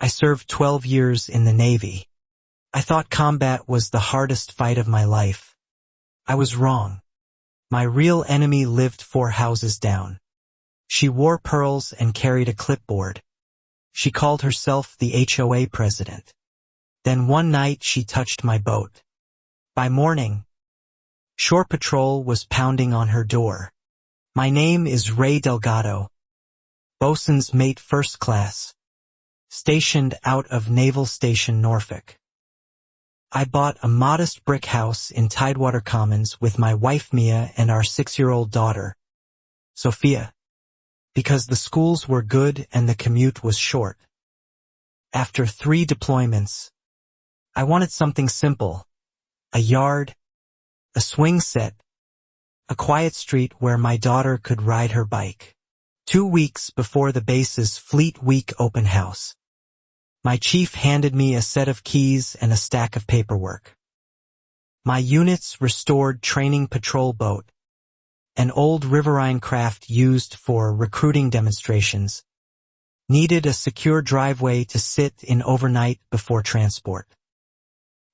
I served 12 years in the Navy. I thought combat was the hardest fight of my life. I was wrong. My real enemy lived 4 houses down. She wore pearls and carried a clipboard. She called herself the HOA president. Then one night she touched my boat. By morning, Shore Patrol was pounding on her door. My name is Ray Delgado, bosun's mate first class, stationed out of Naval Station Norfolk. I bought a modest brick house in Tidewater Commons with my wife Mia and our 6-year-old daughter, Sophia, because the schools were good and the commute was short. After 3 deployments, I wanted something simple, a yard, a swing set, a quiet street where my daughter could ride her bike. 2 weeks before the base's Fleet Week open house, my chief handed me a set of keys and a stack of paperwork. My unit's restored training patrol boat, an old riverine craft used for recruiting demonstrations, needed a secure driveway to sit in overnight before transport.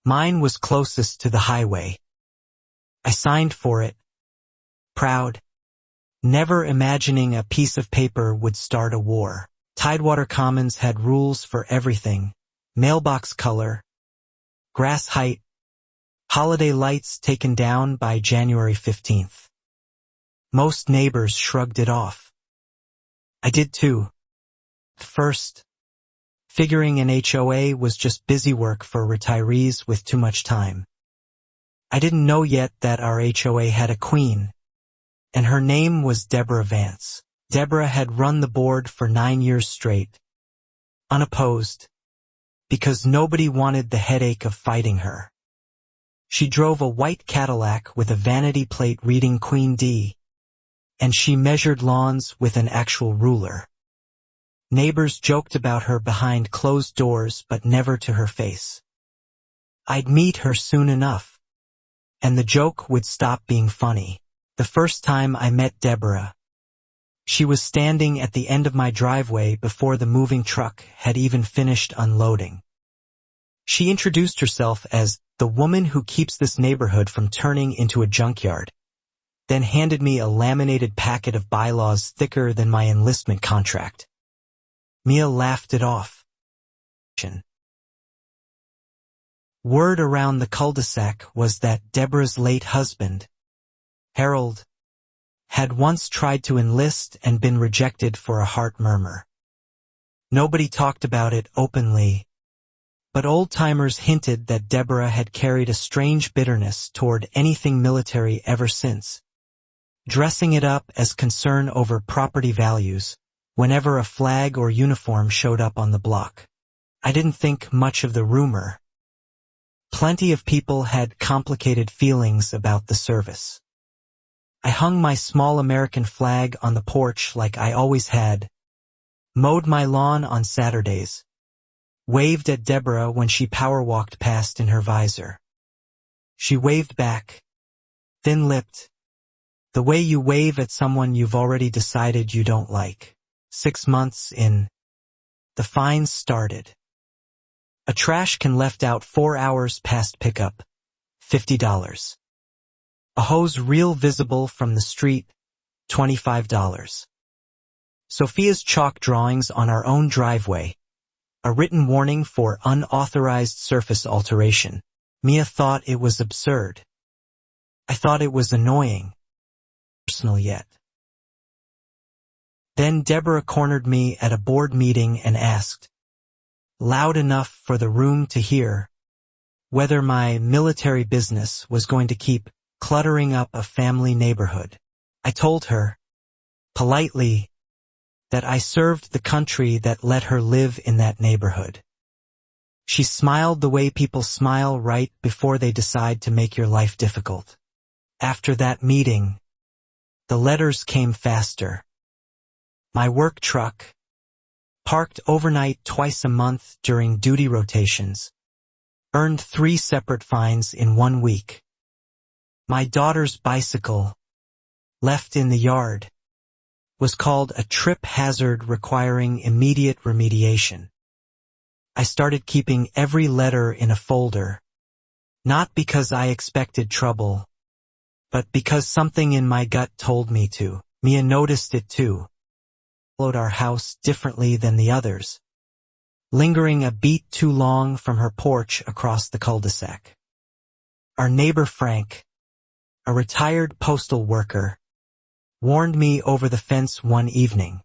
Mine was closest to the highway. I signed for it, proud, never imagining a piece of paper would start a war. Tidewater Commons had rules for everything: mailbox color, grass height, holiday lights taken down by January 15th. Most neighbors shrugged it off. I did too. First, figuring an HOA was just busy work for retirees with too much time. I didn't know yet that our HOA had a queen, and her name was Deborah Vance. Deborah had run the board for 9 years straight, unopposed, because nobody wanted the headache of fighting her. She drove a white Cadillac with a vanity plate reading Queen D, and she measured lawns with an actual ruler. Neighbors joked about her behind closed doors, but never to her face. I'd meet her soon enough, and the joke would stop being funny. The first time I met Deborah, she was standing at the end of my driveway before the moving truck had even finished unloading. She introduced herself as the woman who keeps this neighborhood from turning into a junkyard, then handed me a laminated packet of bylaws thicker than my enlistment contract. Mia laughed it off. Word around the cul-de-sac was that Deborah's late husband, Harold, had once tried to enlist and been rejected for a heart murmur. Nobody talked about it openly, but old-timers hinted that Deborah had carried a strange bitterness toward anything military ever since, dressing it up as concern over property values whenever a flag or uniform showed up on the block. I didn't think much of the rumor. Plenty of people had complicated feelings about the service. I hung my small American flag on the porch like I always had, mowed my lawn on Saturdays, waved at Deborah when she power-walked past in her visor. She waved back, thin-lipped, the way you wave at someone you've already decided you don't like. 6 months in, the fines started. A trash can left out 4 hours past pickup, $50. A hose reel visible from the street, $25. Sophia's chalk drawings on our own driveway, a written warning for unauthorized surface alteration. Mia thought it was absurd. I thought it was annoying. Personal yet. Then Deborah cornered me at a board meeting and asked, loud enough for the room to hear, whether my military business was going to keep cluttering up a family neighborhood. I told her, politely, that I served the country that let her live in that neighborhood. She smiled the way people smile right before they decide to make your life difficult. After that meeting, the letters came faster. My work truck, parked overnight twice a month during duty rotations, earned 3 separate fines in 1 week. My daughter's bicycle, left in the yard, was called a trip hazard requiring immediate remediation. I started keeping every letter in a folder. Not because I expected trouble, but because something in my gut told me to. Mia noticed it too. Followed our house differently than the others, lingering a beat too long from her porch across the cul-de-sac. Our neighbor Frank, a retired postal worker, warned me over the fence one evening.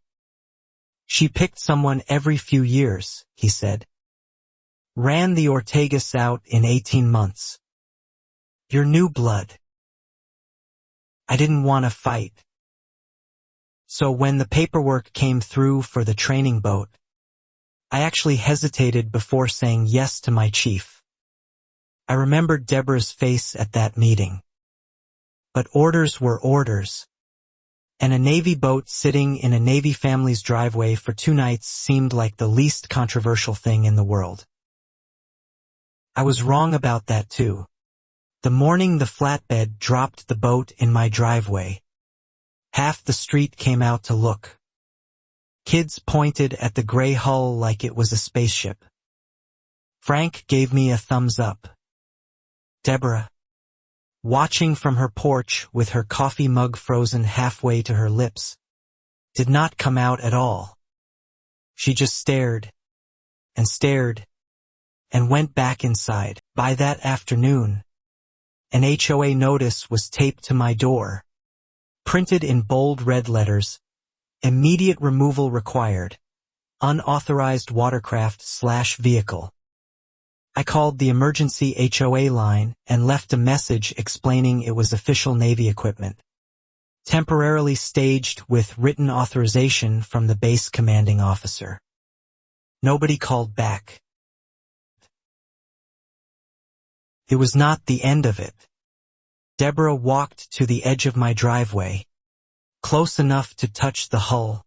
She picked someone every few years, he said. Ran the Ortegas out in 18 months. Your new blood. I didn't want to fight. So when the paperwork came through for the training boat, I actually hesitated before saying yes to my chief. I remembered Deborah's face at that meeting. But orders were orders. And a Navy boat sitting in a Navy family's driveway for 2 nights seemed like the least controversial thing in the world. I was wrong about that too. The morning the flatbed dropped the boat in my driveway, half the street came out to look. Kids pointed at the gray hull like it was a spaceship. Frank gave me a thumbs up. Deborah, watching from her porch with her coffee mug frozen halfway to her lips, did not come out at all. She just stared and went back inside. By that afternoon, an HOA notice was taped to my door, printed in bold red letters, immediate removal required, unauthorized watercraft/vehicle. I called the emergency HOA line and left a message explaining it was official Navy equipment, temporarily staged with written authorization from the base commanding officer. Nobody called back. It was not the end of it. Deborah walked to the edge of my driveway, close enough to touch the hull,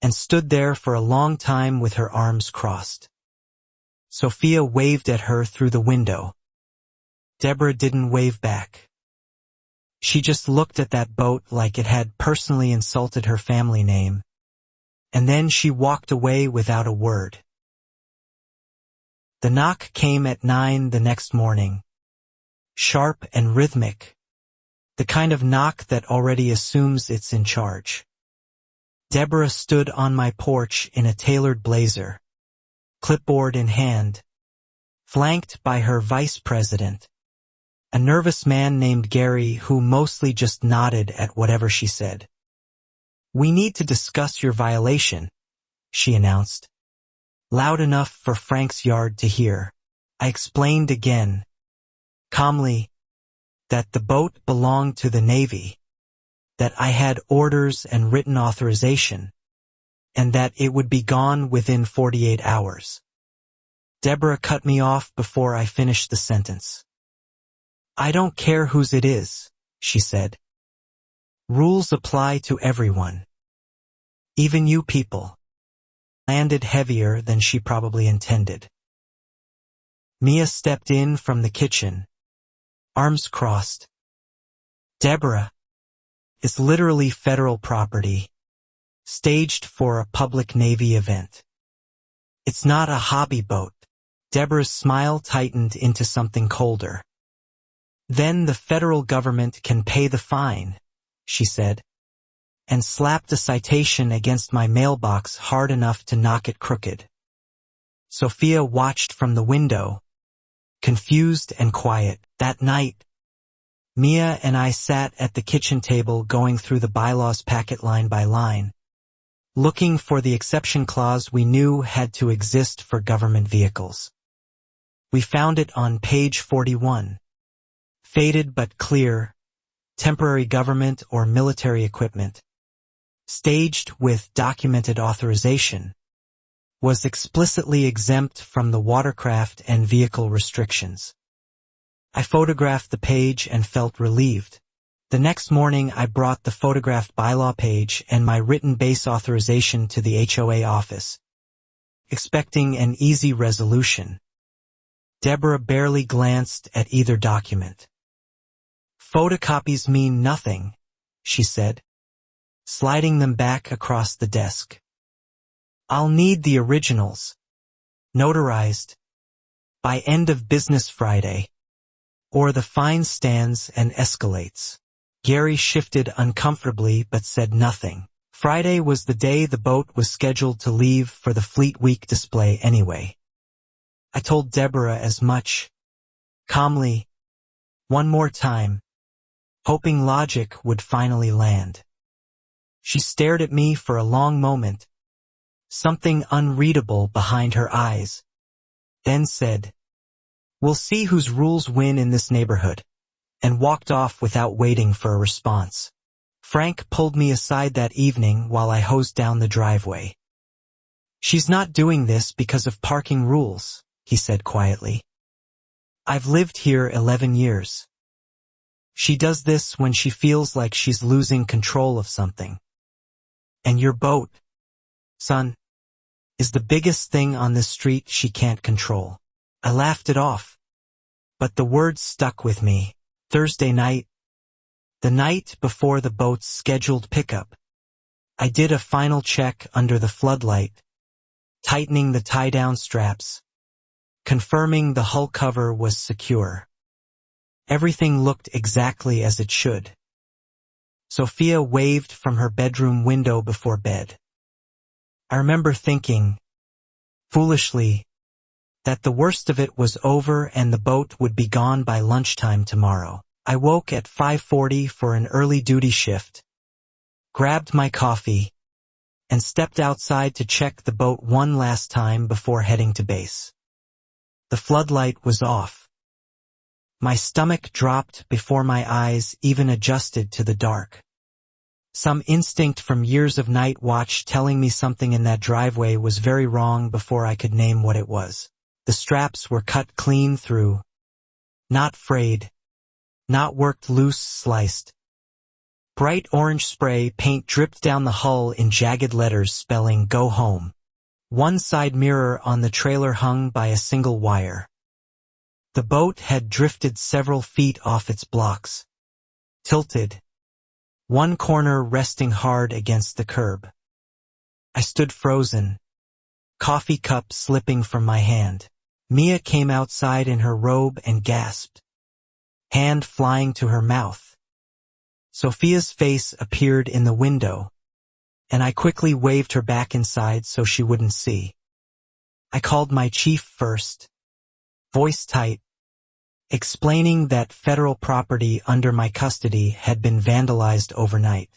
and stood there for a long time with her arms crossed. Sophia waved at her through the window. Deborah didn't wave back. She just looked at that boat like it had personally insulted her family name, and then she walked away without a word. The knock came at 9 the next morning, sharp and rhythmic, the kind of knock that already assumes it's in charge. Deborah stood on my porch in a tailored blazer, clipboard in hand, flanked by her vice president, a nervous man named Gary who mostly just nodded at whatever she said. "We need to discuss your violation," she announced, loud enough for Frank's yard to hear. I explained again, calmly, that the boat belonged to the Navy, that I had orders and written authorization, and that it would be gone within 48 hours. Deborah cut me off before I finished the sentence. "I don't care whose it is," she said. "Rules apply to everyone. Even you people." Landed heavier than she probably intended. Mia stepped in from the kitchen, arms crossed. "Deborah, it's literally federal property, staged for a public Navy event. It's not a hobby boat." Deborah's smile tightened into something colder. "Then the federal government can pay the fine," she said, and slapped a citation against my mailbox hard enough to knock it crooked. Sophia watched from the window, confused and quiet. That night, Mia and I sat at the kitchen table going through the bylaws packet line by line, looking for the exception clause we knew had to exist for government vehicles. We found it on page 41. Faded but clear, temporary government or military equipment, staged with documented authorization, was explicitly exempt from the watercraft and vehicle restrictions. I photographed the page and felt relieved. The next morning I brought the photographed bylaw page and my written base authorization to the HOA office, expecting an easy resolution. Deborah barely glanced at either document. "Photocopies mean nothing," she said, sliding them back across the desk. "I'll need the originals." Notarized. By end of business Friday. Or the fine stands and escalates. Gary shifted uncomfortably but said nothing. Friday was the day the boat was scheduled to leave for the Fleet Week display anyway. I told Deborah as much. Calmly. One more time. Hoping logic would finally land. She stared at me for a long moment. Something unreadable behind her eyes. Then said, "We'll see whose rules win in this neighborhood," and walked off without waiting for a response. Frank pulled me aside that evening while I hosed down the driveway. "She's not doing this because of parking rules," he said quietly. "I've lived here 11 years. She does this when she feels like she's losing control of something. And your boat, son, is the biggest thing on this street she can't control." I laughed it off, but the words stuck with me. Thursday night, the night before the boat's scheduled pickup, I did a final check under the floodlight, tightening the tie-down straps, confirming the hull cover was secure. Everything looked exactly as it should. Sophia waved from her bedroom window before bed. I remember thinking, foolishly, that the worst of it was over and the boat would be gone by lunchtime tomorrow. I woke at 5:40 for an early duty shift, grabbed my coffee, and stepped outside to check the boat one last time before heading to base. The floodlight was off. My stomach dropped before my eyes even adjusted to the dark. Some instinct from years of night watch telling me something in that driveway was very wrong before I could name what it was. The straps were cut clean through. Not frayed. Not worked loose, sliced. Bright orange spray paint dripped down the hull in jagged letters spelling "Go Home." One side mirror on the trailer hung by a single wire. The boat had drifted several feet off its blocks. Tilted. One corner resting hard against the curb. I stood frozen. Coffee cup slipping from my hand. Mia came outside in her robe and gasped. Hand flying to her mouth. Sophia's face appeared in the window, and I quickly waved her back inside so she wouldn't see. I called my chief first, voice tight, explaining that federal property under my custody had been vandalized overnight.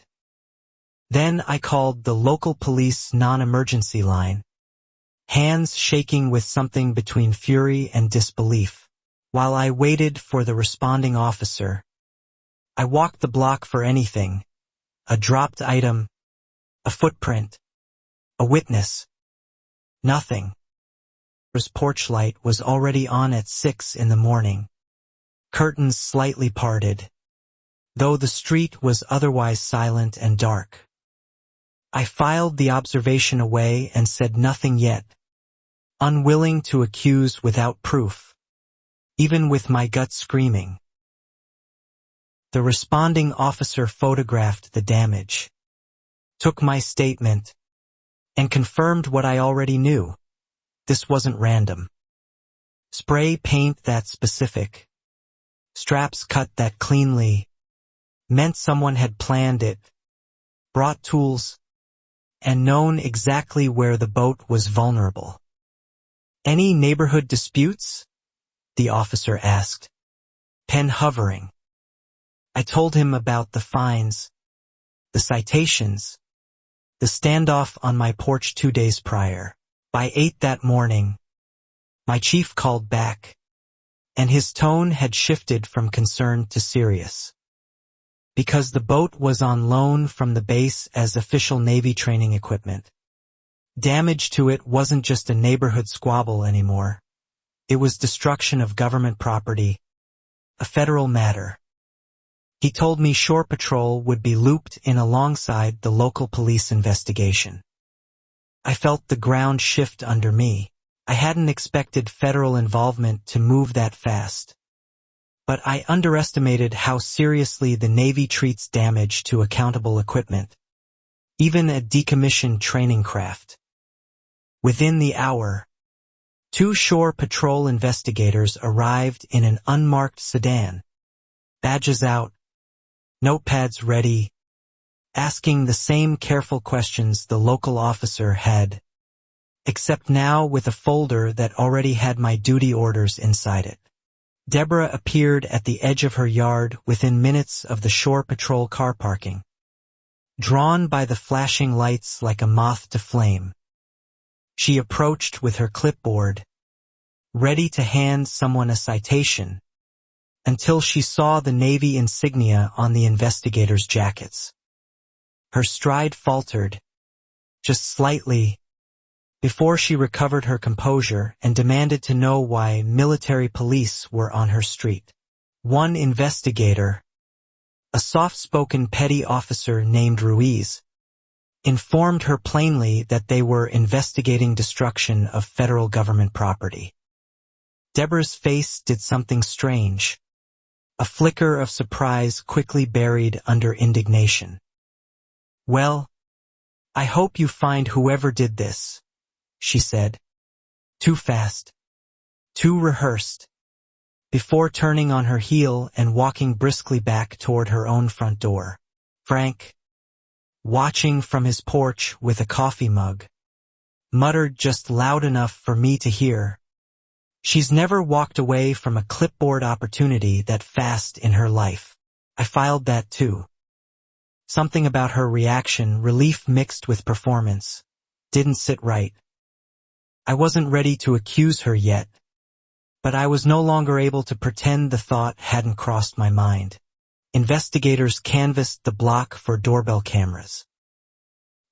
Then I called the local police non-emergency line, hands shaking with something between fury and disbelief. While I waited for the responding officer, I walked the block for anything, a dropped item, a footprint, a witness. Nothing. The porch light was already on at 6 in the morning. Curtains slightly parted, though the street was otherwise silent and dark. I filed the observation away and said nothing yet, unwilling to accuse without proof, even with my gut screaming. The responding officer photographed the damage, took my statement, and confirmed what I already knew. This wasn't random. Spray paint that specific, straps cut that cleanly, meant someone had planned it, brought tools, and known exactly where the boat was vulnerable. "Any neighborhood disputes?" the officer asked, pen hovering. I told him about the fines, the citations, the standoff on my porch 2 days prior. By 8 that morning, my chief called back, and his tone had shifted from concern to serious. Because the boat was on loan from the base as official Navy training equipment. Damage to it wasn't just a neighborhood squabble anymore. It was destruction of government property, a federal matter. He told me Shore Patrol would be looped in alongside the local police investigation. I felt the ground shift under me. I hadn't expected federal involvement to move that fast. But I underestimated how seriously the Navy treats damage to accountable equipment, even a decommissioned training craft. Within the hour, Two Shore Patrol investigators arrived in an unmarked sedan, badges out, notepads ready, asking the same careful questions the local officer had, except now with a folder that already had my duty orders inside it. Deborah appeared at the edge of her yard within minutes of the Shore Patrol car parking, drawn by the flashing lights like a moth to flame. She approached with her clipboard, ready to hand someone a citation, until she saw the Navy insignia on the investigators' jackets. Her stride faltered, just slightly, before she recovered her composure and demanded to know why military police were on her street. One investigator, a soft-spoken petty officer named Ruiz, informed her plainly that they were investigating destruction of federal government property. Deborah's face did something strange, a flicker of surprise quickly buried under indignation. "Well, I hope you find whoever did this," she said. Too fast, too rehearsed, before turning on her heel and walking briskly back toward her own front door. Frank, watching from his porch with a coffee mug, muttered just loud enough for me to hear, "She's never walked away from a clipboard opportunity that fast in her life." I filed that too. Something about her reaction, relief mixed with performance, didn't sit right. I wasn't ready to accuse her yet, but I was no longer able to pretend the thought hadn't crossed my mind. Investigators canvassed the block for doorbell cameras.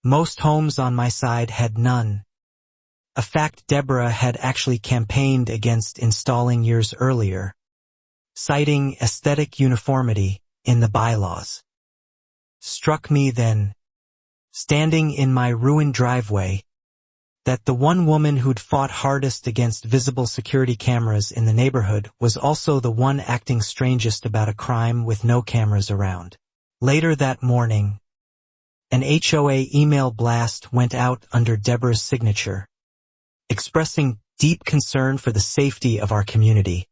Most homes on my side had none, a fact Deborah had actually campaigned against installing years earlier, citing aesthetic uniformity in the bylaws. Struck me then, standing in my ruined driveway, that the one woman who'd fought hardest against visible security cameras in the neighborhood was also the one acting strangest about a crime with no cameras around. Later that morning, an HOA email blast went out under Deborah's signature, expressing deep concern for the safety of our community,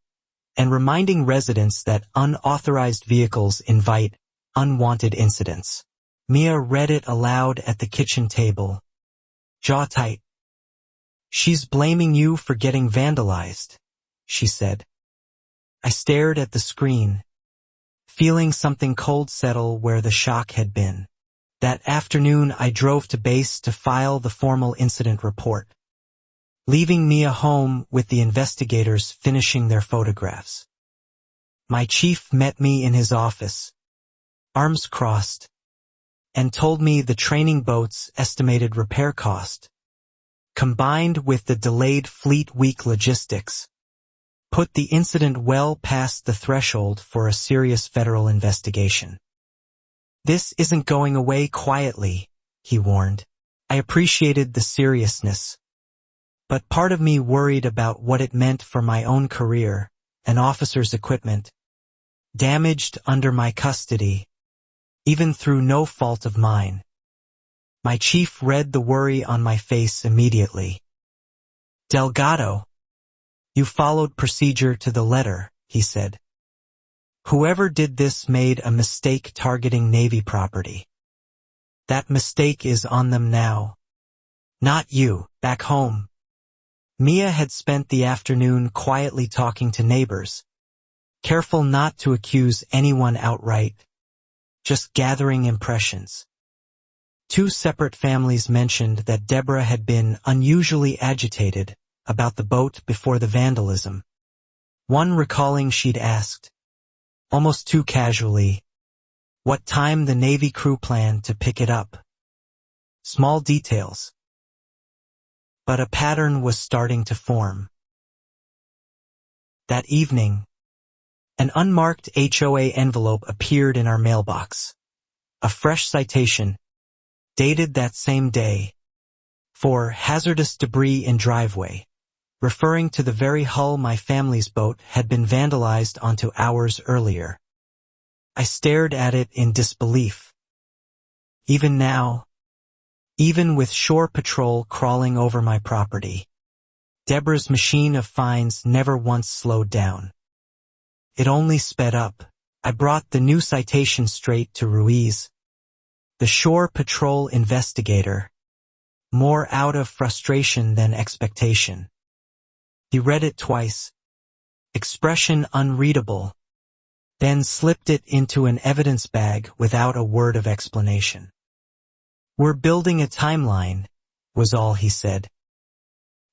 and reminding residents that unauthorized vehicles invite unwanted incidents. Mia read it aloud at the kitchen table, jaw tight. "She's blaming you for getting vandalized," she said. I stared at the screen, feeling something cold settle where the shock had been. That afternoon I drove to base to file the formal incident report, leaving Mia home with the investigators finishing their photographs. My chief met me in his office, arms crossed, and told me the training boat's estimated repair cost, combined with the delayed Fleet Week logistics, put the incident well past the threshold for a serious federal investigation. "This isn't going away quietly," he warned. I appreciated the seriousness, but part of me worried about what it meant for my own career, an officer's equipment, damaged under my custody, even through no fault of mine. My chief read the worry on my face immediately. "Delgado, you followed procedure to the letter," he said. "Whoever did this made a mistake targeting Navy property. That mistake is on them now. Not you, back home." Mia had spent the afternoon quietly talking to neighbors, careful not to accuse anyone outright, just gathering impressions. Two separate families mentioned that Deborah had been unusually agitated about the boat before the vandalism, one recalling she'd asked, almost too casually, what time the Navy crew planned to pick it up. Small details, but a pattern was starting to form. That evening, an unmarked HOA envelope appeared in our mailbox. A fresh citation, dated that same day, for hazardous debris in driveway, referring to the very hull my family's boat had been vandalized onto hours earlier. I stared at it in disbelief. Even now, even with Shore Patrol crawling over my property, Deborah's machine of fines never once slowed down. It only sped up. I brought the new citation straight to Ruiz, the shore patrol investigator, more out of frustration than expectation. He read it twice, expression unreadable, then slipped it into an evidence bag without a word of explanation. "We're building a timeline," was all he said.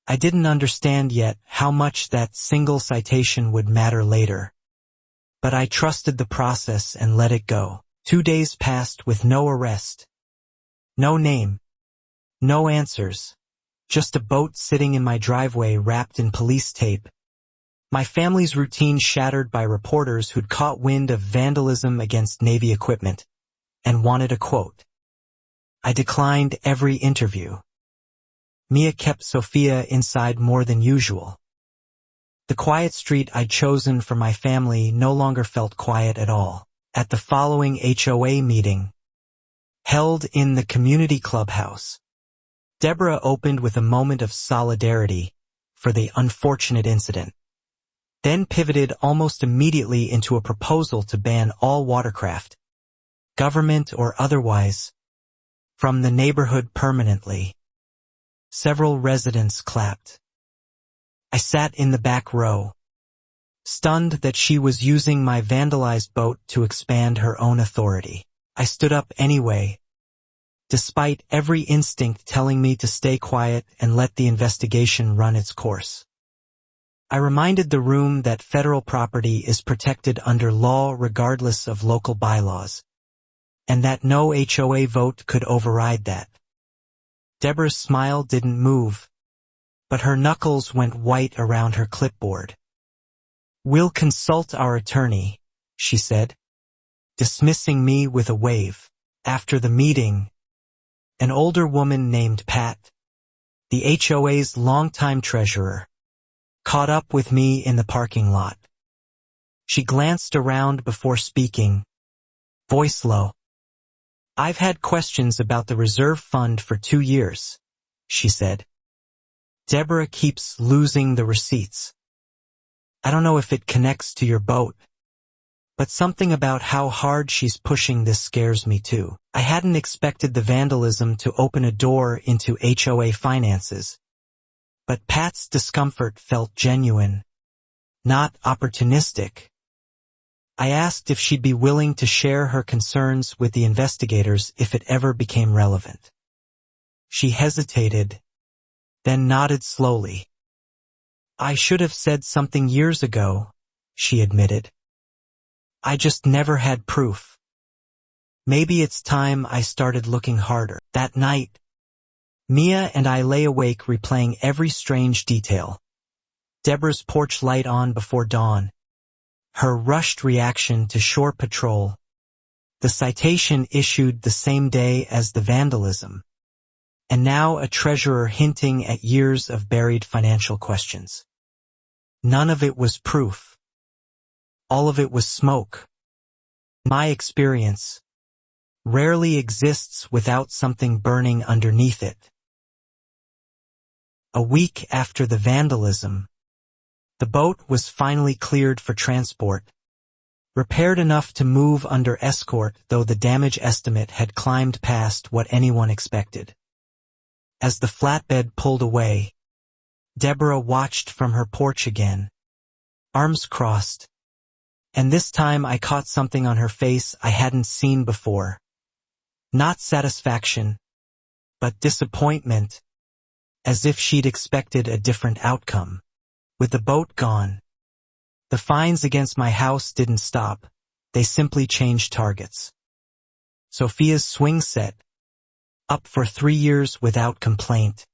I didn't understand yet how much that single citation would matter later, but I trusted the process and let it go. 2 days passed with no arrest, no name, no answers, just a boat sitting in my driveway wrapped in police tape. My family's routine shattered by reporters who'd caught wind of vandalism against Navy equipment and wanted a quote. I declined every interview. Mia kept Sophia inside more than usual. The quiet street I'd chosen for my family no longer felt quiet at all. At the following HOA meeting, held in the community clubhouse, Deborah opened with a moment of solidarity for the unfortunate incident, then pivoted almost immediately into a proposal to ban all watercraft, government or otherwise, from the neighborhood permanently. Several residents clapped. I sat in the back row, stunned that she was using my vandalized boat to expand her own authority. I stood up anyway, despite every instinct telling me to stay quiet and let the investigation run its course. I reminded the room that federal property is protected under law regardless of local bylaws, and that no HOA vote could override that. Deborah's smile didn't move, but her knuckles went white around her clipboard. "We'll consult our attorney," she said, dismissing me with a wave. After the meeting, an older woman named Pat, the HOA's longtime treasurer, caught up with me in the parking lot. She glanced around before speaking, voice low. "I've had questions about the reserve fund for 2 years," she said. "Deborah keeps losing the receipts. I don't know if it connects to your boat, but something about how hard she's pushing this scares me too." I hadn't expected the vandalism to open a door into HOA finances, but Pat's discomfort felt genuine, not opportunistic. I asked if she'd be willing to share her concerns with the investigators if it ever became relevant. She hesitated, then nodded slowly. "I should have said something years ago," she admitted. "I just never had proof. Maybe it's time I started looking harder." That night, Mia and I lay awake replaying every strange detail. Deborah's porch light on before dawn, her rushed reaction to shore patrol, the citation issued the same day as the vandalism, and now a treasurer hinting at years of buried financial questions. None of it was proof. All of it was smoke. My experience rarely exists without something burning underneath it. A week after the vandalism, the boat was finally cleared for transport, repaired enough to move under escort, though the damage estimate had climbed past what anyone expected. As the flatbed pulled away, Deborah watched from her porch again, arms crossed, and this time I caught something on her face I hadn't seen before. Not satisfaction, but disappointment, as if she'd expected a different outcome. With the boat gone, the fines against my house didn't stop, they simply changed targets. Sophia's swing set, up for 3 years without complaint,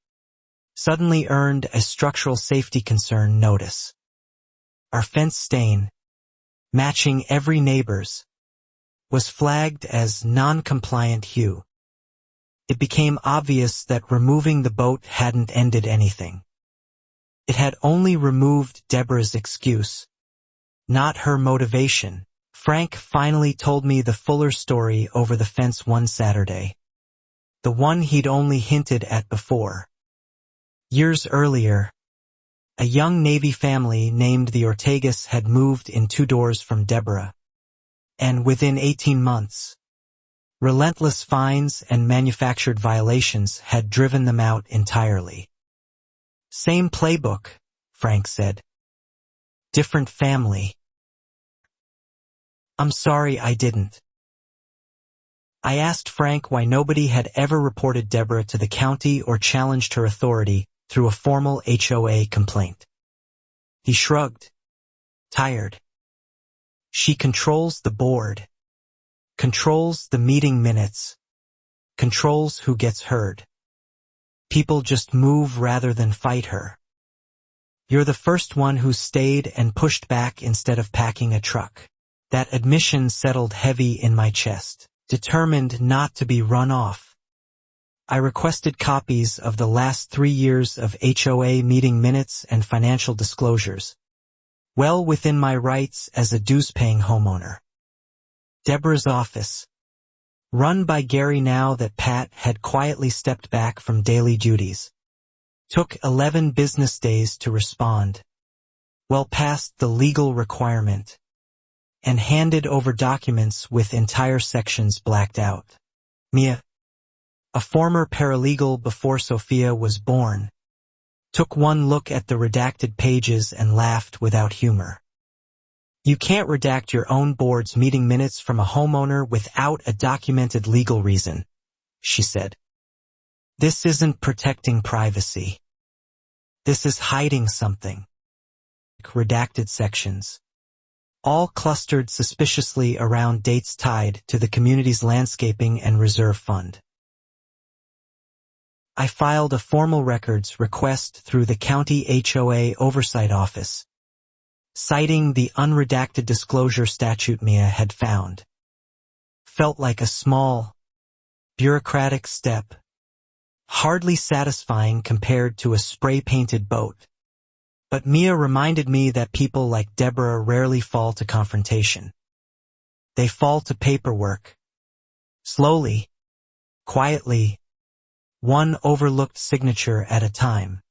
suddenly earned a structural safety concern notice. Our fence stain, matching every neighbor's, was flagged as non-compliant hue. It became obvious that removing the boat hadn't ended anything. It had only removed Deborah's excuse, not her motivation. Frank finally told me the fuller story over the fence one Saturday, the one he'd only hinted at before. Years earlier, A young Navy family named the Ortegas had moved in 2 doors from Deborah, and within 18 months, relentless fines and manufactured violations had driven them out entirely. Same playbook, Frank said. Different family. I'm sorry I didn't. I asked Frank why nobody had ever reported Deborah to the county or challenged her authority through a formal HOA complaint. He shrugged. Tired. She controls the board. Controls the meeting minutes. Controls who gets heard. People just move rather than fight her. You're the first one who stayed and pushed back instead of packing a truck. That admission settled heavy in my chest, determined not to be run off. I requested copies of the last 3 years of HOA meeting minutes and financial disclosures, well within my rights as a dues-paying homeowner. Deborah's office, run by Gary now that Pat had quietly stepped back from daily duties, took 11 business days to respond, well past the legal requirement, and handed over documents with entire sections blacked out. Mia, a former paralegal before Sophia was born, took one look at the redacted pages and laughed without humor. You can't redact your own board's meeting minutes from a homeowner without a documented legal reason, she said. This isn't protecting privacy. This is hiding something. Redacted sections, all clustered suspiciously around dates tied to the community's landscaping and reserve fund. I filed a formal records request through the county HOA oversight office, citing the unredacted disclosure statute Mia had found. Felt like a small, bureaucratic step, hardly satisfying compared to a spray-painted boat. But Mia reminded me that people like Deborah rarely fall to confrontation. They fall to paperwork. Slowly, quietly, one overlooked signature at a time.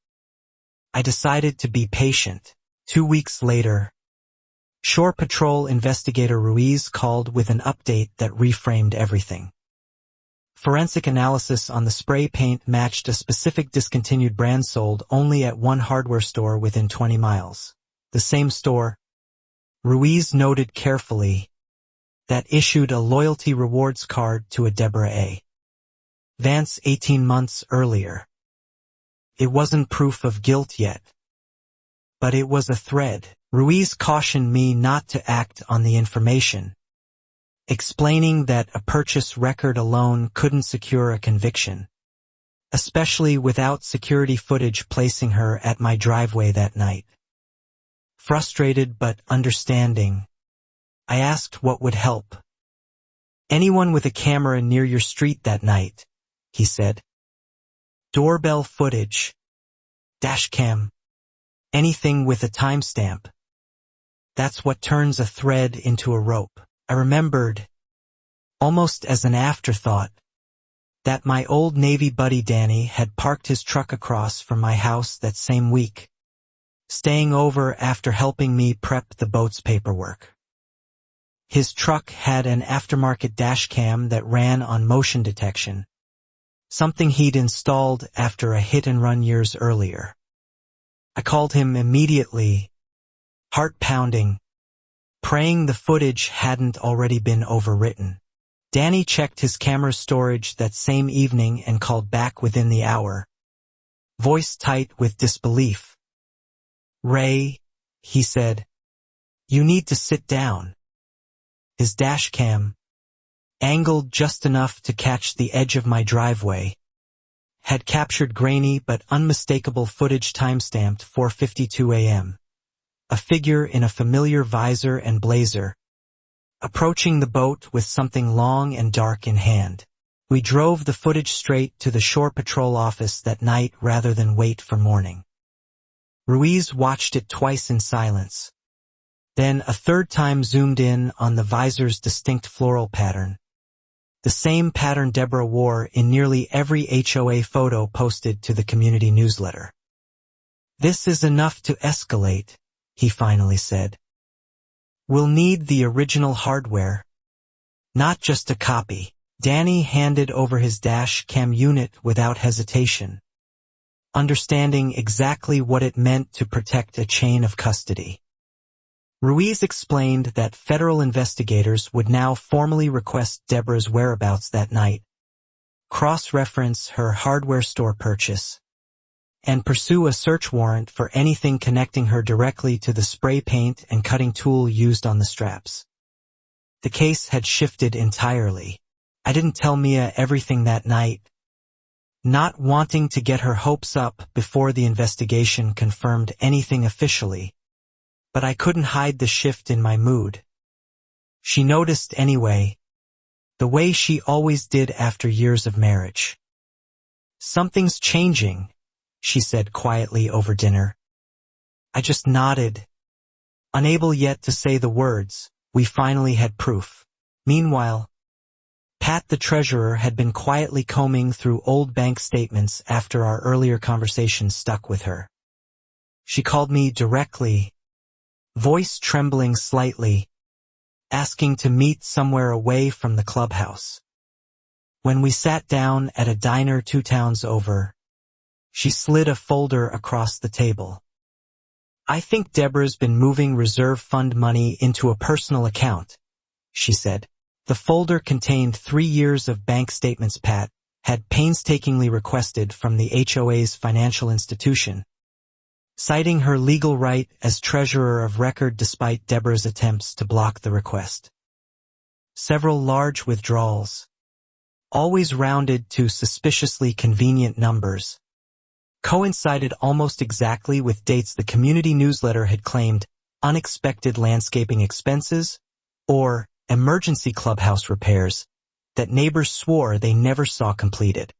I decided to be patient. 2 weeks later, Shore Patrol investigator Ruiz called with an update that reframed everything. Forensic analysis on the spray paint matched a specific discontinued brand sold only at one hardware store within 20 miles. The same store, Ruiz noted carefully, that issued a loyalty rewards card to a Deborah A. Vance 18 months earlier. It wasn't proof of guilt yet, but it was a thread. Ruiz cautioned me not to act on the information, explaining that a purchase record alone couldn't secure a conviction, especially without security footage placing her at my driveway that night. Frustrated but understanding, I asked what would help. Anyone with a camera near your street that night, he said. Doorbell footage, dashcam, anything with a timestamp. That's what turns a thread into a rope. I remembered, almost as an afterthought, that my old Navy buddy Danny had parked his truck across from my house that same week, staying over after helping me prep the boat's paperwork. His truck had an aftermarket dashcam that ran on motion detection, something he'd installed after a hit-and-run years earlier. I called him immediately, heart pounding, praying the footage hadn't already been overwritten. Danny checked his camera storage that same evening and called back within the hour, voice tight with disbelief. Ray, he said, you need to sit down. His dashcam, angled just enough to catch the edge of my driveway, had captured grainy but unmistakable footage timestamped 4:52 a.m. A figure in a familiar visor and blazer, approaching the boat with something long and dark in hand. We drove the footage straight to the Shore Patrol office that night rather than wait for morning. Ruiz watched it twice in silence, then a third time zoomed in on the visor's distinct floral pattern, the same pattern Deborah wore in nearly every HOA photo posted to the community newsletter. "This is enough to escalate," he finally said. "We'll need the original hardware, not just a copy." Danny handed over his dash cam unit without hesitation, understanding exactly what it meant to protect a chain of custody. Ruiz explained that federal investigators would now formally request Deborah's whereabouts that night, cross-reference her hardware store purchase, and pursue a search warrant for anything connecting her directly to the spray paint and cutting tool used on the straps. The case had shifted entirely. I didn't tell Mia everything that night, not wanting to get her hopes up before the investigation confirmed anything officially, but I couldn't hide the shift in my mood. She noticed anyway, the way she always did after years of marriage. "Something's changing," she said quietly over dinner. I just nodded, unable yet to say the words. We finally had proof. Meanwhile, Pat the treasurer had been quietly combing through old bank statements after our earlier conversation stuck with her. She called me directly, voice trembling slightly, asking to meet somewhere away from the clubhouse. When we sat down at a diner 2 towns over, she slid a folder across the table. "I think Deborah's been moving reserve fund money into a personal account," she said. The folder contained 3 years of bank statements Pat had painstakingly requested from the HOA's financial institution, citing her legal right as treasurer of record despite Deborah's attempts to block the request. Several large withdrawals, always rounded to suspiciously convenient numbers, coincided almost exactly with dates the community newsletter had claimed unexpected landscaping expenses or emergency clubhouse repairs that neighbors swore they never saw completed.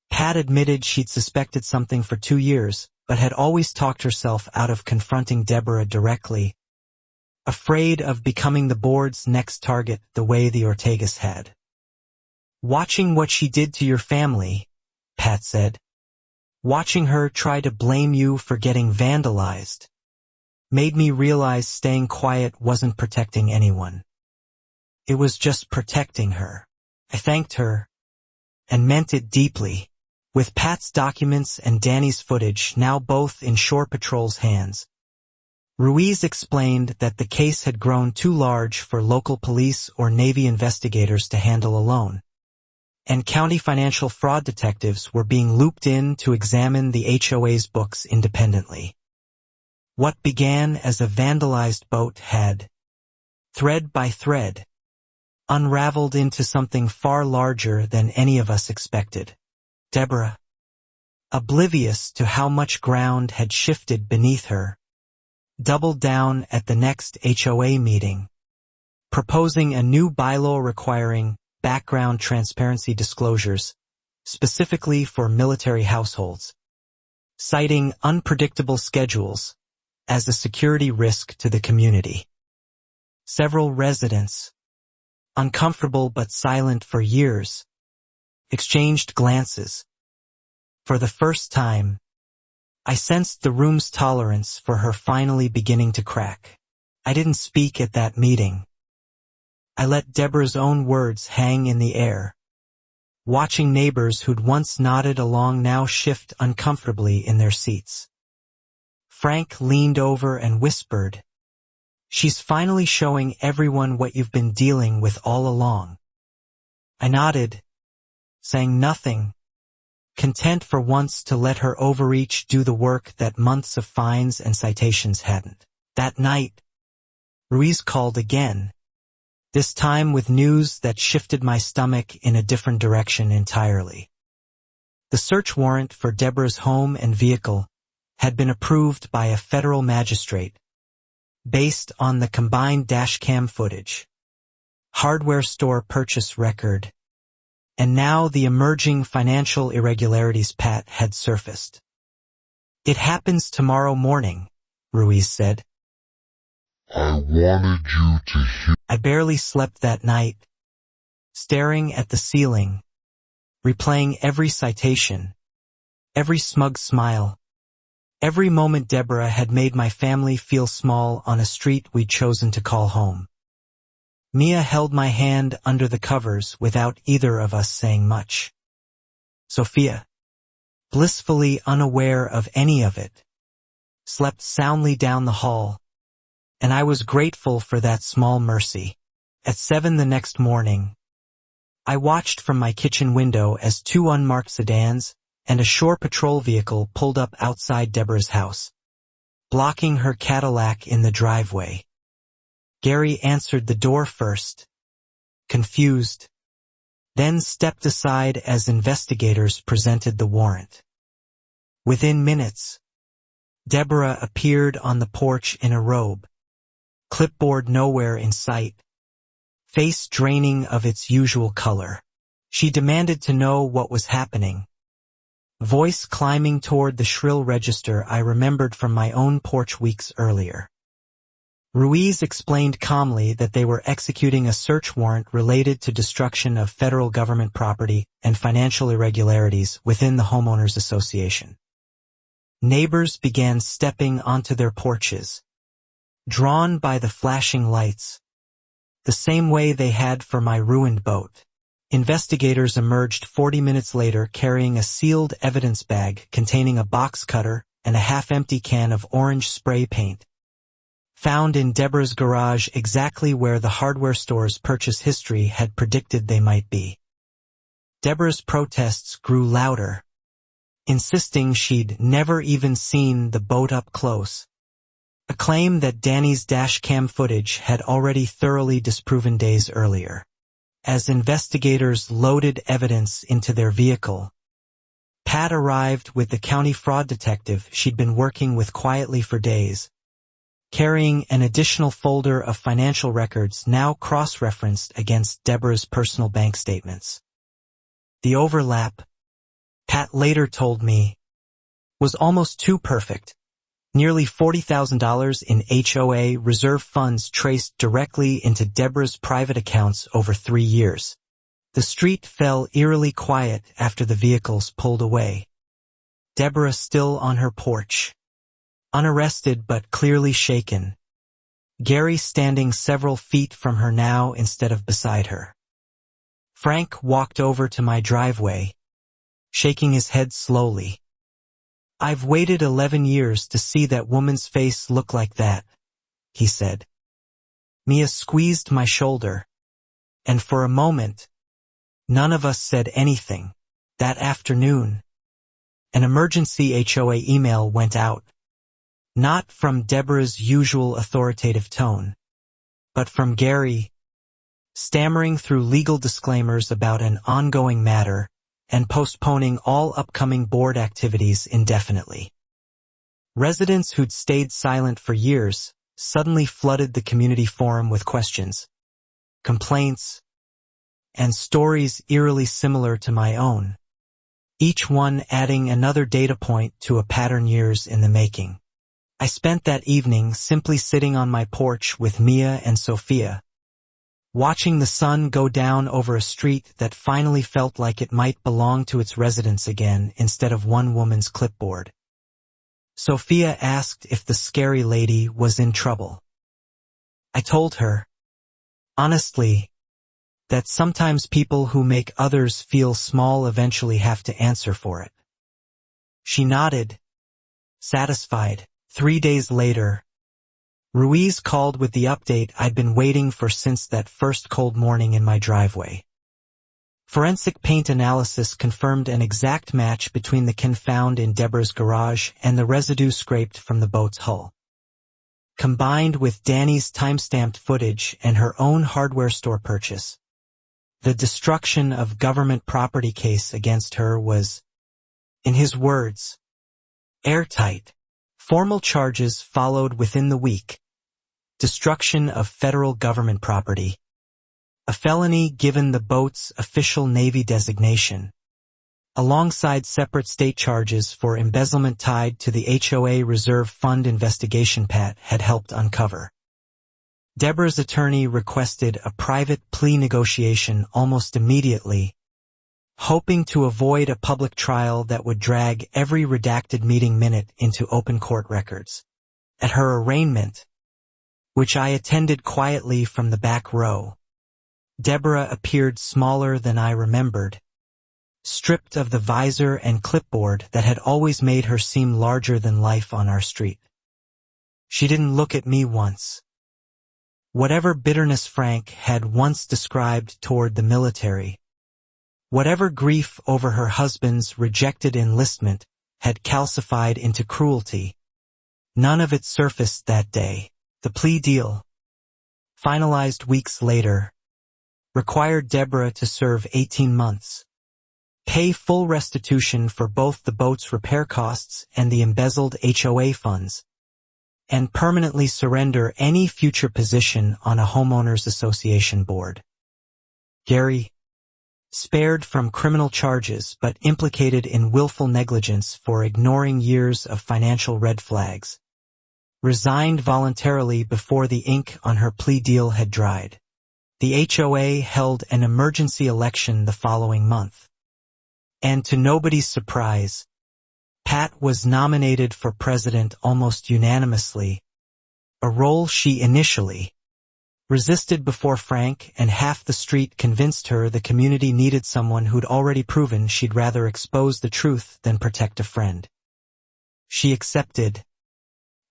Pat admitted she'd suspected something for 2 years, but had always talked herself out of confronting Deborah directly, afraid of becoming the board's next target the way the Ortegas had. "Watching what she did to your family," Pat said, "watching her try to blame you for getting vandalized, made me realize staying quiet wasn't protecting anyone. It was just protecting her." I thanked her, and meant it deeply. With Pat's documents and Danny's footage now both in Shore Patrol's hands, Ruiz explained that the case had grown too large for local police or Navy investigators to handle alone, and county financial fraud detectives were being looped in to examine the HOA's books independently. What began as a vandalized boat had, thread by thread, unraveled into something far larger than any of us expected. Deborah, oblivious to how much ground had shifted beneath her, doubled down at the next HOA meeting, proposing a new bylaw requiring background transparency disclosures, specifically for military households, citing unpredictable schedules as a security risk to the community. Several residents, uncomfortable but silent for years, exchanged glances. For the first time, I sensed the room's tolerance for her finally beginning to crack. I didn't speak at that meeting. I let Deborah's own words hang in the air, watching neighbors who'd once nodded along now shift uncomfortably in their seats. Frank leaned over and whispered, "She's finally showing everyone what you've been dealing with all along." I nodded, saying nothing, content for once to let her overreach do the work that months of fines and citations hadn't. That night, Ruiz called again, this time with news that shifted my stomach in a different direction entirely. The search warrant for Deborah's home and vehicle had been approved by a federal magistrate, based on the combined dashcam footage, hardware store purchase record, and now the emerging financial irregularities Pat had surfaced. "It happens tomorrow morning," Ruiz said. "I wanted you to hear." I barely slept that night, staring at the ceiling, replaying every citation, every smug smile, Every moment Deborah had made my family feel small on a street we'd chosen to call home. Mia held my hand under the covers without either of us saying much. Sophia, blissfully unaware of any of it, slept soundly down the hall, and I was grateful for that small mercy. At 7 the next morning, I watched from my kitchen window as 2 unmarked sedans and a shore patrol vehicle pulled up outside Deborah's house, blocking her Cadillac in the driveway. Gary answered the door first, confused, then stepped aside as investigators presented the warrant. Within minutes, Deborah appeared on the porch in a robe, clipboard nowhere in sight, face draining of its usual color. She demanded to know what was happening, voice climbing toward the shrill register I remembered from my own porch weeks earlier. Ruiz explained calmly that they were executing a search warrant related to destruction of federal government property and financial irregularities within the homeowners association. Neighbors began stepping onto their porches, drawn by the flashing lights, the same way they had for my ruined boat. Investigators emerged 40 minutes later carrying a sealed evidence bag containing a box cutter and a half-empty can of orange spray paint, found in Deborah's garage exactly where the hardware store's purchase history had predicted they might be. Deborah's protests grew louder, insisting she'd never even seen the boat up close, a claim that Danny's dashcam footage had already thoroughly disproven days earlier. As investigators loaded evidence into their vehicle, Pat arrived with the county fraud detective she'd been working with quietly for days, carrying an additional folder of financial records now cross-referenced against Deborah's personal bank statements. The overlap, Pat later told me, was almost too perfect. Nearly $40,000 in HOA reserve funds traced directly into Deborah's private accounts over 3 years. The street fell eerily quiet after the vehicles pulled away. Deborah still on her porch, unarrested but clearly shaken. Gary standing several feet from her now instead of beside her. Frank walked over to my driveway, shaking his head slowly. "I've waited 11 years to see that woman's face look like that," he said. Mia squeezed my shoulder, and for a moment, none of us said anything. That afternoon, an emergency HOA email went out, not from Deborah's usual authoritative tone, but from Gary, stammering through legal disclaimers about an ongoing matter and postponing all upcoming board activities indefinitely. Residents who'd stayed silent for years suddenly flooded the community forum with questions, complaints, and stories eerily similar to my own, each one adding another data point to a pattern years in the making. I spent that evening simply sitting on my porch with Mia and Sophia, watching the sun go down over a street that finally felt like it might belong to its residents again instead of one woman's clipboard. Sophia asked if the scary lady was in trouble. I told her, honestly, that sometimes people who make others feel small eventually have to answer for it. She nodded, satisfied. 3 days later, Ruiz called with the update I'd been waiting for since that first cold morning in my driveway. Forensic paint analysis confirmed an exact match between the can found in Deborah's garage and the residue scraped from the boat's hull. Combined with Danny's time-stamped footage and her own hardware store purchase, the destruction of government property case against her was, in his words, airtight. Formal charges followed within the week. Destruction of federal government property, a felony given the boat's official Navy designation, alongside separate state charges for embezzlement tied to the HOA Reserve Fund investigation Pat had helped uncover. Deborah's attorney requested a private plea negotiation almost immediately, hoping to avoid a public trial that would drag every redacted meeting minute into open court records. At her arraignment, which I attended quietly from the back row, Deborah appeared smaller than I remembered, stripped of the visor and clipboard that had always made her seem larger than life on our street. She didn't look at me once. Whatever bitterness Frank had once described toward the military, whatever grief over her husband's rejected enlistment had calcified into cruelty, none of it surfaced that day. The plea deal, finalized weeks later, required Deborah to serve 18 months, pay full restitution for both the boat's repair costs and the embezzled HOA funds, and permanently surrender any future position on a homeowners association board. Gary, spared from criminal charges but implicated in willful negligence for ignoring years of financial red flags, resigned voluntarily before the ink on her plea deal had dried. The HOA held an emergency election the following month. And to nobody's surprise, Pat was nominated for president almost unanimously, a role she initially resisted before Frank and half the street convinced her the community needed someone who'd already proven she'd rather expose the truth than protect a friend. She accepted,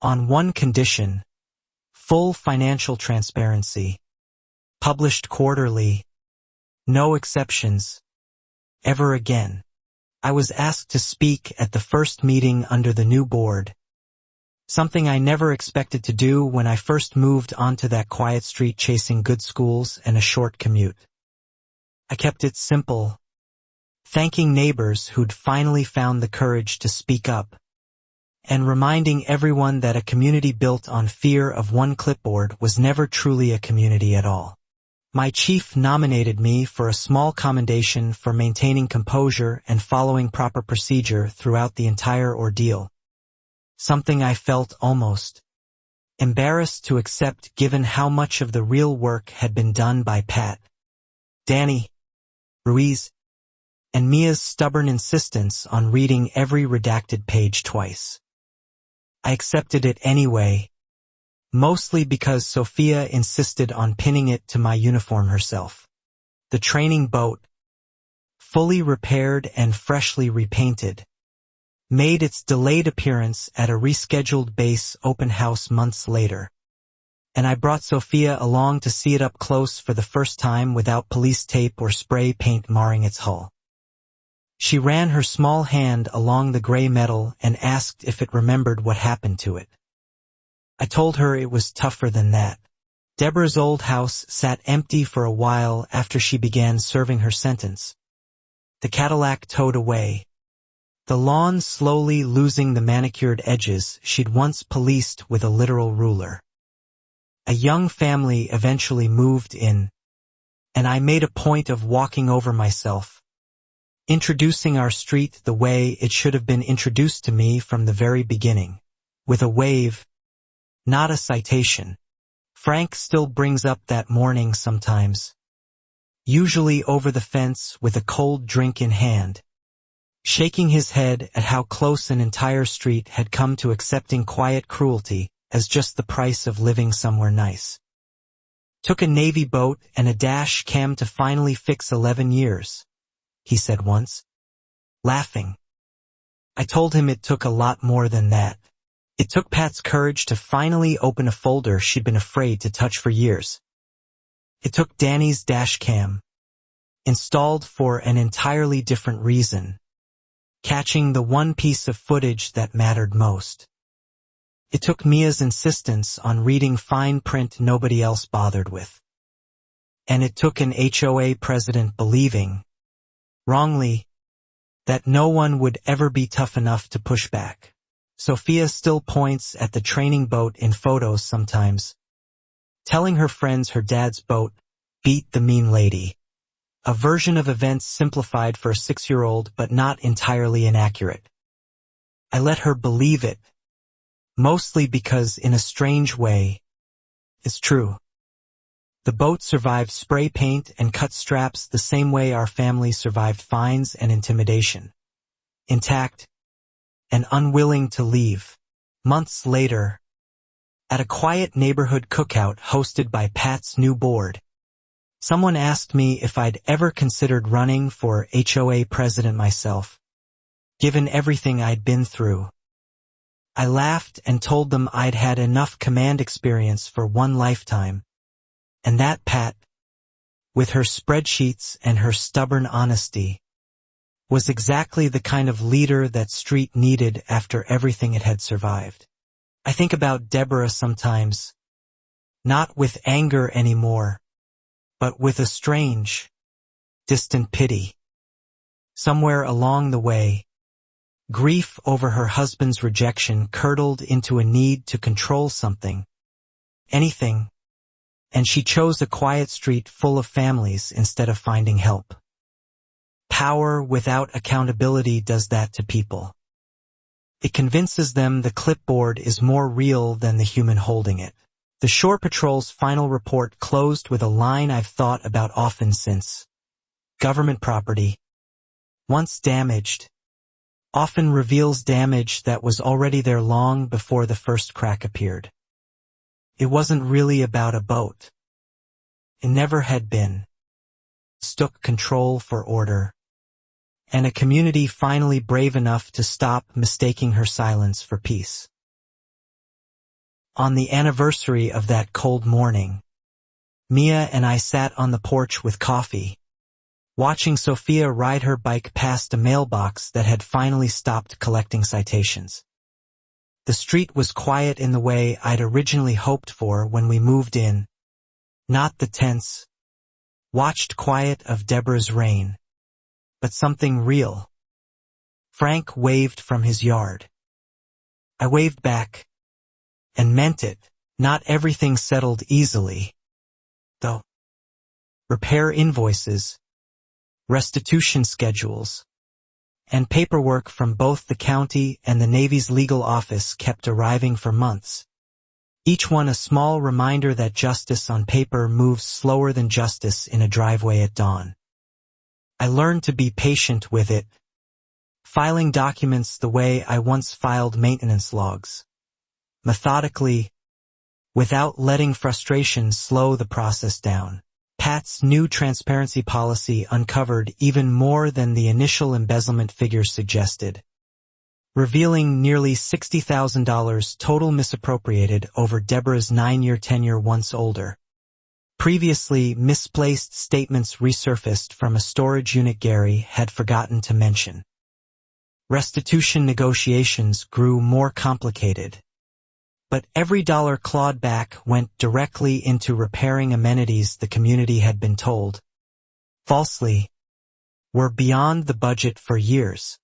on one condition, full financial transparency, published quarterly, no exceptions, ever again. I was asked to speak at the first meeting under the new board, something I never expected to do when I first moved onto that quiet street chasing good schools and a short commute. I kept it simple, thanking neighbors who'd finally found the courage to speak up, and reminding everyone that a community built on fear of one clipboard was never truly a community at all. My chief nominated me for a small commendation for maintaining composure and following proper procedure throughout the entire ordeal, something I felt almost embarrassed to accept given how much of the real work had been done by Pat, Danny, Ruiz, and Mia's stubborn insistence on reading every redacted page twice. I accepted it anyway, mostly because Sophia insisted on pinning it to my uniform herself. The training boat, fully repaired and freshly repainted, made its delayed appearance at a rescheduled base open house months later, and I brought Sophia along to see it up close for the first time without police tape or spray paint marring its hull. She ran her small hand along the gray metal and asked if it remembered what happened to it. I told her it was tougher than that. Deborah's old house sat empty for a while after she began serving her sentence. The Cadillac towed away, the lawn slowly losing the manicured edges she'd once policed with a literal ruler. A young family eventually moved in, and I made a point of walking over myself, introducing our street the way it should have been introduced to me from the very beginning, with a wave, not a citation. Frank still brings up that morning sometimes, usually over the fence with a cold drink in hand, shaking his head at how close an entire street had come to accepting quiet cruelty as just the price of living somewhere nice. Took a Navy boat and a dash cam to finally fix 11 years. He said once, laughing. I told him it took a lot more than that. It took Pat's courage to finally open a folder she'd been afraid to touch for years. It took Danny's dash cam, installed for an entirely different reason, catching the one piece of footage that mattered most. It took Mia's insistence on reading fine print nobody else bothered with. And it took an HOA president believing, wrongly, that no one would ever be tough enough to push back. Sophia still points at the training boat in photos sometimes, telling her friends her dad's boat beat the mean lady, a version of events simplified for a 6-year-old but not entirely inaccurate. I let her believe it, mostly because in a strange way, it's true. The boat survived spray paint and cut straps the same way our family survived fines and intimidation. Intact and unwilling to leave. Months later, at a quiet neighborhood cookout hosted by Pat's new board, someone asked me if I'd ever considered running for HOA president myself, given everything I'd been through. I laughed and told them I'd had enough command experience for one lifetime, and that Pat, with her spreadsheets and her stubborn honesty, was exactly the kind of leader that street needed after everything it had survived. I think about Deborah sometimes, not with anger anymore, but with a strange, distant pity. Somewhere along the way, grief over her husband's rejection curdled into a need to control something, anything, and she chose a quiet street full of families instead of finding help. Power without accountability does that to people. It convinces them the clipboard is more real than the human holding it. The Shore Patrol's final report closed with a line I've thought about often since. Government property, once damaged, often reveals damage that was already there long before the first crack appeared. It wasn't really about a boat. It never had been. Took control for order, and a community finally brave enough to stop mistaking her silence for peace. On the anniversary of that cold morning, Mia and I sat on the porch with coffee, watching Sophia ride her bike past a mailbox that had finally stopped collecting citations. The street was quiet in the way I'd originally hoped for when we moved in, not the tense, watched quiet of Deborah's reign, but something real. Frank waved from his yard. I waved back, and meant it. Not everything settled easily, though. Repair invoices, restitution schedules, and paperwork from both the county and the Navy's legal office kept arriving for months. Each one a small reminder that justice on paper moves slower than justice in a driveway at dawn. I learned to be patient with it, filing documents the way I once filed maintenance logs, methodically, without letting frustration slow the process down. Pat's new transparency policy uncovered even more than the initial embezzlement figures suggested, revealing nearly $60,000 total misappropriated over Deborah's 9-year tenure once older. Previously misplaced statements resurfaced from a storage unit Gary had forgotten to mention. Restitution negotiations grew more complicated, but every dollar clawed back went directly into repairing amenities the community had been told, falsely, were beyond the budget for years.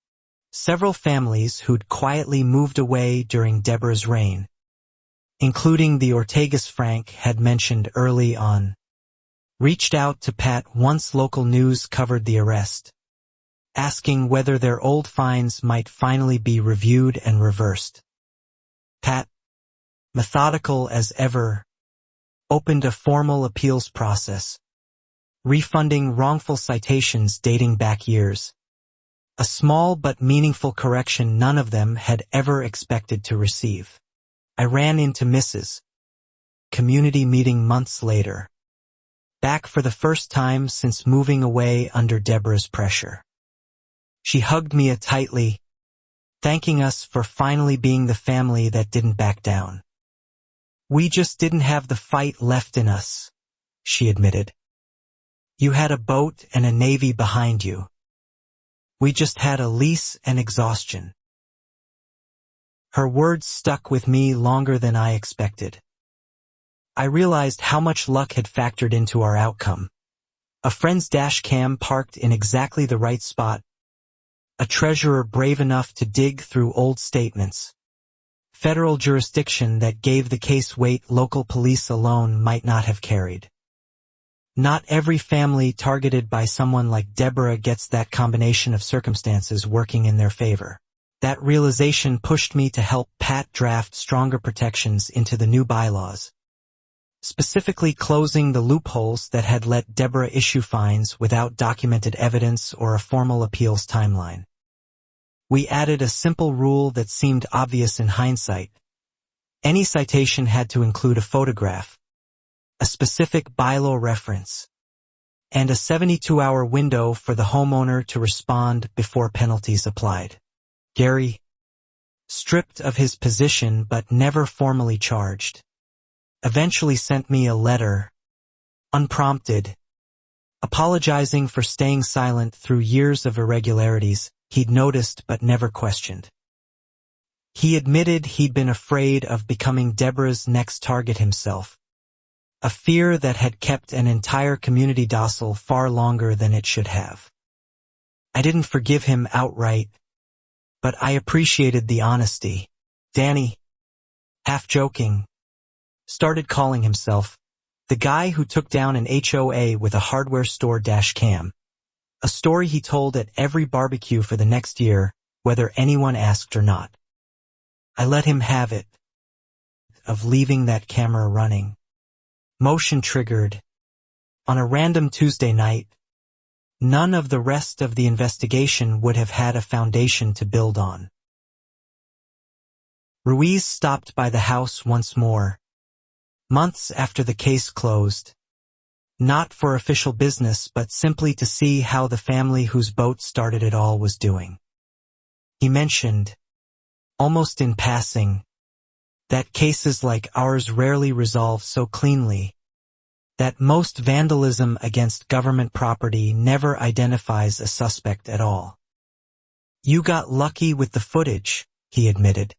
Several families who'd quietly moved away during Deborah's reign, including the Ortegas Frank had mentioned early on, reached out to Pat once local news covered the arrest, asking whether their old fines might finally be reviewed and reversed. Pat, methodical as ever, opened a formal appeals process, refunding wrongful citations dating back years, a small but meaningful correction none of them had ever expected to receive. I ran into Mrs. Community meeting months later, back for the first time since moving away under Deborah's pressure. She hugged me tightly, thanking us for finally being the family that didn't back down. "We just didn't have the fight left in us," she admitted. "You had a boat and a Navy behind you. We just had a lease and exhaustion." Her words stuck with me longer than I expected. I realized how much luck had factored into our outcome. A friend's dash cam parked in exactly the right spot, a treasurer brave enough to dig through old statements, federal jurisdiction that gave the case weight local police alone might not have carried. Not every family targeted by someone like Deborah gets that combination of circumstances working in their favor. That realization pushed me to help Pat draft stronger protections into the new bylaws. specifically closing the loopholes that had let Deborah issue fines without documented evidence or a formal appeals timeline. We added a simple rule that seemed obvious in hindsight. Any citation had to include a photograph, a specific bylaw reference, and a 72-hour window for the homeowner to respond before penalties applied. Gary, stripped of his position but never formally charged, eventually sent me a letter, unprompted, apologizing for staying silent through years of irregularities he'd noticed but never questioned. He admitted he'd been afraid of becoming Deborah's next target himself, a fear that had kept an entire community docile far longer than it should have. I didn't forgive him outright, but I appreciated the honesty. Danny, half joking, started calling himself the guy who took down an HOA with a hardware store dash cam, a story he told at every barbecue for the next year, whether anyone asked or not. I let him have it, of leaving that camera running, motion triggered, on a random Tuesday night. None of the rest of the investigation would have had a foundation to build on. Ruiz stopped by the house once more, months after the case closed, not for official business but simply to see how the family whose boat started it all was doing. He mentioned, almost in passing, that cases like ours rarely resolve so cleanly, that most vandalism against government property never identifies a suspect at all. You got lucky with the footage, he admitted.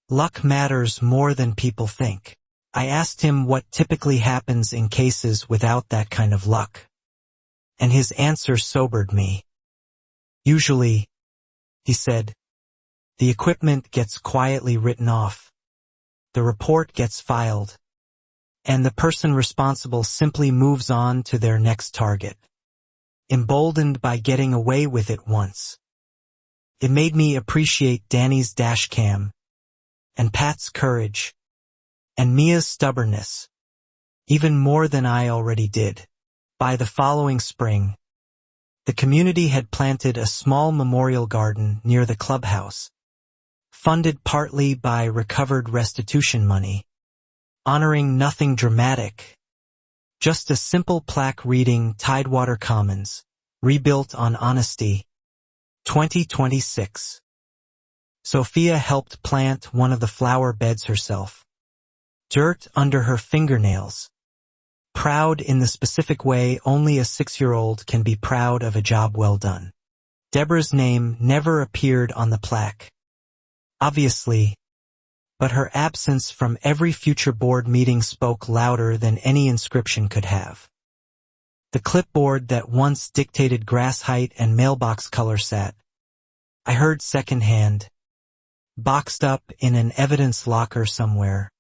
Luck matters more than people think. I asked him what typically happens in cases without that kind of luck, and his answer sobered me. Usually, he said, the equipment gets quietly written off, the report gets filed, and the person responsible simply moves on to their next target, emboldened by getting away with it once. It made me appreciate Danny's dash cam, and Pat's courage, and Mia's stubbornness, even more than I already did. By the following spring, the community had planted a small memorial garden near the clubhouse, funded partly by recovered restitution money, honoring nothing dramatic, just a simple plaque reading Tidewater Commons, rebuilt on honesty, 2026. Sophia helped plant one of the flower beds herself, dirt under her fingernails, proud in the specific way only a 6-year-old can be proud of a job well done. Deborah's name never appeared on the plaque, obviously, but her absence from every future board meeting spoke louder than any inscription could have. The clipboard that once dictated grass height and mailbox color sat, I heard secondhand, boxed up in an evidence locker somewhere.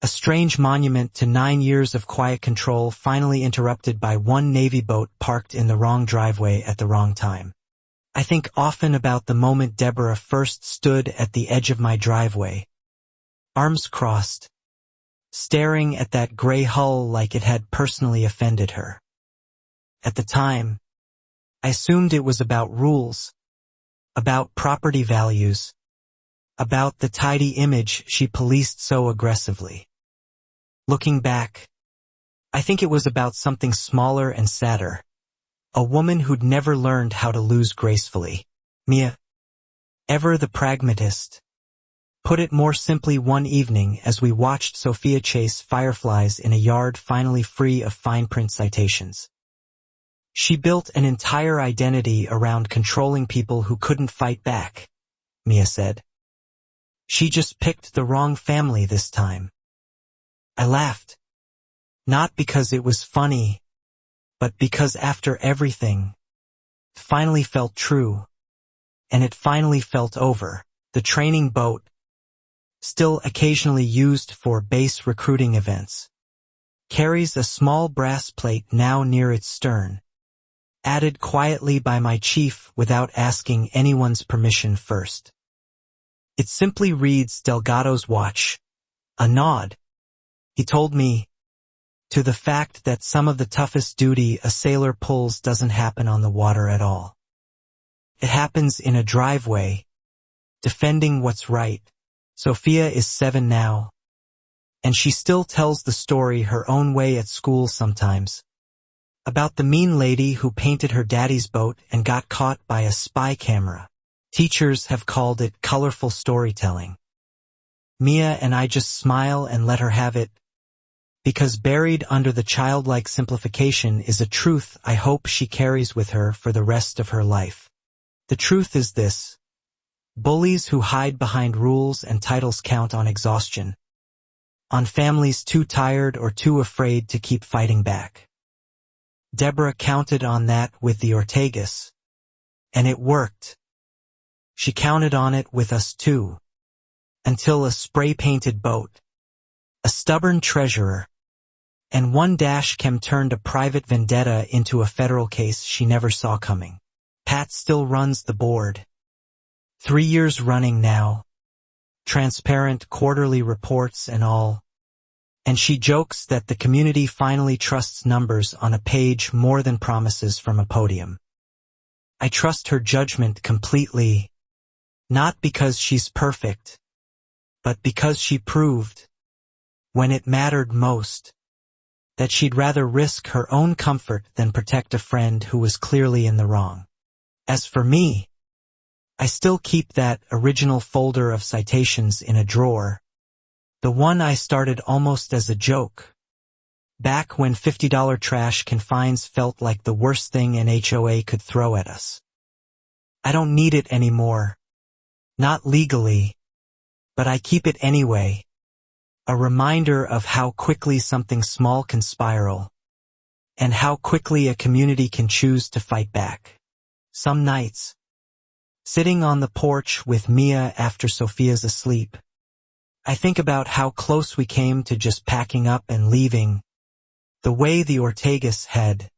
A strange monument to 9 years of quiet control finally interrupted by one Navy boat parked in the wrong driveway at the wrong time. I think often about the moment Deborah first stood at the edge of my driveway, arms crossed, staring at that gray hull like it had personally offended her. At the time, I assumed it was about rules, about property values, about the tidy image she policed so aggressively. Looking back, I think it was about something smaller and sadder, a woman who'd never learned how to lose gracefully. Mia, ever the pragmatist, put it more simply one evening as we watched Sophia chase fireflies in a yard finally free of fine print citations. She built an entire identity around controlling people who couldn't fight back, Mia said. She just picked the wrong family this time. I laughed, not because it was funny, but because after everything, it finally felt true, and it finally felt over. The training boat, still occasionally used for base recruiting events, carries a small brass plate now near its stern, added quietly by my chief without asking anyone's permission first. It simply reads Delgado's watch, a nod, He told me, to the fact that some of the toughest duty a sailor pulls doesn't happen on the water at all. It happens in a driveway, defending what's right. Sophia is 7 now, and she still tells the story her own way at school sometimes. About the mean lady who painted her daddy's boat and got caught by a spy camera. Teachers have called it colorful storytelling. Mia and I just smile and let her have it, because buried under the childlike simplification is a truth I hope she carries with her for the rest of her life. The truth is this: bullies who hide behind rules and titles count on exhaustion, on families too tired or too afraid to keep fighting back. Deborah counted on that with the Ortegas, and it worked. She counted on it with us too, until a spray-painted boat, a stubborn treasurer, and one dash cam turned a private vendetta into a federal case she never saw coming. Pat still runs the board. 3 years running now, transparent quarterly reports and all, and she jokes that the community finally trusts numbers on a page more than promises from a podium. I trust her judgment completely, not because she's perfect, but because she proved, when it mattered most, that she'd rather risk her own comfort than protect a friend who was clearly in the wrong. As for me, I still keep that original folder of citations in a drawer, the one I started almost as a joke, back when $50 trash can fines felt like the worst thing an HOA could throw at us. I don't need it anymore, not legally, but I keep it anyway. A reminder of how quickly something small can spiral, and how quickly a community can choose to fight back. Some nights, sitting on the porch with Mia after Sophia's asleep, I think about how close we came to just packing up and leaving, the way the Ortegas had,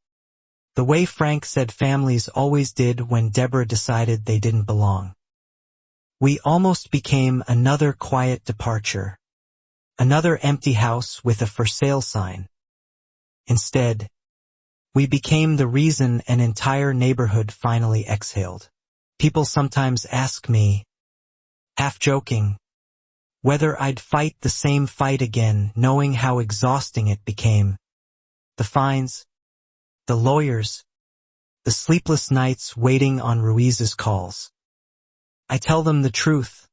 the way Frank said families always did when Deborah decided they didn't belong. We almost became another quiet departure. Another empty house with a for sale sign. Instead, we became the reason an entire neighborhood finally exhaled. People sometimes ask me, half joking, whether I'd fight the same fight again, knowing how exhausting it became. The fines, the lawyers, the sleepless nights waiting on Ruiz's calls. I tell them the truth.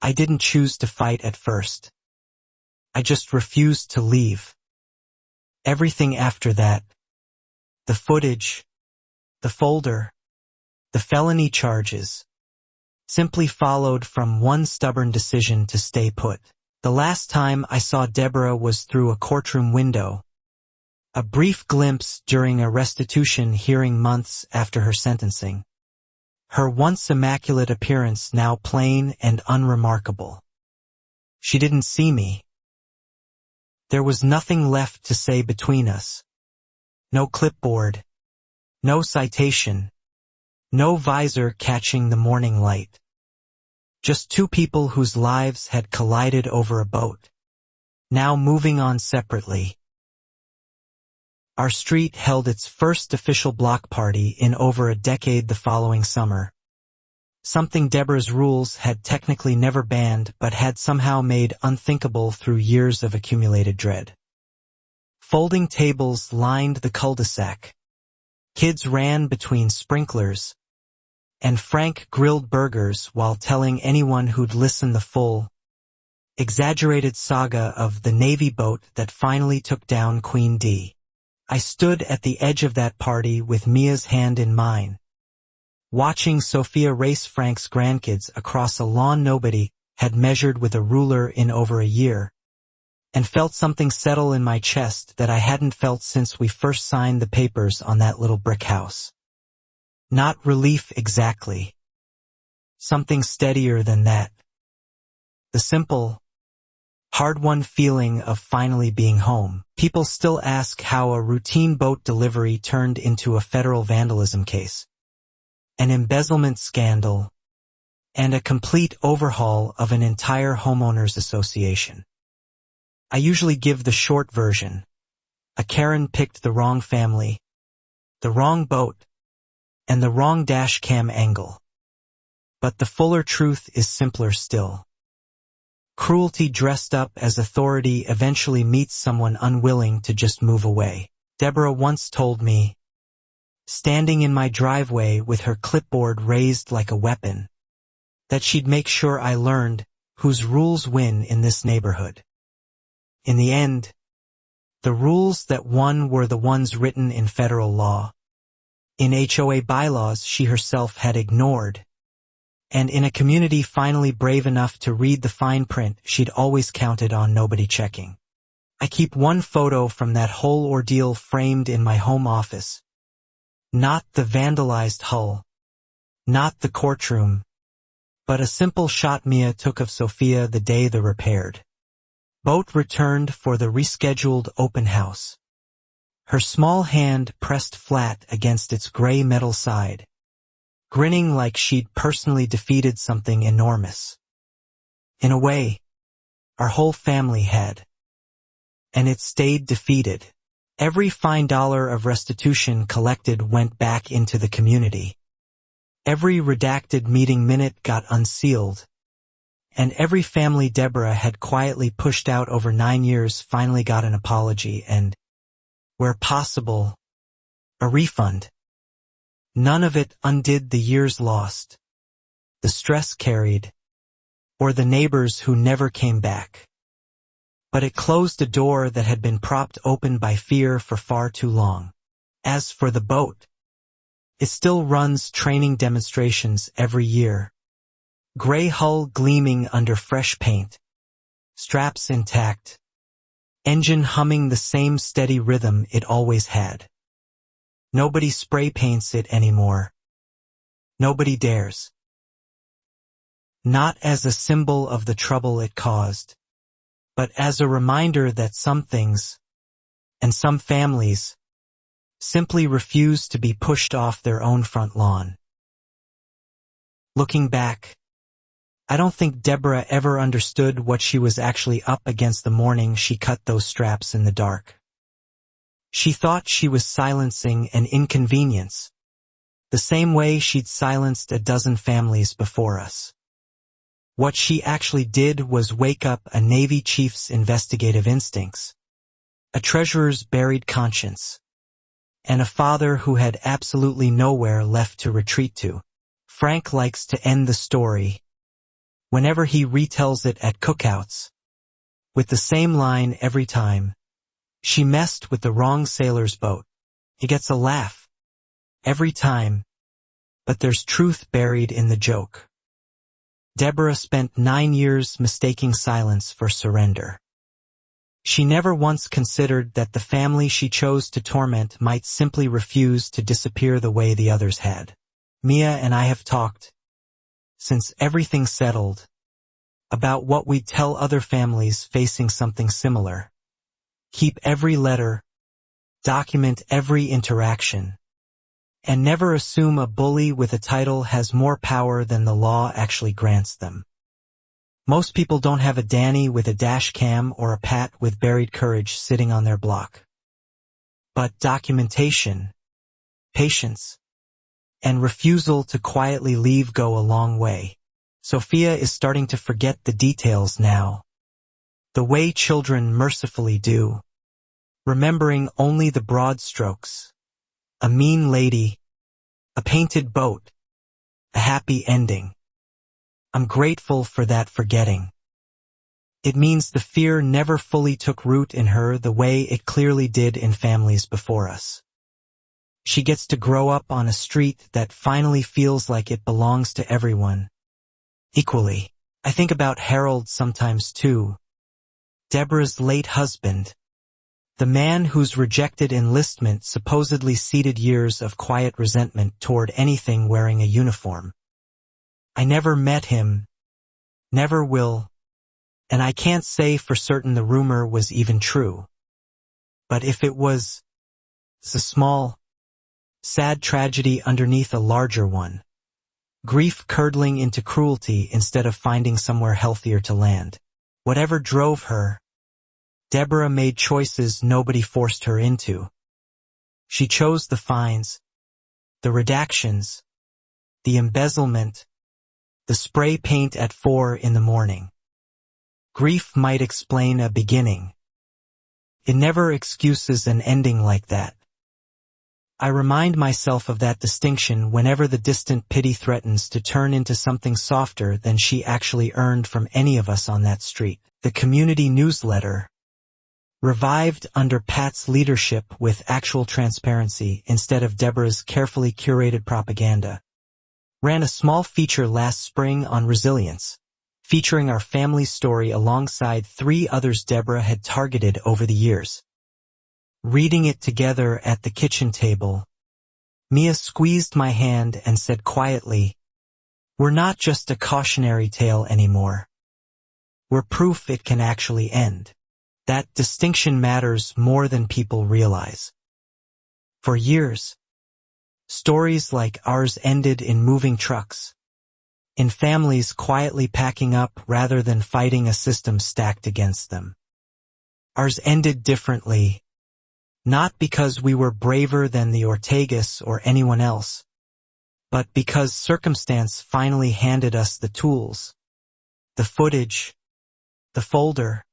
I didn't choose to fight at first. I just refused to leave. Everything after that, the footage, the folder, the felony charges, simply followed from one stubborn decision to stay put. The last time I saw Deborah was through a courtroom window, a brief glimpse during a restitution hearing months after her sentencing. Her once immaculate appearance now plain and unremarkable. She didn't see me. There was nothing left to say between us. No clipboard, no citation, no visor catching the morning light. Just two people whose lives had collided over a boat, now moving on separately. Our street held its first official block party in over a decade the following summer. Something Deborah's rules had technically never banned but had somehow made unthinkable through years of accumulated dread. Folding tables lined the cul-de-sac. Kids ran between sprinklers, and Frank grilled burgers while telling anyone who'd listen the full, exaggerated saga of the Navy boat that finally took down Queen D. I stood at the edge of that party with Mia's hand in mine, watching Sophia race Frank's grandkids across a lawn nobody had measured with a ruler in over a year, and felt something settle in my chest that I hadn't felt since we first signed the papers on that little brick house. Not relief exactly. Something steadier than that. The simple, hard-won feeling of finally being home. People still ask how a routine boat delivery turned into a federal vandalism case, an embezzlement scandal, and a complete overhaul of an entire homeowners association. I usually give the short version. A Karen picked the wrong family, the wrong boat, and the wrong dash cam angle. But the fuller truth is simpler still. Cruelty dressed up as authority eventually meets someone unwilling to just move away. Deborah once told me, standing in my driveway with her clipboard raised like a weapon, that she'd make sure I learned whose rules win in this neighborhood. In the end, the rules that won were the ones written in federal law, in HOA bylaws she herself had ignored, and in a community finally brave enough to read the fine print she'd always counted on nobody checking. I keep one photo from that whole ordeal framed in my home office. Not the vandalized hull, not the courtroom, but a simple shot Mia took of Sophia the day the repaired boat returned for the rescheduled open house. Her small hand pressed flat against its gray metal side, grinning like she'd personally defeated something enormous. In a way, our whole family had. And it stayed defeated. Every fine dollar of restitution collected went back into the community. Every redacted meeting minute got unsealed. And every family Deborah had quietly pushed out over 9 years finally got an apology and, where possible, a refund. None of it undid the years lost, the stress carried, or the neighbors who never came back. But it closed a door that had been propped open by fear for far too long. As for the boat, it still runs training demonstrations every year. Gray hull gleaming under fresh paint, straps intact, engine humming the same steady rhythm it always had. Nobody spray paints it anymore. Nobody dares. Not as a symbol of the trouble it caused, but as a reminder that some things, and some families, simply refuse to be pushed off their own front lawn. Looking back, I don't think Deborah ever understood what she was actually up against the morning she cut those straps in the dark. She thought she was silencing an inconvenience, the same way she'd silenced a dozen families before us. What she actually did was wake up a Navy chief's investigative instincts, a treasurer's buried conscience, and a father who had absolutely nowhere left to retreat to. Frank likes to end the story, whenever he retells it at cookouts, with the same line every time. She messed with the wrong sailor's boat. He gets a laugh every time, but there's truth buried in the joke. Deborah spent 9 years mistaking silence for surrender. She never once considered that the family she chose to torment might simply refuse to disappear the way the others had. Mia and I have talked, since everything settled, about what we'd tell other families facing something similar. Keep every letter, document every interaction, and never assume a bully with a title has more power than the law actually grants them. Most people don't have a Danny with a dash cam or a Pat with buried courage sitting on their block. But documentation, patience, and refusal to quietly leave go a long way. Sophia is starting to forget the details now, the way children mercifully do, remembering only the broad strokes. A mean lady, a painted boat, a happy ending. I'm grateful for that forgetting. It means the fear never fully took root in her the way it clearly did in families before us. She gets to grow up on a street that finally feels like it belongs to everyone. Equally. I think about Harold sometimes too. Deborah's late husband. The man whose rejected enlistment supposedly seeded years of quiet resentment toward anything wearing a uniform. I never met him, never will, and I can't say for certain the rumor was even true. But if it was, it's a small, sad tragedy underneath a larger one. Grief curdling into cruelty instead of finding somewhere healthier to land. Whatever drove her, Deborah made choices nobody forced her into. She chose the fines, the redactions, the embezzlement, the spray paint at 4 in the morning. Grief might explain a beginning. It never excuses an ending like that. I remind myself of that distinction whenever the distant pity threatens to turn into something softer than she actually earned from any of us on that street. The community newsletter, revived under Pat's leadership with actual transparency instead of Deborah's carefully curated propaganda, ran a small feature last spring on resilience, featuring our family story alongside 3 others Deborah had targeted over the years. Reading it together at the kitchen table, Mia squeezed my hand and said quietly, "We're not just a cautionary tale anymore. We're proof it can actually end." That distinction matters more than people realize. For years, stories like ours ended in moving trucks, in families quietly packing up rather than fighting a system stacked against them. Ours ended differently, not because we were braver than the Ortegas or anyone else, but because circumstance finally handed us the tools, the footage, the folder,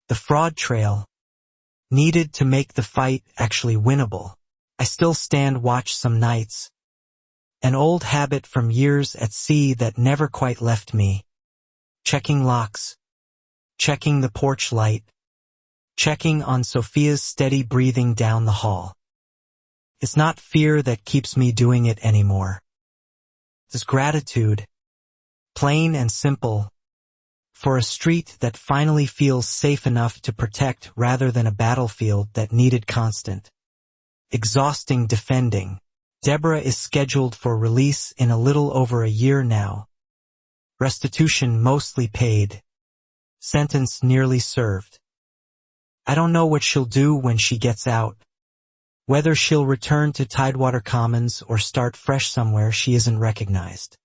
the fraud trail, needed to make the fight actually winnable. I still stand watch some nights, an old habit from years at sea that never quite left me, checking locks, checking the porch light, checking on Sophia's steady breathing down the hall. It's not fear that keeps me doing it anymore. It's gratitude, plain and simple, for a street that finally feels safe enough to protect rather than a battlefield that needed constant, exhausting defending. Deborah is scheduled for release in a little over a year now. Restitution mostly paid. Sentence nearly served. I don't know what she'll do when she gets out. Whether she'll return to Tidewater Commons or start fresh somewhere she isn't recognized.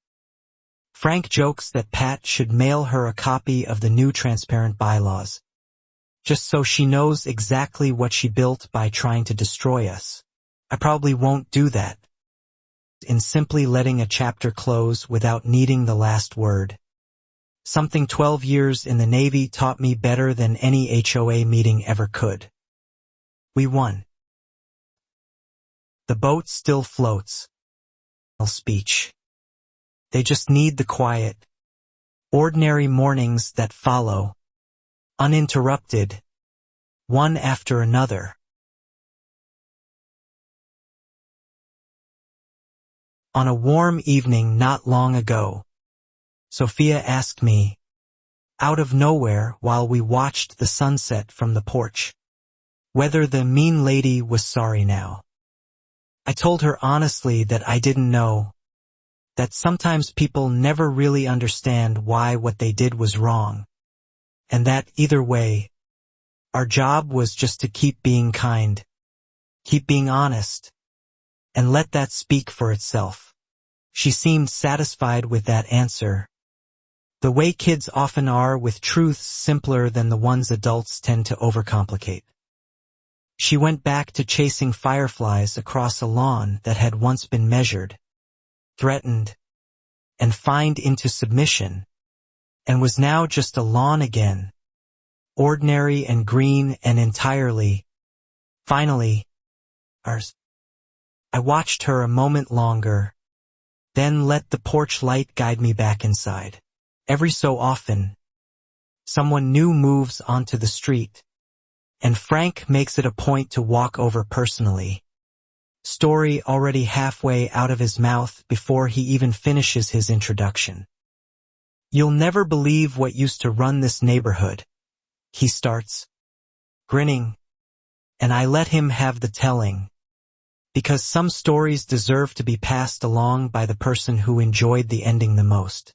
Frank jokes that Pat should mail her a copy of the new transparent bylaws, just so she knows exactly what she built by trying to destroy us. I probably won't do that. In simply letting a chapter close without needing the last word. Something 12 years in the Navy taught me better than any HOA meeting ever could. We won. The boat still floats. Speech. They just need the quiet, ordinary mornings that follow, uninterrupted, one after another. On a warm evening not long ago, Sophia asked me, out of nowhere while we watched the sunset from the porch, whether the mean lady was sorry now. I told her honestly that I didn't know, that sometimes people never really understand why what they did was wrong, and that either way, our job was just to keep being kind, keep being honest, and let that speak for itself. She seemed satisfied with that answer, the way kids often are with truths simpler than the ones adults tend to overcomplicate. She went back to chasing fireflies across a lawn that had once been measured, threatened, and fined into submission, and was now just a lawn again, ordinary and green and entirely, finally, ours. I watched her a moment longer, then let the porch light guide me back inside. Every so often, someone new moves onto the street, and Frank makes it a point to walk over personally. Story already halfway out of his mouth before he even finishes his introduction. "You'll never believe what used to run this neighborhood," he starts, grinning, and I let him have the telling, because some stories deserve to be passed along by the person who enjoyed the ending the most.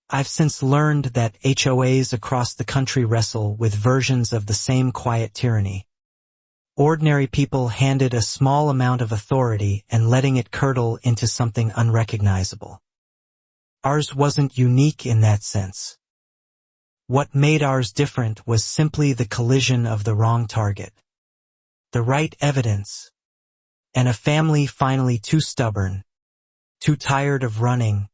I've since learned that HOAs across the country wrestle with versions of the same quiet tyranny. Ordinary people handed a small amount of authority and letting it curdle into something unrecognizable. Ours wasn't unique in that sense. What made ours different was simply the collision of the wrong target, the right evidence, and a family finally too stubborn, too tired of running,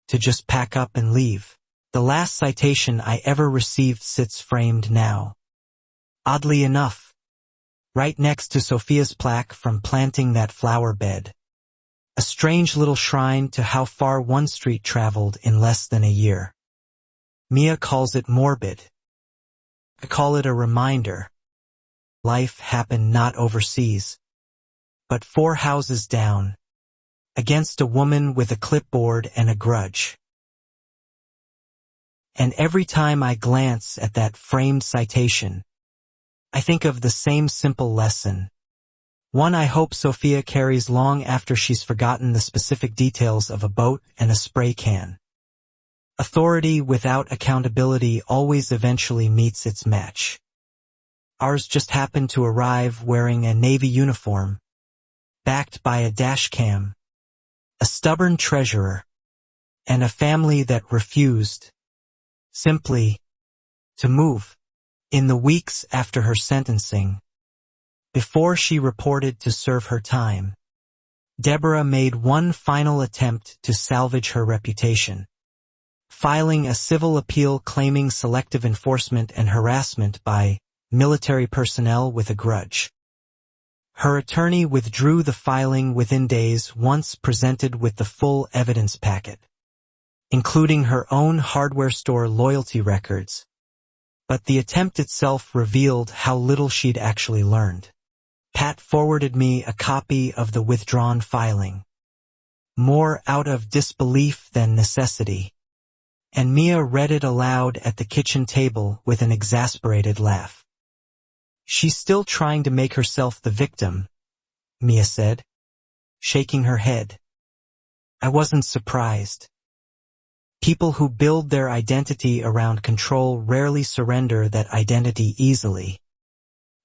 to just pack up and leave. The last citation I ever received sits framed now, oddly enough, right next to Sophia's plaque from planting that flower bed. A strange little shrine to how far one street traveled in less than a year. Mia calls it morbid. I call it a reminder. Life happened not overseas, but 4 houses down, against a woman with a clipboard and a grudge. And every time I glance at that framed citation, I think of the same simple lesson. One I hope Sophia carries long after she's forgotten the specific details of a boat and a spray can. Authority without accountability always eventually meets its match. Ours just happened to arrive wearing a Navy uniform, backed by a dash cam, a stubborn treasurer, and a family that refused, simply, to move. In the weeks after her sentencing, before she reported to serve her time, Deborah made one final attempt to salvage her reputation, filing a civil appeal claiming selective enforcement and harassment by military personnel with a grudge. Her attorney withdrew the filing within days once presented with the full evidence packet, including her own hardware store loyalty records, but the attempt itself revealed how little she'd actually learned. Pat forwarded me a copy of the withdrawn filing, more out of disbelief than necessity, and Mia read it aloud at the kitchen table with an exasperated laugh. "She's still trying to make herself the victim," Mia said, shaking her head. I wasn't surprised. People who build their identity around control rarely surrender that identity easily,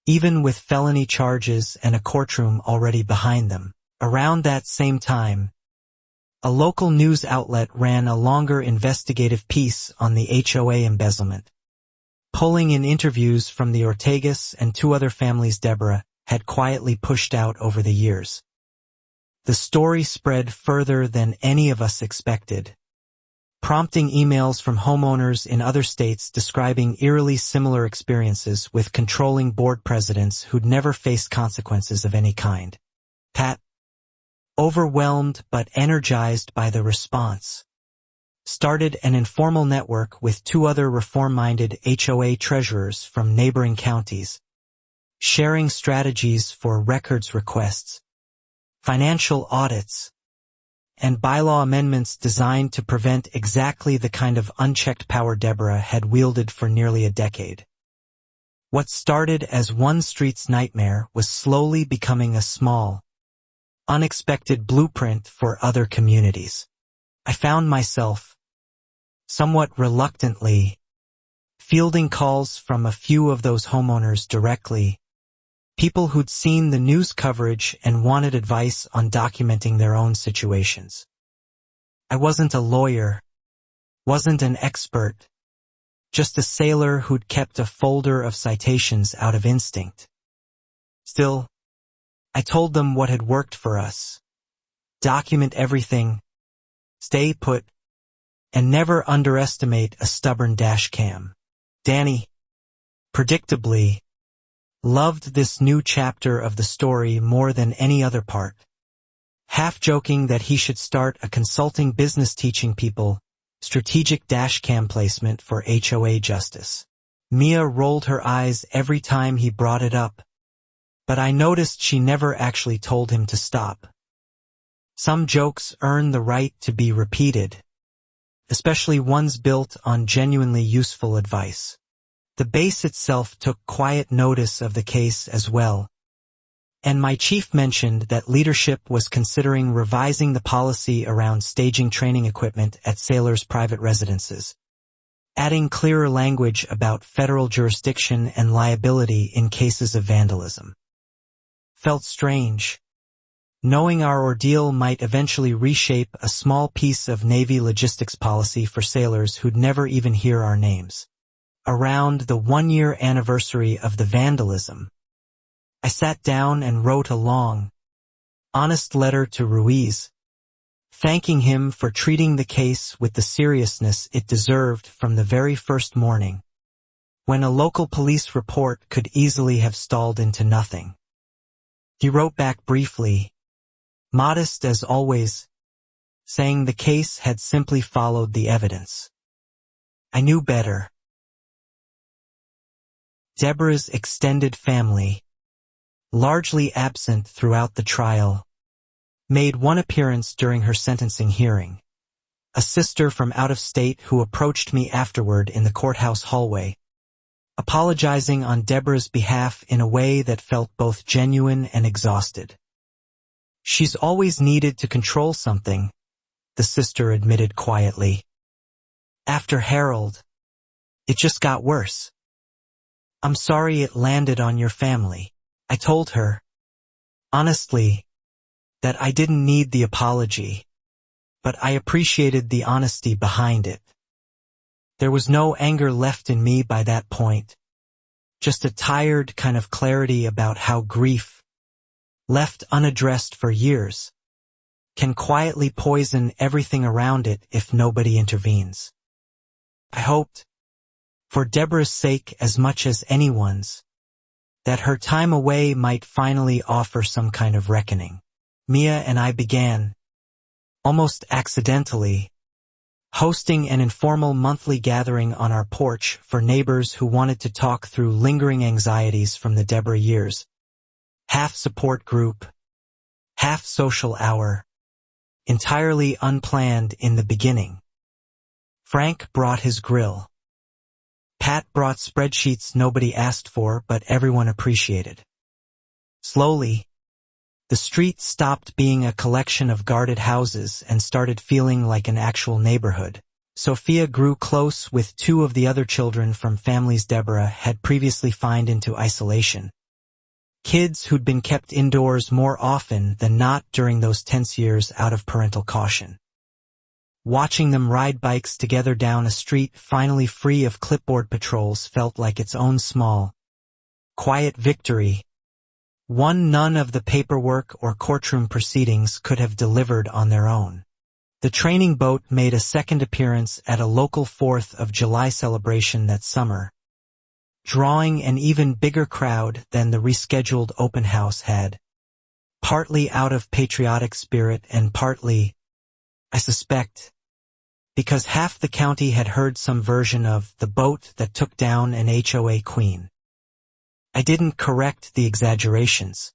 even with felony charges and a courtroom already behind them. Around that same time, a local news outlet ran a longer investigative piece on the HOA embezzlement, pulling in interviews from the Ortegas and 2 other families Deborah had quietly pushed out over the years. The story spread further than any of us expected, prompting emails from homeowners in other states describing eerily similar experiences with controlling board presidents who'd never faced consequences of any kind. Pat, overwhelmed but energized by the response, started an informal network with 2 other reform-minded HOA treasurers from neighboring counties, sharing strategies for records requests, financial audits, and bylaw amendments designed to prevent exactly the kind of unchecked power Deborah had wielded for nearly a decade. What started as one street's nightmare was slowly becoming a small, unexpected blueprint for other communities. I found myself, somewhat reluctantly, fielding calls from a few of those homeowners directly, people who'd seen the news coverage and wanted advice on documenting their own situations. I wasn't a lawyer, wasn't an expert, just a sailor who'd kept a folder of citations out of instinct. Still, I told them what had worked for us. Document everything, stay put, and never underestimate a stubborn dash cam. Danny, predictably, loved this new chapter of the story more than any other part, half joking that he should start a consulting business teaching people strategic dash cam placement for HOA justice. Mia rolled her eyes every time he brought it up, but I noticed she never actually told him to stop. Some jokes earn the right to be repeated, especially ones built on genuinely useful advice. The base itself took quiet notice of the case as well, and my chief mentioned that leadership was considering revising the policy around staging training equipment at sailors' private residences, adding clearer language about federal jurisdiction and liability in cases of vandalism. Felt strange, knowing our ordeal might eventually reshape a small piece of Navy logistics policy for sailors who'd never even hear our names. around the 1-year anniversary of the vandalism, I sat down and wrote a long, honest letter to Ruiz, thanking him for treating the case with the seriousness it deserved from the very first morning, when a local police report could easily have stalled into nothing. He wrote back briefly, modest as always, saying the case had simply followed the evidence. I knew better. Deborah's extended family, largely absent throughout the trial, made one appearance during her sentencing hearing. A sister from out of state who approached me afterward in the courthouse hallway, apologizing on Deborah's behalf in a way that felt both genuine and exhausted. She's always needed to control something, the sister admitted quietly. After Harold, it just got worse. I'm sorry it landed on your family. I told her, honestly, that I didn't need the apology, but I appreciated the honesty behind it. There was no anger left in me by that point, just a tired kind of clarity about how grief, left unaddressed for years, can quietly poison everything around it if nobody intervenes. I hoped, for Deborah's sake as much as anyone's, that her time away might finally offer some kind of reckoning. Mia and I began, almost accidentally, hosting an informal monthly gathering on our porch for neighbors who wanted to talk through lingering anxieties from the Deborah years. Half support group, half social hour, entirely unplanned in the beginning. Frank brought his grill. Pat brought spreadsheets nobody asked for but everyone appreciated. Slowly, the street stopped being a collection of guarded houses and started feeling like an actual neighborhood. Sophia grew close with 2 of the other children from families Deborah had previously fined into isolation. Kids who'd been kept indoors more often than not during those tense years out of parental caution. Watching them ride bikes together down a street finally free of clipboard patrols felt like its own small, quiet victory, one none of the paperwork or courtroom proceedings could have delivered on their own. The training boat made a second appearance at a local 4th of July celebration that summer, drawing an even bigger crowd than the rescheduled open house had, partly out of patriotic spirit and partly, I suspect, because half the county had heard some version of the boat that took down an HOA queen. I didn't correct the exaggerations.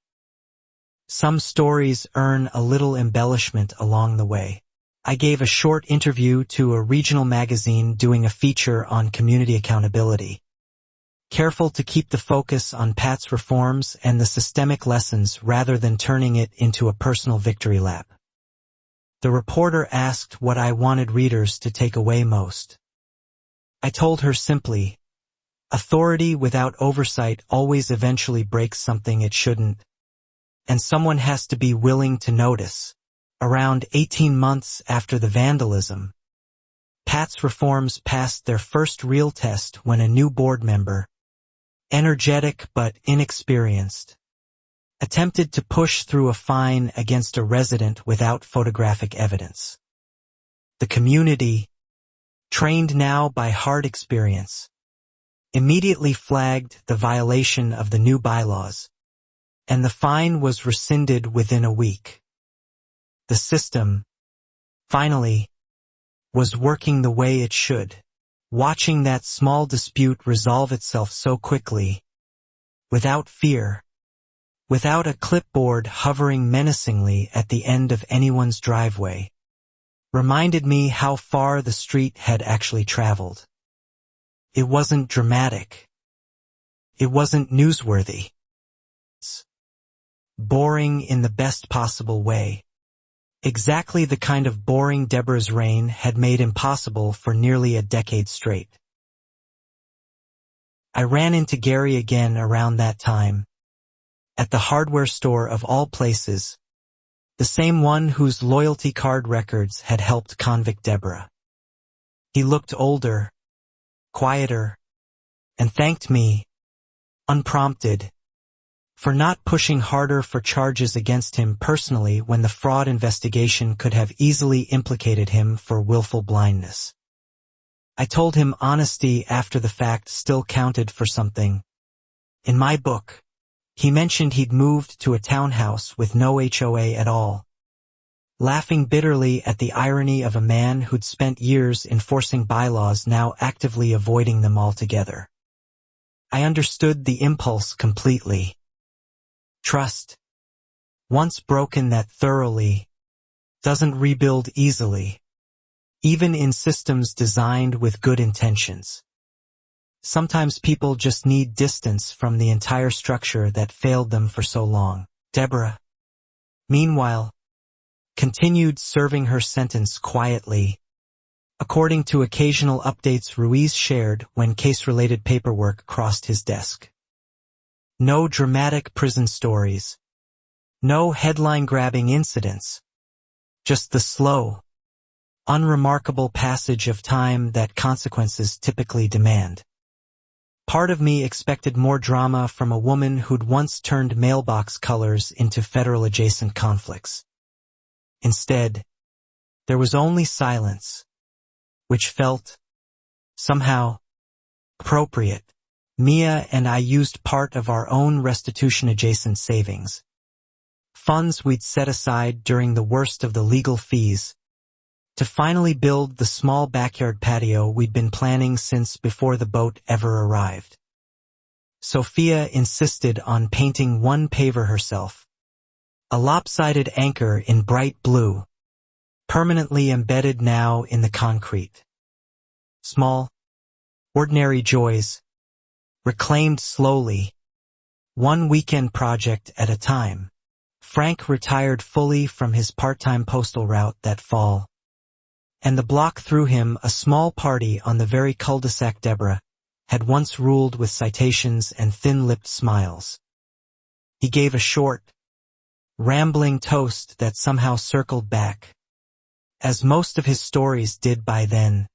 Some stories earn a little embellishment along the way. I gave a short interview to a regional magazine doing a feature on community accountability, careful to keep the focus on Pat's reforms and the systemic lessons rather than turning it into a personal victory lap. The reporter asked what I wanted readers to take away most. I told her simply, authority without oversight always eventually breaks something it shouldn't, and someone has to be willing to notice. Around 18 months after the vandalism, Pat's reforms passed their first real test when a new board member, energetic but inexperienced, attempted to push through a fine against a resident without photographic evidence. The community, trained now by hard experience, immediately flagged the violation of the new bylaws, and the fine was rescinded within a week. The system, finally, was working the way it should. Watching that small dispute resolve itself so quickly, without fear, without a clipboard hovering menacingly at the end of anyone's driveway, reminded me how far the street had actually traveled. It wasn't dramatic. It wasn't newsworthy. It's boring in the best possible way. Exactly the kind of boring Deborah's reign had made impossible for nearly a decade straight. I ran into Gary again around that time, at the hardware store of all places, the same one whose loyalty card records had helped convict Deborah. He looked older, quieter, and thanked me, unprompted, for not pushing harder for charges against him personally when the fraud investigation could have easily implicated him for willful blindness. I told him honesty after the fact still counted for something. In my book, he mentioned he'd moved to a townhouse with no HOA at all, laughing bitterly at the irony of a man who'd spent years enforcing bylaws now actively avoiding them altogether. I understood the impulse completely. Trust, once broken that thoroughly, doesn't rebuild easily, even in systems designed with good intentions. Sometimes people just need distance from the entire structure that failed them for so long. Deborah, meanwhile, continued serving her sentence quietly, according to occasional updates Ruiz shared when case-related paperwork crossed his desk. No dramatic prison stories. No headline-grabbing incidents. Just the slow, unremarkable passage of time that consequences typically demand. Part of me expected more drama from a woman who'd once turned mailbox colors into federal-adjacent conflicts. Instead, there was only silence, which felt, somehow, appropriate. Mia and I used part of our own restitution-adjacent savings, funds we'd set aside during the worst of the legal fees, to finally build the small backyard patio we'd been planning since before the boat ever arrived. Sophia insisted on painting one paver herself, a lopsided anchor in bright blue, permanently embedded now in the concrete. Small, ordinary joys, reclaimed slowly, one weekend project at a time. Frank retired fully from his part-time postal route that fall, and the block threw him a small party on the very cul-de-sac Deborah had once ruled with citations and thin-lipped smiles. He gave a short, rambling toast that somehow circled back, as most of his stories did by then,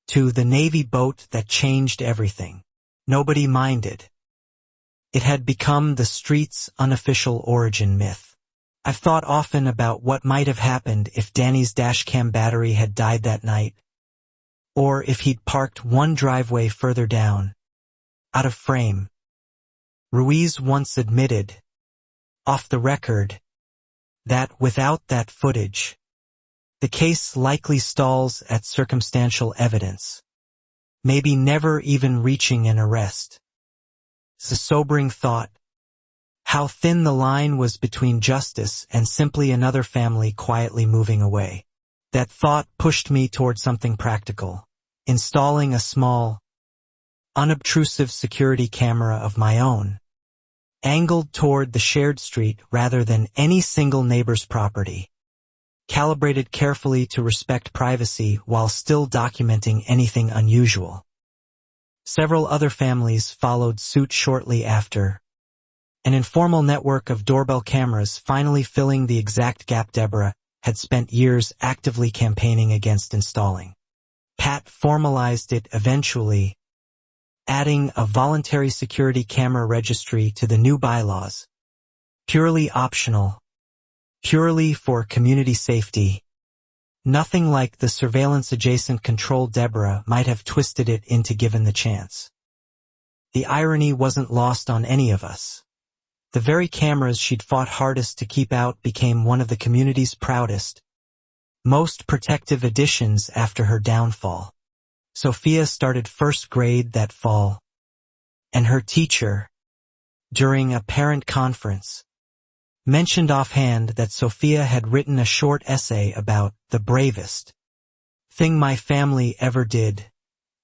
to the Navy boat that changed everything. Nobody minded. It had become the street's unofficial origin myth. I've thought often about what might have happened if Danny's dashcam battery had died that night, or if he'd parked one driveway further down, out of frame. Ruiz once admitted, off the record, that without that footage, the case likely stalls at circumstantial evidence, maybe never even reaching an arrest. It's a sobering thought, how thin the line was between justice and simply another family quietly moving away. That thought pushed me toward something practical, installing a small, unobtrusive security camera of my own, angled toward the shared street rather than any single neighbor's property, calibrated carefully to respect privacy while still documenting anything unusual. Several other families followed suit shortly after, an informal network of doorbell cameras finally filling the exact gap Deborah had spent years actively campaigning against installing. Pat formalized it eventually, adding a voluntary security camera registry to the new bylaws, purely optional, purely for community safety. Nothing like the surveillance-adjacent control Deborah might have twisted it into given the chance. The irony wasn't lost on any of us. The very cameras she'd fought hardest to keep out became one of the community's proudest, most protective additions after her downfall. Sophia started first grade that fall, and her teacher, during a parent conference, mentioned offhand that Sophia had written a short essay about the bravest thing my family ever did,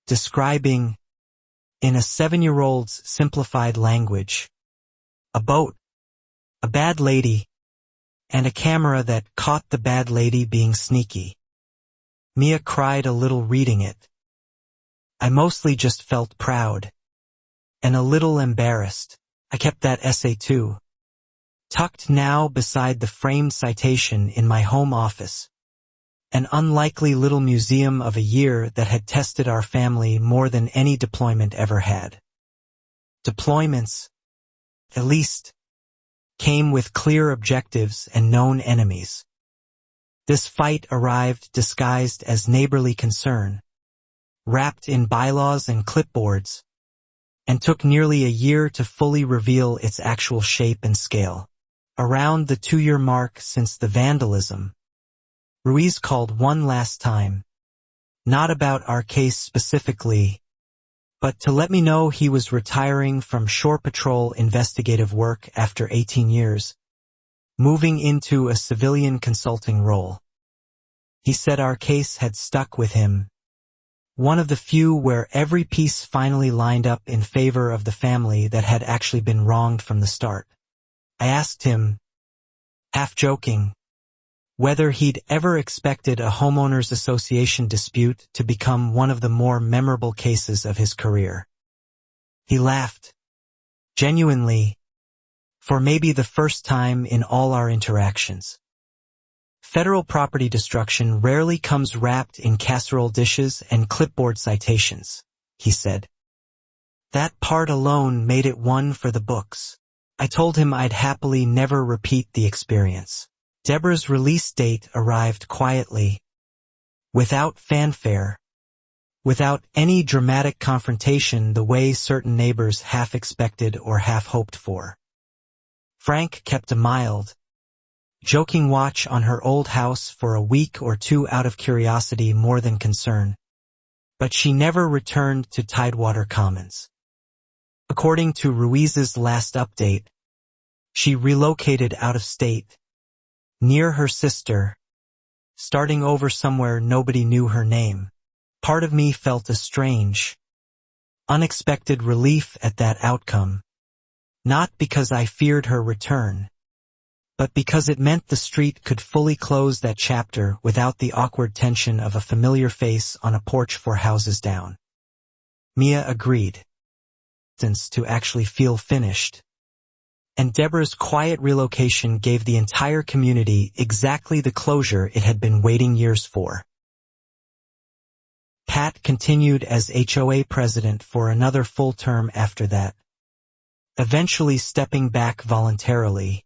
describing, in a 7-year-old's simplified language, a boat, a bad lady, and a camera that caught the bad lady being sneaky. Mia cried a little reading it. I mostly just felt proud, and a little embarrassed. I kept that essay too, tucked now beside the framed citation in my home office, An unlikely little museum of a year that had tested our family more than any deployment ever had. Deployments, at least, came with clear objectives and known enemies. This fight arrived disguised as neighborly concern, wrapped in bylaws and clipboards, and took nearly a year to fully reveal its actual shape and scale. Around the 2-year mark since the vandalism, Ruiz called one last time, not about our case specifically, but to let me know he was retiring from Shore Patrol investigative work after 18 years, moving into a civilian consulting role. He said our case had stuck with him, one of the few where every piece finally lined up in favor of the family that had actually been wronged from the start. I asked him, half joking, whether he'd ever expected a homeowners association dispute to become one of the more memorable cases of his career. He laughed, genuinely, for maybe the first time in all our interactions. Federal property destruction rarely comes wrapped in casserole dishes and clipboard citations, he said. That part alone made it one for the books. I told him I'd happily never repeat the experience. Deborah's release date arrived quietly, without fanfare, without any dramatic confrontation the way certain neighbors half expected or half hoped for. Frank kept a mild, joking watch on her old house for a week or two out of curiosity more than concern, but she never returned to Tidewater Commons. According to Ruiz's last update, she relocated out of state, near her sister, starting over somewhere nobody knew her name. Part of me felt a strange, unexpected relief at that outcome, not because I feared her return, but because it meant the street could fully close that chapter without the awkward tension of a familiar face on a porch 4 houses down. Mia agreed, to actually feel finished. And Deborah's quiet relocation gave the entire community exactly the closure it had been waiting years for. Pat continued as HOA president for another full term after that, eventually stepping back voluntarily,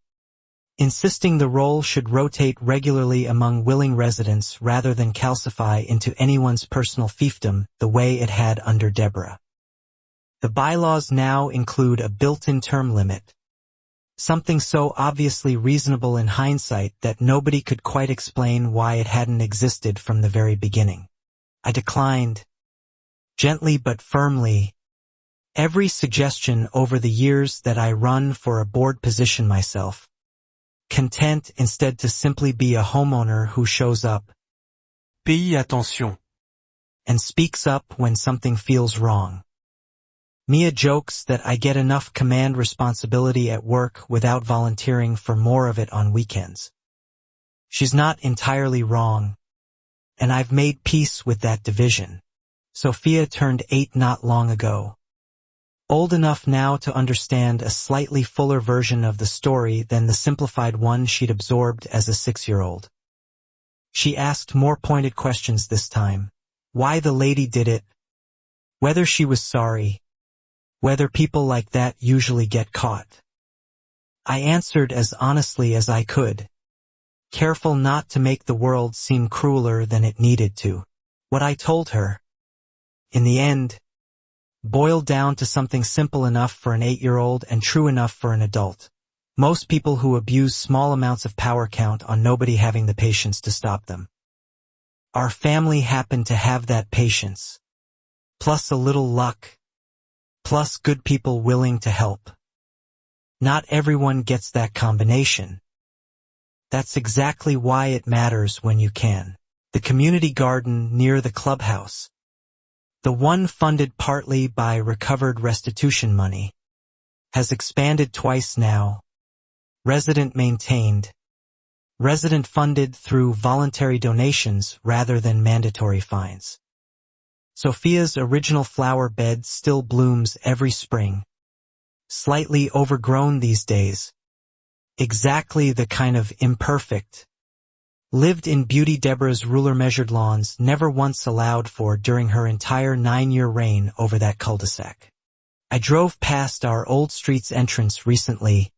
insisting the role should rotate regularly among willing residents rather than calcify into anyone's personal fiefdom the way it had under Deborah. The bylaws now include a built-in term limit, something so obviously reasonable in hindsight that nobody could quite explain why it hadn't existed from the very beginning. I declined, gently but firmly, every suggestion over the years that I run for a board position myself, content instead to simply be a homeowner who shows up, paye attention, and speaks up when something feels wrong. Mia jokes that I get enough command responsibility at work without volunteering for more of it on weekends. She's not entirely wrong, and I've made peace with that division. Sophia turned 8 not long ago, old enough now to understand a slightly fuller version of the story than the simplified one she'd absorbed as a 6-year-old. She asked more pointed questions this time. Why the lady did it, whether she was sorry, whether people like that usually get caught. I answered as honestly as I could, careful not to make the world seem crueler than it needed to. What I told her, in the end, boiled down to something simple enough for an 8-year-old and true enough for an adult. Most people who abuse small amounts of power count on nobody having the patience to stop them. Our family happened to have that patience, plus a little luck, plus good people willing to help. Not everyone gets that combination. That's exactly why it matters when you can. The community garden near the clubhouse, the one funded partly by recovered restitution money, has expanded twice now. Resident maintained, resident funded through voluntary donations rather than mandatory fines. Sophia's original flower bed still blooms every spring, slightly overgrown these days, exactly the kind of imperfect, Lived in Beauty Deborah's ruler-measured lawns never once allowed for during her entire 9-year reign over that cul-de-sac. I drove past our old street's entrance recently,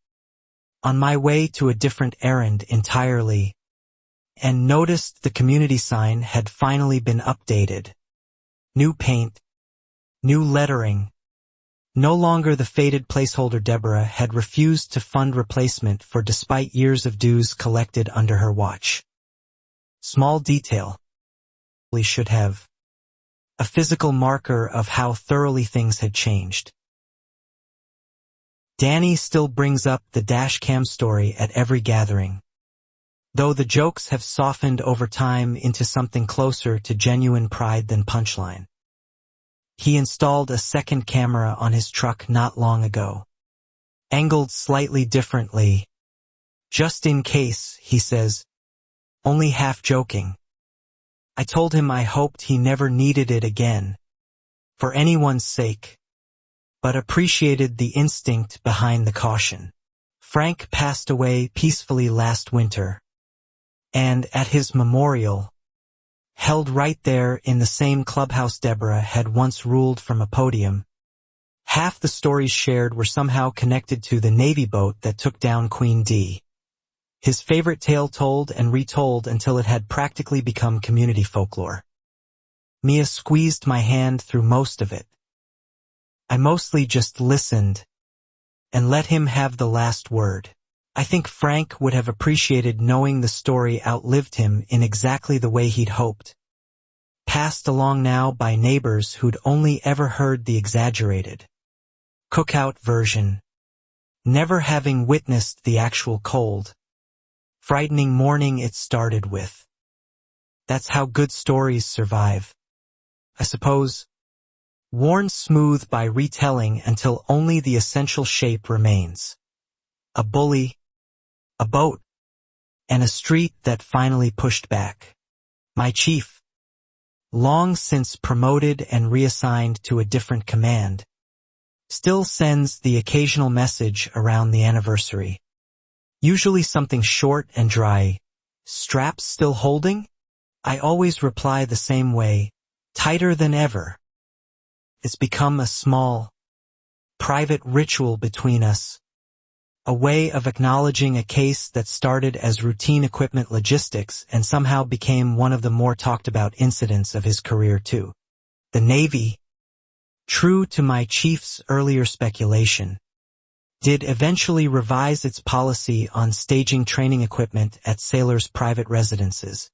on my way to a different errand entirely, and noticed the community sign had finally been updated. New paint, new lettering. No longer the faded placeholder Deborah had refused to fund replacement for despite years of dues collected under her watch. Small detail. We should have. A physical marker of how thoroughly things had changed. Danny still brings up the dash cam story at every gathering, though the jokes have softened over time into something closer to genuine pride than punchline. He installed a second camera on his truck not long ago, angled slightly differently, just in case, he says, only half joking. I told him I hoped he never needed it again, for anyone's sake, but appreciated the instinct behind the caution. Frank passed away peacefully last winter, and at his memorial, held right there in the same clubhouse Deborah had once ruled from a podium, half the stories shared were somehow connected to the Navy boat that took down Queen D. His favorite tale told and retold until it had practically become community folklore. Mia squeezed my hand through most of it. I mostly just listened and let him have the last word. I think Frank would have appreciated knowing the story outlived him in exactly the way he'd hoped. Passed along now by neighbors who'd only ever heard the exaggerated cookout version, never having witnessed the actual cold, frightening morning it started with. That's how good stories survive, I suppose. Worn smooth by retelling until only the essential shape remains. A bully, a boat, and a street that finally pushed back. My chief, long since promoted and reassigned to a different command, still sends the occasional message around the anniversary. Usually something short and dry. Straps still holding? I always reply the same way, tighter than ever. It's become a small, private ritual between us, a way of acknowledging a case that started as routine equipment logistics and somehow became one of the more talked about incidents of his career too. The Navy, true to my chief's earlier speculation, did eventually revise its policy on staging training equipment at sailors' private residences,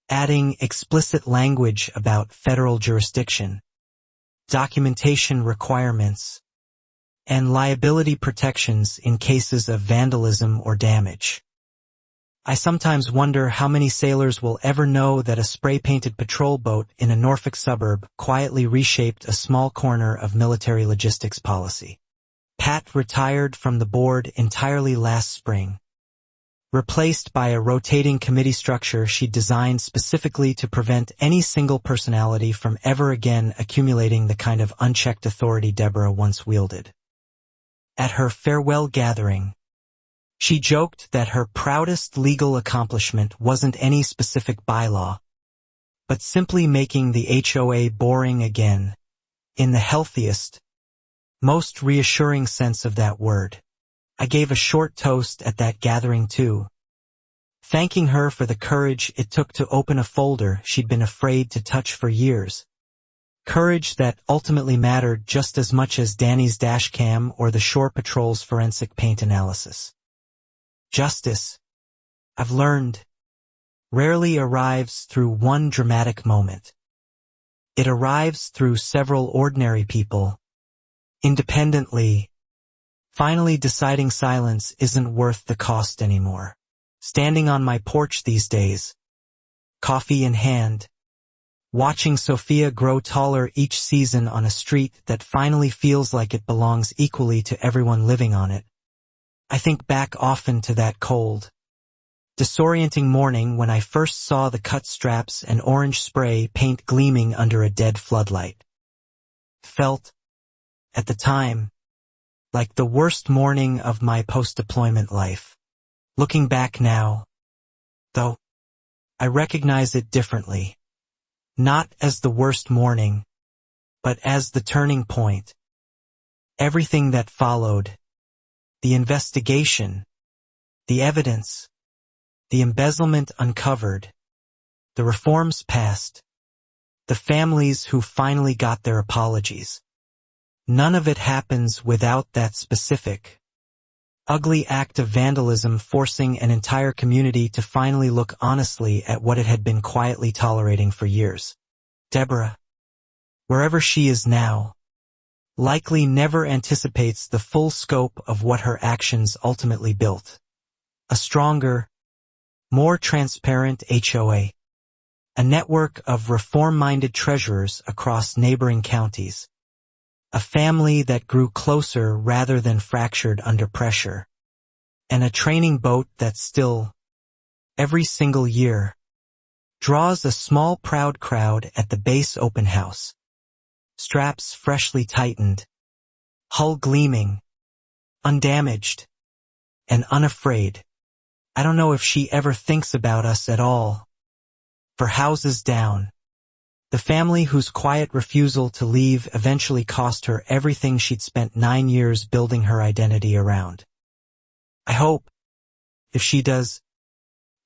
adding explicit language about federal jurisdiction, documentation requirements, and liability protections in cases of vandalism or damage. I sometimes wonder how many sailors will ever know that a spray-painted patrol boat in a Norfolk suburb quietly reshaped a small corner of military logistics policy. Pat retired from the board entirely last spring, replaced by a rotating committee structure she designed specifically to prevent any single personality from ever again accumulating the kind of unchecked authority Deborah once wielded. At her farewell gathering, she joked that her proudest legal accomplishment wasn't any specific bylaw, but simply making the HOA boring again, in the healthiest, most reassuring sense of that word. I gave a short toast at that gathering too, thanking her for the courage it took to open a folder she'd been afraid to touch for years. Courage that ultimately mattered just as much as Danny's dash cam or the Shore Patrol's forensic paint analysis. Justice, I've learned, rarely arrives through one dramatic moment. It arrives through several ordinary people, independently, finally deciding silence isn't worth the cost anymore. Standing on my porch these days, coffee in hand, watching Sophia grow taller each season on a street that finally feels like it belongs equally to everyone living on it, I think back often to that cold, disorienting morning when I first saw the cut straps and orange spray paint gleaming under a dead floodlight. Felt, at the time, like the worst morning of my post-deployment life. Looking back now, though, I recognize it differently. Not as the worst morning, but as the turning point. Everything that followed, the investigation, the evidence, the embezzlement uncovered, the reforms passed, the families who finally got their apologies. None of it happens without that specific, ugly act of vandalism forcing an entire community to finally look honestly at what it had been quietly tolerating for years. Deborah, wherever she is now, likely never anticipates the full scope of what her actions ultimately built. A stronger, more transparent HOA. A network of reform-minded treasurers across neighboring counties. A family that grew closer rather than fractured under pressure. And a training boat that still, every single year, draws a small proud crowd at the base open house. Straps freshly tightened, hull gleaming, undamaged, and unafraid. I don't know if she ever thinks about us at all. For houses down. The family whose quiet refusal to leave eventually cost her everything she'd spent 9 years building her identity around. I hope, if she does,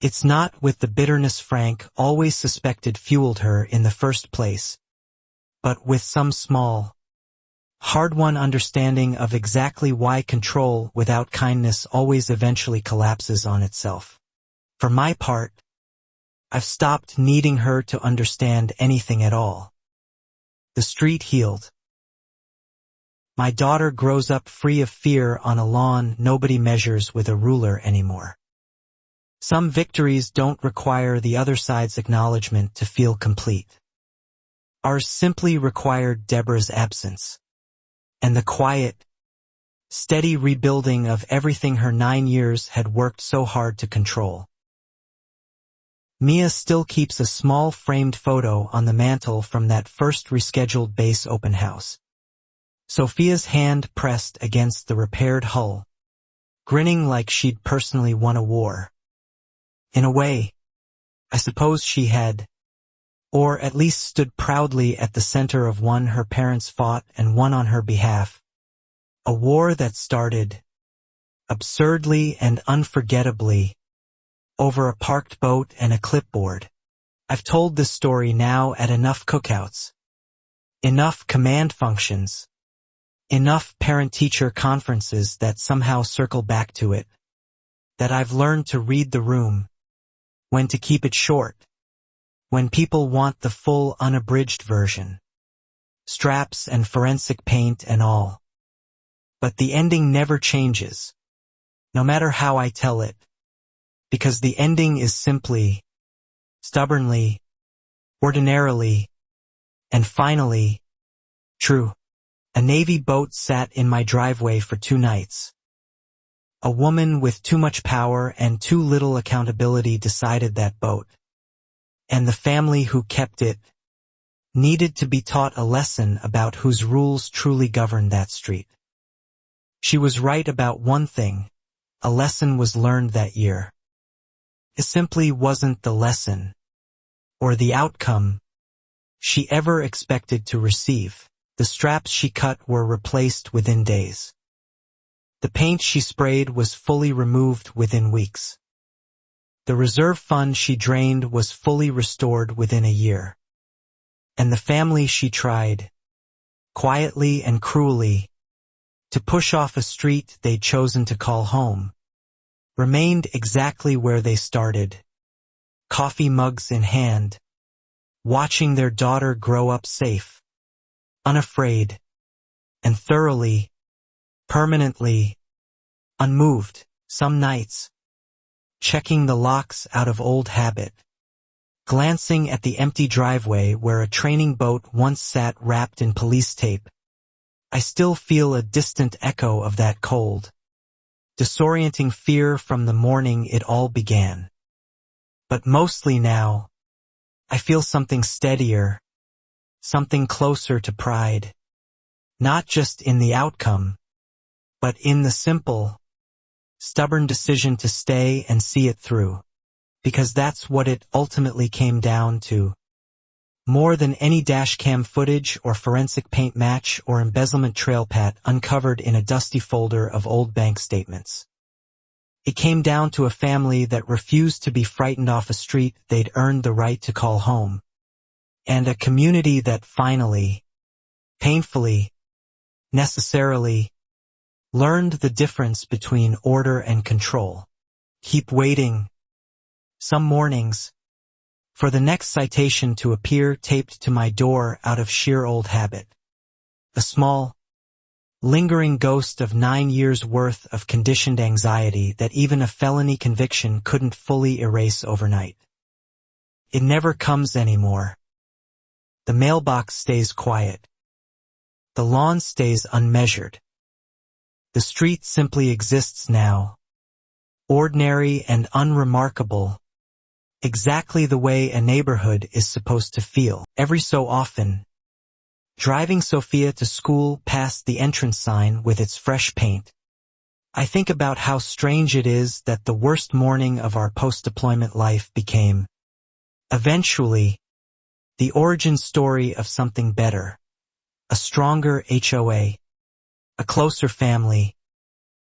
it's not with the bitterness Frank always suspected fueled her in the first place, but with some small, hard-won understanding of exactly why control without kindness always eventually collapses on itself. For my part, I've stopped needing her to understand anything at all. The street healed. My daughter grows up free of fear on a lawn nobody measures with a ruler anymore. Some victories don't require the other side's acknowledgement to feel complete. Ours simply required Deborah's absence. And the quiet, steady rebuilding of everything her 9 years had worked so hard to control. Mia still keeps a small framed photo on the mantle from that first rescheduled base open house. Sophia's hand pressed against the repaired hull, grinning like she'd personally won a war. In a way, I suppose she had, or at least stood proudly at the center of one her parents fought and won on her behalf. A war that started, absurdly and unforgettably, over a parked boat and a clipboard. I've told this story now at enough cookouts, enough command functions, enough parent-teacher conferences that somehow circle back to it, that I've learned to read the room, when to keep it short, when people want the full unabridged version, straps and forensic paint and all. But the ending never changes, no matter how I tell it. Because the ending is simply, stubbornly, ordinarily, and finally, true. A Navy boat sat in my driveway for 2 nights. A woman with too much power and too little accountability decided that boat. And the family who kept it needed to be taught a lesson about whose rules truly govern that street. She was right about one thing. A lesson was learned that year. It simply wasn't the lesson, or the outcome, she ever expected to receive. The straps she cut were replaced within days. The paint she sprayed was fully removed within weeks. The reserve fund she drained was fully restored within a year. And the family she tried, quietly and cruelly, to push off a street they'd chosen to call home, remained exactly where they started, coffee mugs in hand, watching their daughter grow up safe, unafraid, and thoroughly, permanently, unmoved. Some nights, checking the locks out of old habit, glancing at the empty driveway where a training boat once sat wrapped in police tape, I still feel a distant echo of that cold, disorienting fear from the morning it all began. But mostly now, I feel something steadier, something closer to pride, not just in the outcome, but in the simple, stubborn decision to stay and see it through. because that's what it ultimately came down to. More than any dashcam footage or forensic paint match or embezzlement trail Pat uncovered in a dusty folder of old bank statements. It came down to a family that refused to be frightened off a street they'd earned the right to call home. And a community that finally, painfully, necessarily, learned the difference between order and control. Keep waiting, some mornings, for the next citation to appear taped to my door out of sheer old habit. A small, lingering ghost of 9 years' worth of conditioned anxiety that even a felony conviction couldn't fully erase overnight. It never comes anymore. The mailbox stays quiet. The lawn stays unmeasured. The street simply exists now, ordinary and unremarkable, exactly the way a neighborhood is supposed to feel. Every so often, driving Sophia to school past the entrance sign with its fresh paint, I think about how strange it is that the worst morning of our post-deployment life became, eventually, the origin story of something better, a stronger HOA, a closer family,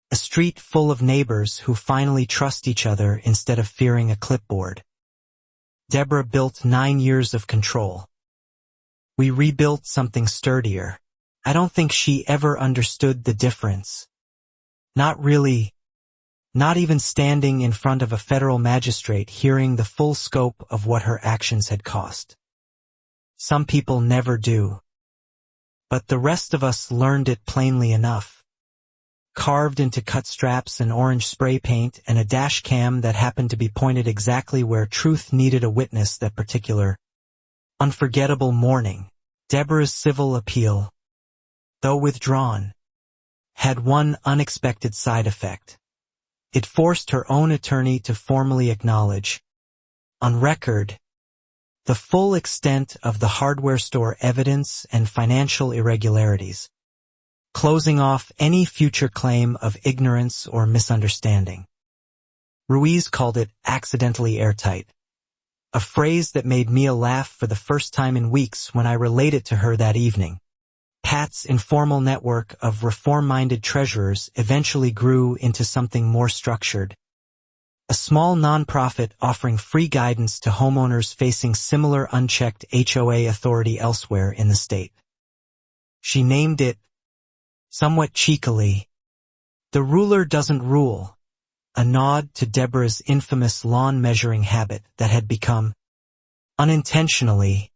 a street full of neighbors who finally trust each other instead of fearing a clipboard. Deborah built 9 years of control. We rebuilt something sturdier. I don't think she ever understood the difference. Not really. Not even standing in front of a federal magistrate hearing the full scope of what her actions had cost. Some people never do. But the rest of us learned it plainly enough. Carved into cut straps and orange spray paint and a dash cam that happened to be pointed exactly where truth needed a witness that particular, unforgettable morning. Deborah's civil appeal, though withdrawn, had one unexpected side effect. It forced her own attorney to formally acknowledge, on record, the full extent of the hardware store evidence and financial irregularities, closing off any future claim of ignorance or misunderstanding. Ruiz called it accidentally airtight, a phrase that made Mia laugh for the first time in weeks when I relayed it to her that evening. Pat's informal network of reform-minded treasurers eventually grew into something more structured. A small nonprofit offering free guidance to homeowners facing similar unchecked HOA authority elsewhere in the state. She named it, somewhat cheekily, "The Ruler Doesn't Rule," a nod to Deborah's infamous lawn measuring habit that had become, unintentionally,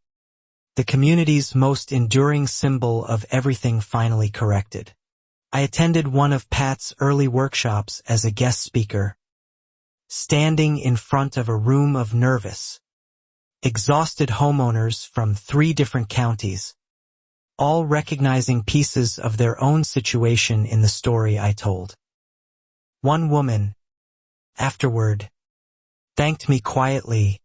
the community's most enduring symbol of everything finally corrected. I attended one of Pat's early workshops as a guest speaker, standing in front of a room of nervous, exhausted homeowners from 3 different counties, all recognizing pieces of their own situation in the story I told. One woman, afterward, thanked me quietly,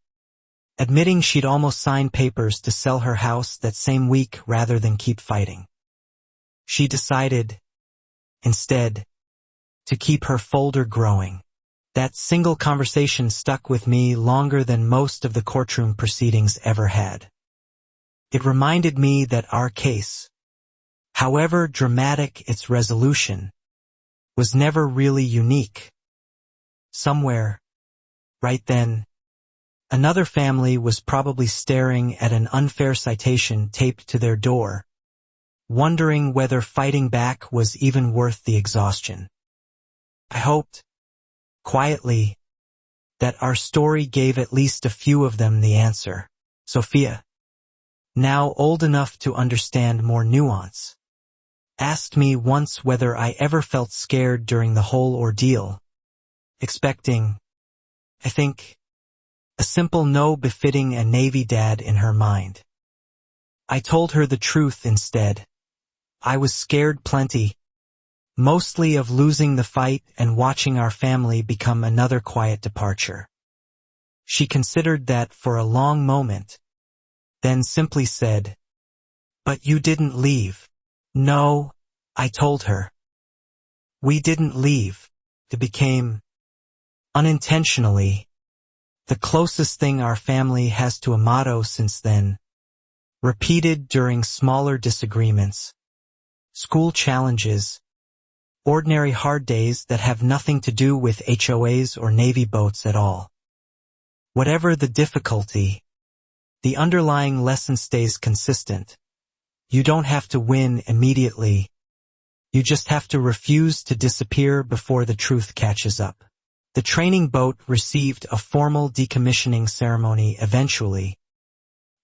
admitting she'd almost signed papers to sell her house that same week rather than keep fighting. She decided, instead, to keep her folder growing. That single conversation stuck with me longer than most of the courtroom proceedings ever had. It reminded me that our case, however dramatic its resolution, was never really unique. Somewhere, right then, another family was probably staring at an unfair citation taped to their door, wondering whether fighting back was even worth the exhaustion. I hoped, quietly, that our story gave at least a few of them the answer. Sophia, now old enough to understand more nuance, asked me once whether I ever felt scared during the whole ordeal, expecting, I think, a simple no befitting a Navy dad in her mind. I told her the truth instead. I was scared plenty, mostly of losing the fight and watching our family become another quiet departure. She considered that for a long moment, then simply said, "But you didn't leave." "No," I told her. "We didn't leave." It became, unintentionally, The closest thing our family has to a motto since then, repeated during smaller disagreements, school challenges, ordinary hard days that have nothing to do with HOAs or Navy boats at all. Whatever the difficulty, the underlying lesson stays consistent. You don't have to win immediately. You just have to refuse to disappear before the truth catches up. The training boat received a formal decommissioning ceremony eventually.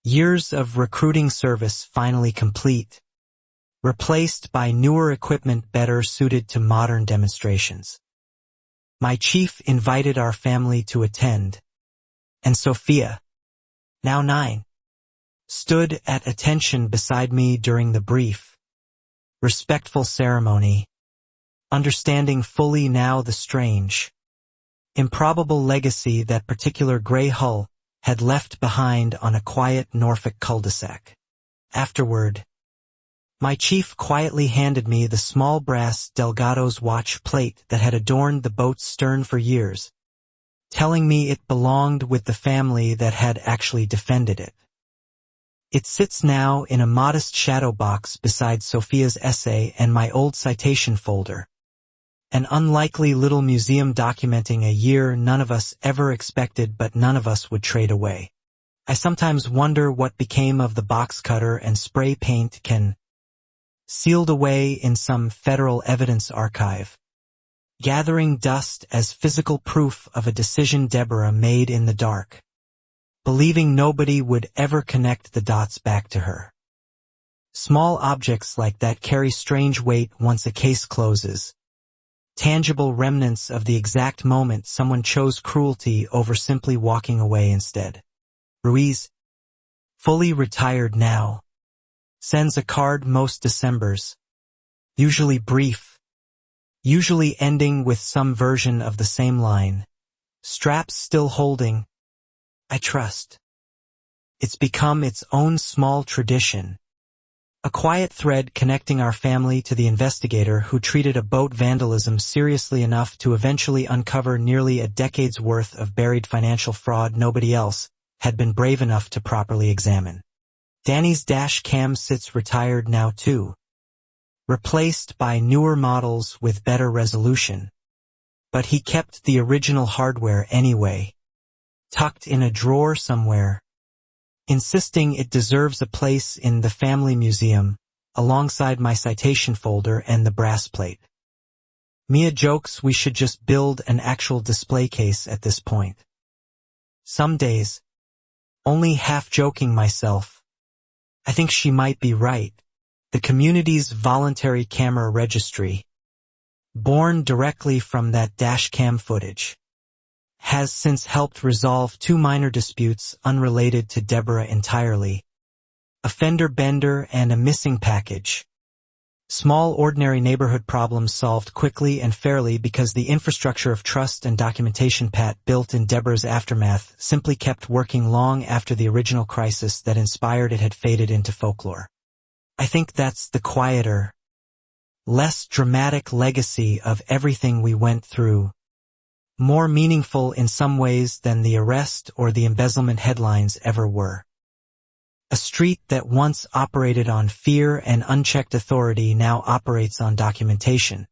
Years of recruiting service finally complete, replaced by newer equipment better suited to modern demonstrations. My chief invited our family to attend, and Sophia, now 9, stood at attention beside me during the brief, respectful ceremony, understanding fully now the strange, improbable legacy that particular gray hull had left behind on a quiet Norfolk cul-de-sac. Afterward, my chief quietly handed me the small brass Delgado's watch plate that had adorned the boat's stern for years, telling me it belonged with the family that had actually defended it. It sits now in a modest shadow box beside Sophia's essay and my old citation folder, an unlikely little museum documenting a year none of us ever expected but none of us would trade away. I sometimes wonder what became of the box cutter and spray paint can, sealed away in some federal evidence archive, gathering dust as physical proof of a decision Deborah made in the dark, believing nobody would ever connect the dots back to her. Small objects like that carry strange weight once a case closes. Tangible remnants of the exact moment someone chose cruelty over simply walking away instead. Ruiz, fully retired now, sends a card most Decembers, usually brief, usually ending with some version of the same line, straps still holding, I trust. It's become its own small tradition, a quiet thread connecting our family to the investigator who treated a boat vandalism seriously enough to eventually uncover nearly a decade's worth of buried financial fraud nobody else had been brave enough to properly examine. Danny's dash cam sits retired now too, replaced by newer models with better resolution. But he kept the original hardware anyway, tucked in a drawer somewhere, insisting it deserves a place in the family museum, alongside my citation folder and the brass plate. Mia jokes we should just build an actual display case at this point. Some days, only half joking myself, I think she might be right. The community's voluntary camera registry, born directly from that dash cam footage, has since helped resolve 2 minor disputes unrelated to Deborah entirely. A fender bender and a missing package. Small ordinary neighborhood problems solved quickly and fairly because the infrastructure of trust and documentation Pat built in Deborah's aftermath simply kept working long after the original crisis that inspired it had faded into folklore. I think that's the quieter, less dramatic legacy of everything we went through. More meaningful in some ways than the arrest or the embezzlement headlines ever were. A street that once operated on fear and unchecked authority now operates on documentation,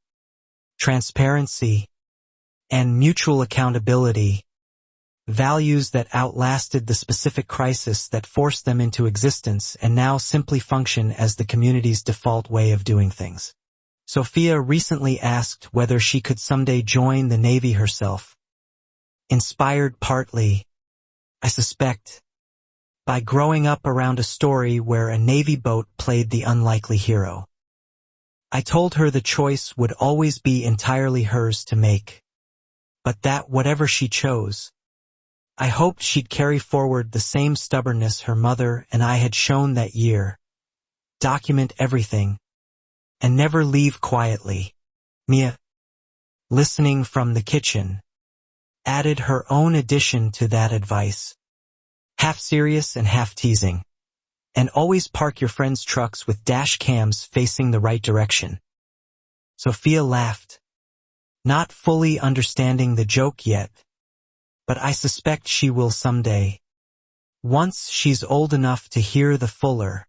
transparency, and mutual accountability, values that outlasted the specific crisis that forced them into existence and now simply function as the community's default way of doing things. Sophia recently asked whether she could someday join the Navy herself. Inspired partly, I suspect, by growing up around a story where a Navy boat played the unlikely hero. I told her the choice would always be entirely hers to make, but that whatever she chose, I hoped she'd carry forward the same stubbornness her mother and I had shown that year. Document everything, and never leave quietly. Mia, listening from the kitchen, added her own addition to that advice. Half serious and half teasing. And always park your friends' trucks with dash cams facing the right direction. Sophia laughed, not fully understanding the joke yet, but I suspect she will someday. Once she's old enough to hear the fuller,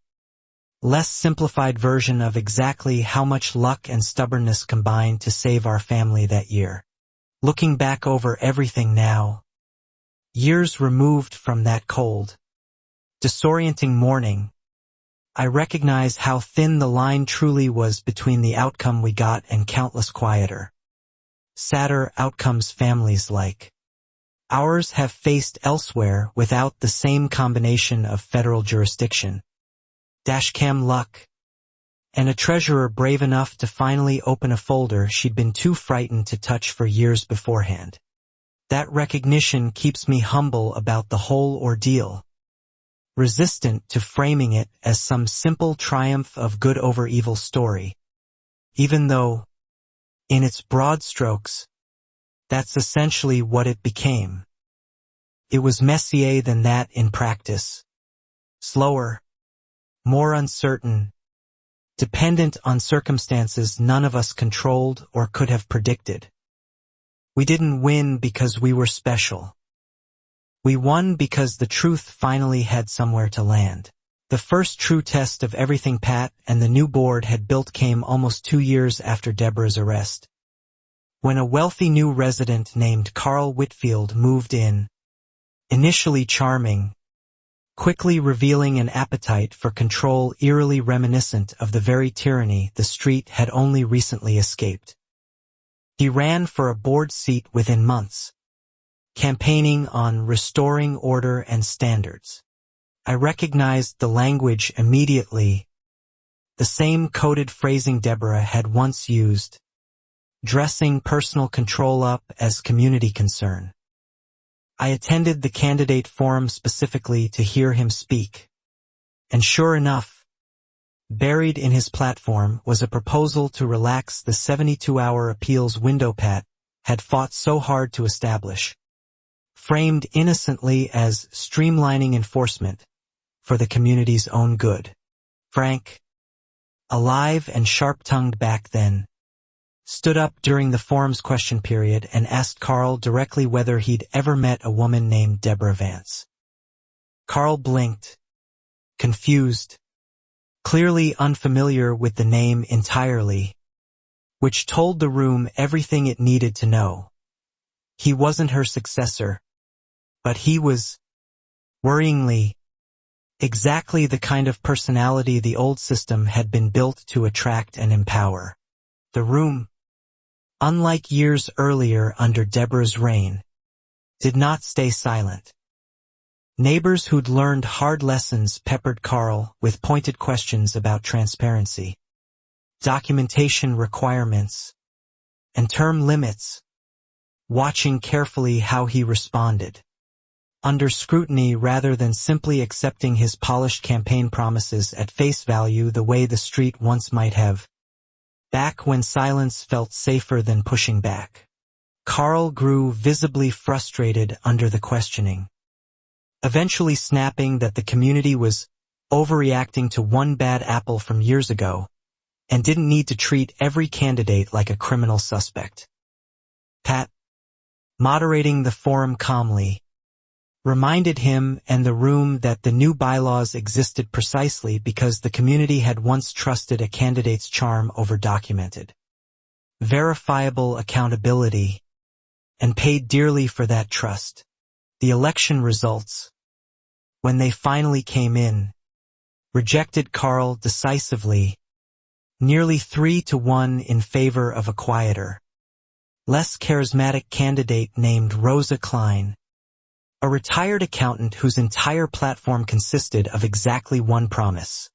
less simplified version of exactly how much luck and stubbornness combined to save our family that year. Looking back over everything now, years removed from that cold, disorienting morning, I recognize how thin the line truly was between the outcome we got and countless quieter, sadder outcomes families like ours have faced elsewhere without the same combination of federal jurisdiction, dashcam luck, and a treasurer brave enough to finally open a folder she'd been too frightened to touch for years beforehand. That recognition keeps me humble about the whole ordeal, resistant to framing it as some simple triumph of good over evil story, even though, in its broad strokes, that's essentially what it became. It was messier than that in practice, slower, more uncertain, dependent on circumstances none of us controlled or could have predicted. We didn't win because we were special. We won because the truth finally had somewhere to land. The first true test of everything Pat and the new board had built came almost 2 years after Deborah's arrest, when a wealthy new resident named Carl Whitfield moved in, initially charming, quickly revealing an appetite for control eerily reminiscent of the very tyranny the street had only recently escaped. He ran for a board seat within months, campaigning on restoring order and standards. I recognized the language immediately, the same coded phrasing Deborah had once used, dressing personal control up as community concern. I attended the candidate forum specifically to hear him speak, and sure enough, buried in his platform was a proposal to relax the 72-hour appeals window Pat had fought so hard to establish, framed innocently as streamlining enforcement for the community's own good. Frank, alive and sharp-tongued back then, stood up during the forum's question period and asked Carl directly whether he'd ever met a woman named Deborah Vance. Carl blinked, confused, clearly unfamiliar with the name entirely, which told the room everything it needed to know. He wasn't her successor, but he was, worryingly, exactly the kind of personality the old system had been built to attract and empower. The room, unlike years earlier under Deborah's reign, did not stay silent. Neighbors who'd learned hard lessons peppered Carl with pointed questions about transparency, documentation requirements, and term limits, watching carefully how he responded, under scrutiny rather than simply accepting his polished campaign promises at face value the way the street once might have, back when silence felt safer than pushing back. Carl grew visibly frustrated under the questioning, eventually snapping that the community was overreacting to one bad apple from years ago and didn't need to treat every candidate like a criminal suspect. Pat, moderating the forum calmly, reminded him and the room that the new bylaws existed precisely because the community had once trusted a candidate's charm over documented, verifiable accountability, and paid dearly for that trust. The election results, when they finally came in, rejected Carl decisively, nearly 3-1 in favor of a quieter, less charismatic candidate named Rosa Klein, a retired accountant whose entire platform consisted of exactly one promise.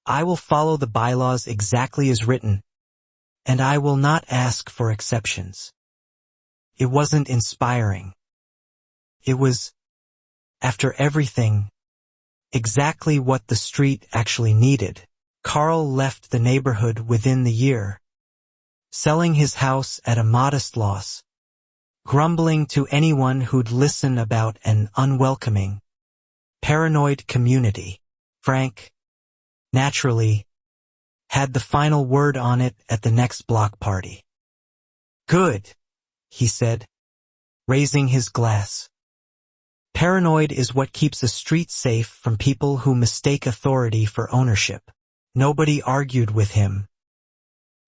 I will follow the bylaws exactly as written, and I will not ask for exceptions. It wasn't inspiring. It was, after everything, exactly what the street actually needed. Carl left the neighborhood within the year, selling his house at a modest loss, grumbling to anyone who'd listen about an unwelcoming, paranoid community. Frank, naturally, had the final word on it at the next block party. Good, he said, raising his glass. Paranoid is what keeps a street safe from people who mistake authority for ownership. Nobody argued with him.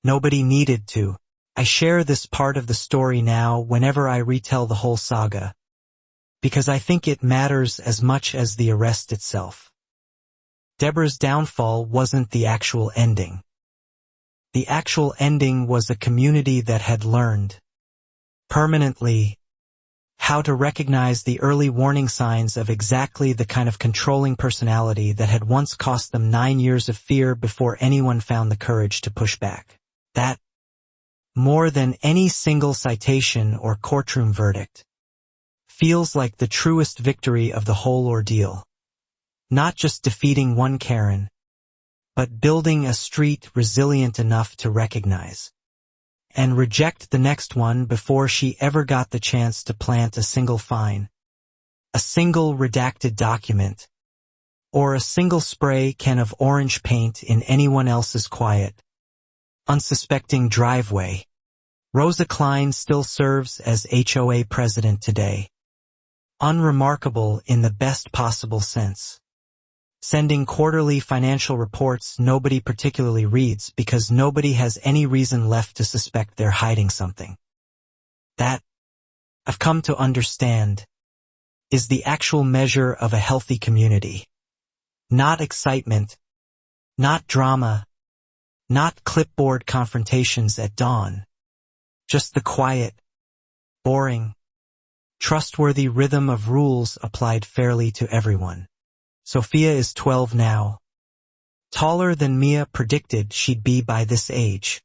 Nobody needed to. I share this part of the story now whenever I retell the whole saga, because I think it matters as much as the arrest itself. Deborah's downfall wasn't the actual ending. The actual ending was a community that had learned, permanently, how to recognize the early warning signs of exactly the kind of controlling personality that had once cost them 9 years of fear before anyone found the courage to push back. That, more than any single citation or courtroom verdict, feels like the truest victory of the whole ordeal. Not just defeating one Karen, but building a street resilient enough to recognize and reject the next one before she ever got the chance to plant a single fine, a single redacted document, or a single spray can of orange paint in anyone else's quiet, unsuspecting driveway. Rosa Klein still serves as HOA president today. Unremarkable in the best possible sense. Sending quarterly financial reports nobody particularly reads because nobody has any reason left to suspect they're hiding something. That, I've come to understand, is the actual measure of a healthy community. Not excitement, not drama, not clipboard confrontations at dawn. Just the quiet, boring, trustworthy rhythm of rules applied fairly to everyone. Sophia is 12 now. Taller than Mia predicted she'd be by this age.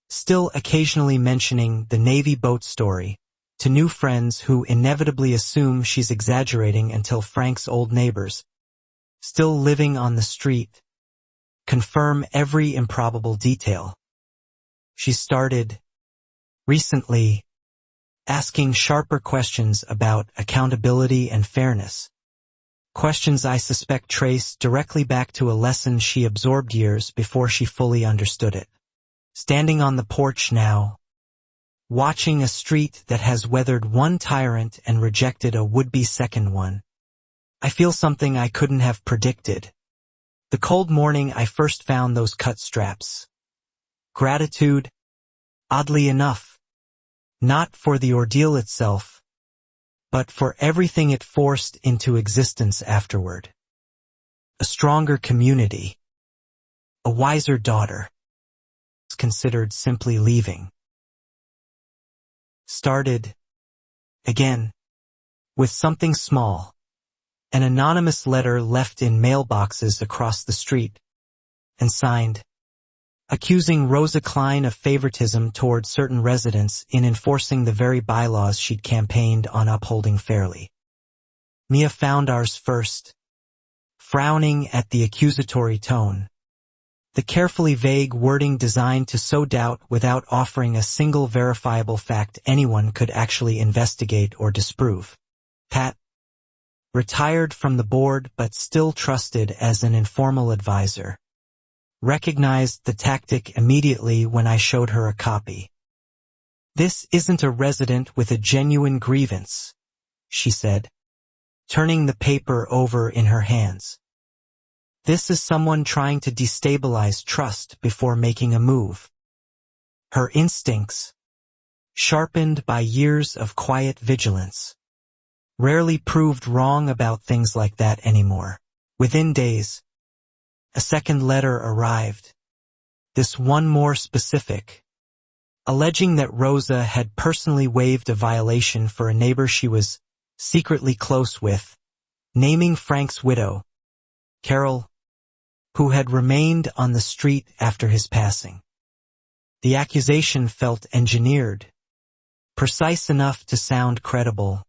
Still occasionally mentioning the Navy boat story to new friends who inevitably assume she's exaggerating until Frank's old neighbors, still living on the street, confirm every improbable detail. She started, recently, asking sharper questions about accountability and fairness. Questions I suspect trace directly back to a lesson she absorbed years before she fully understood it. Standing on the porch now, watching a street that has weathered one tyrant and rejected a would-be second one, I feel something I couldn't have predicted. The cold morning I first found those cut straps. Gratitude, oddly enough, not for the ordeal itself, but for everything it forced into existence afterward. A stronger community. A wiser daughter. Considered simply leaving. Started, again, with something small. An anonymous letter left in mailboxes across the street, and signed, accusing Rosa Klein of favoritism toward certain residents in enforcing the very bylaws she'd campaigned on upholding fairly. Mia found ours first, frowning at the accusatory tone, the carefully vague wording designed to sow doubt without offering a single verifiable fact anyone could actually investigate or disprove. Pat, retired from the board but still trusted as an informal advisor, recognized the tactic immediately when I showed her a copy. This isn't a resident with a genuine grievance, she said, turning the paper over in her hands. This is someone trying to destabilize trust before making a move. Her instincts, sharpened by years of quiet vigilance, rarely proved wrong about things like that anymore. Within days, a second letter arrived, this one more specific, alleging that Rosa had personally waived a violation for a neighbor she was secretly close with, naming Frank's widow, Carol, who had remained on the street after his passing. The accusation felt engineered, precise enough to sound credible,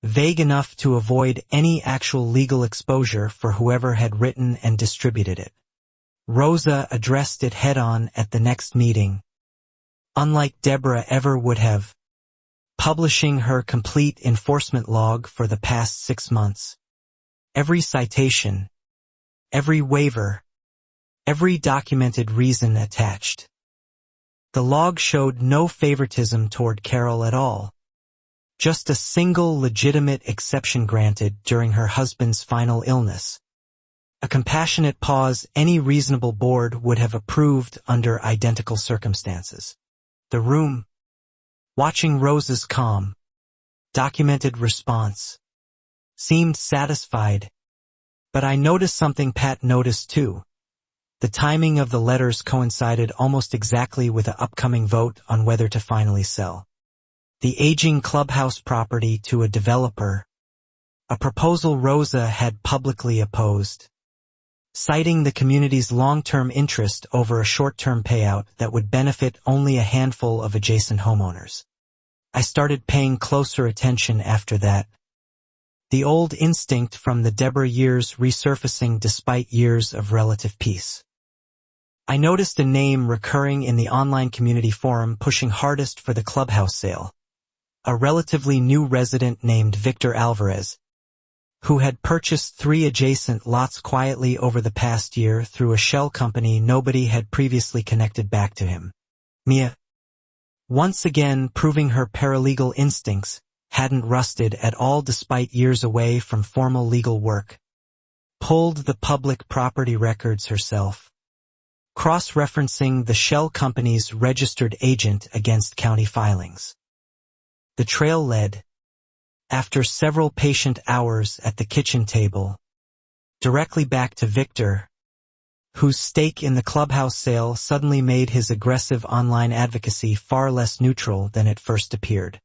vague enough to avoid any actual legal exposure for whoever had written and distributed it. Rosa addressed it head-on at the next meeting, unlike Deborah ever would have, publishing her complete enforcement log for the past 6 months. Every citation, every waiver, every documented reason attached. The log showed no favoritism toward Carol at all. Just a single legitimate exception granted during her husband's final illness. A compassionate pause any reasonable board would have approved under identical circumstances. The room, watching Rosa's calm, documented response, seemed satisfied, but I noticed something Pat noticed too. The timing of the letters coincided almost exactly with the upcoming vote on whether to finally sell the aging clubhouse property to a developer, a proposal Rosa had publicly opposed, citing the community's long-term interest over a short-term payout that would benefit only a handful of adjacent homeowners. I started paying closer attention after that. The old instinct from the Deborah years resurfacing despite years of relative peace. I noticed a name recurring in the online community forum pushing hardest for the clubhouse sale. A relatively new resident named Victor Alvarez, who had purchased 3 adjacent lots quietly over the past year through a shell company nobody had previously connected back to him. Mia, once again proving her paralegal instincts, hadn't rusted at all despite years away from formal legal work. Pulled the public property records herself, cross-referencing the shell company's registered agent against county filings. The trail led, after several patient hours at the kitchen table, directly back to Victor, whose stake in the clubhouse sale suddenly made his aggressive online advocacy far less neutral than it first appeared.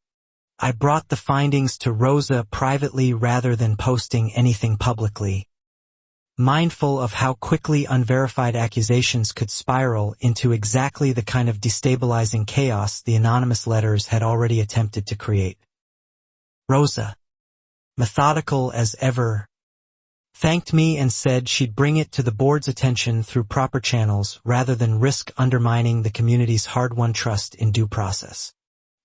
I brought the findings to Rosa privately rather than posting anything publicly, mindful of how quickly unverified accusations could spiral into exactly the kind of destabilizing chaos the anonymous letters had already attempted to create. Rosa, methodical as ever, thanked me and said she'd bring it to the board's attention through proper channels rather than risk undermining the community's hard-won trust in due process.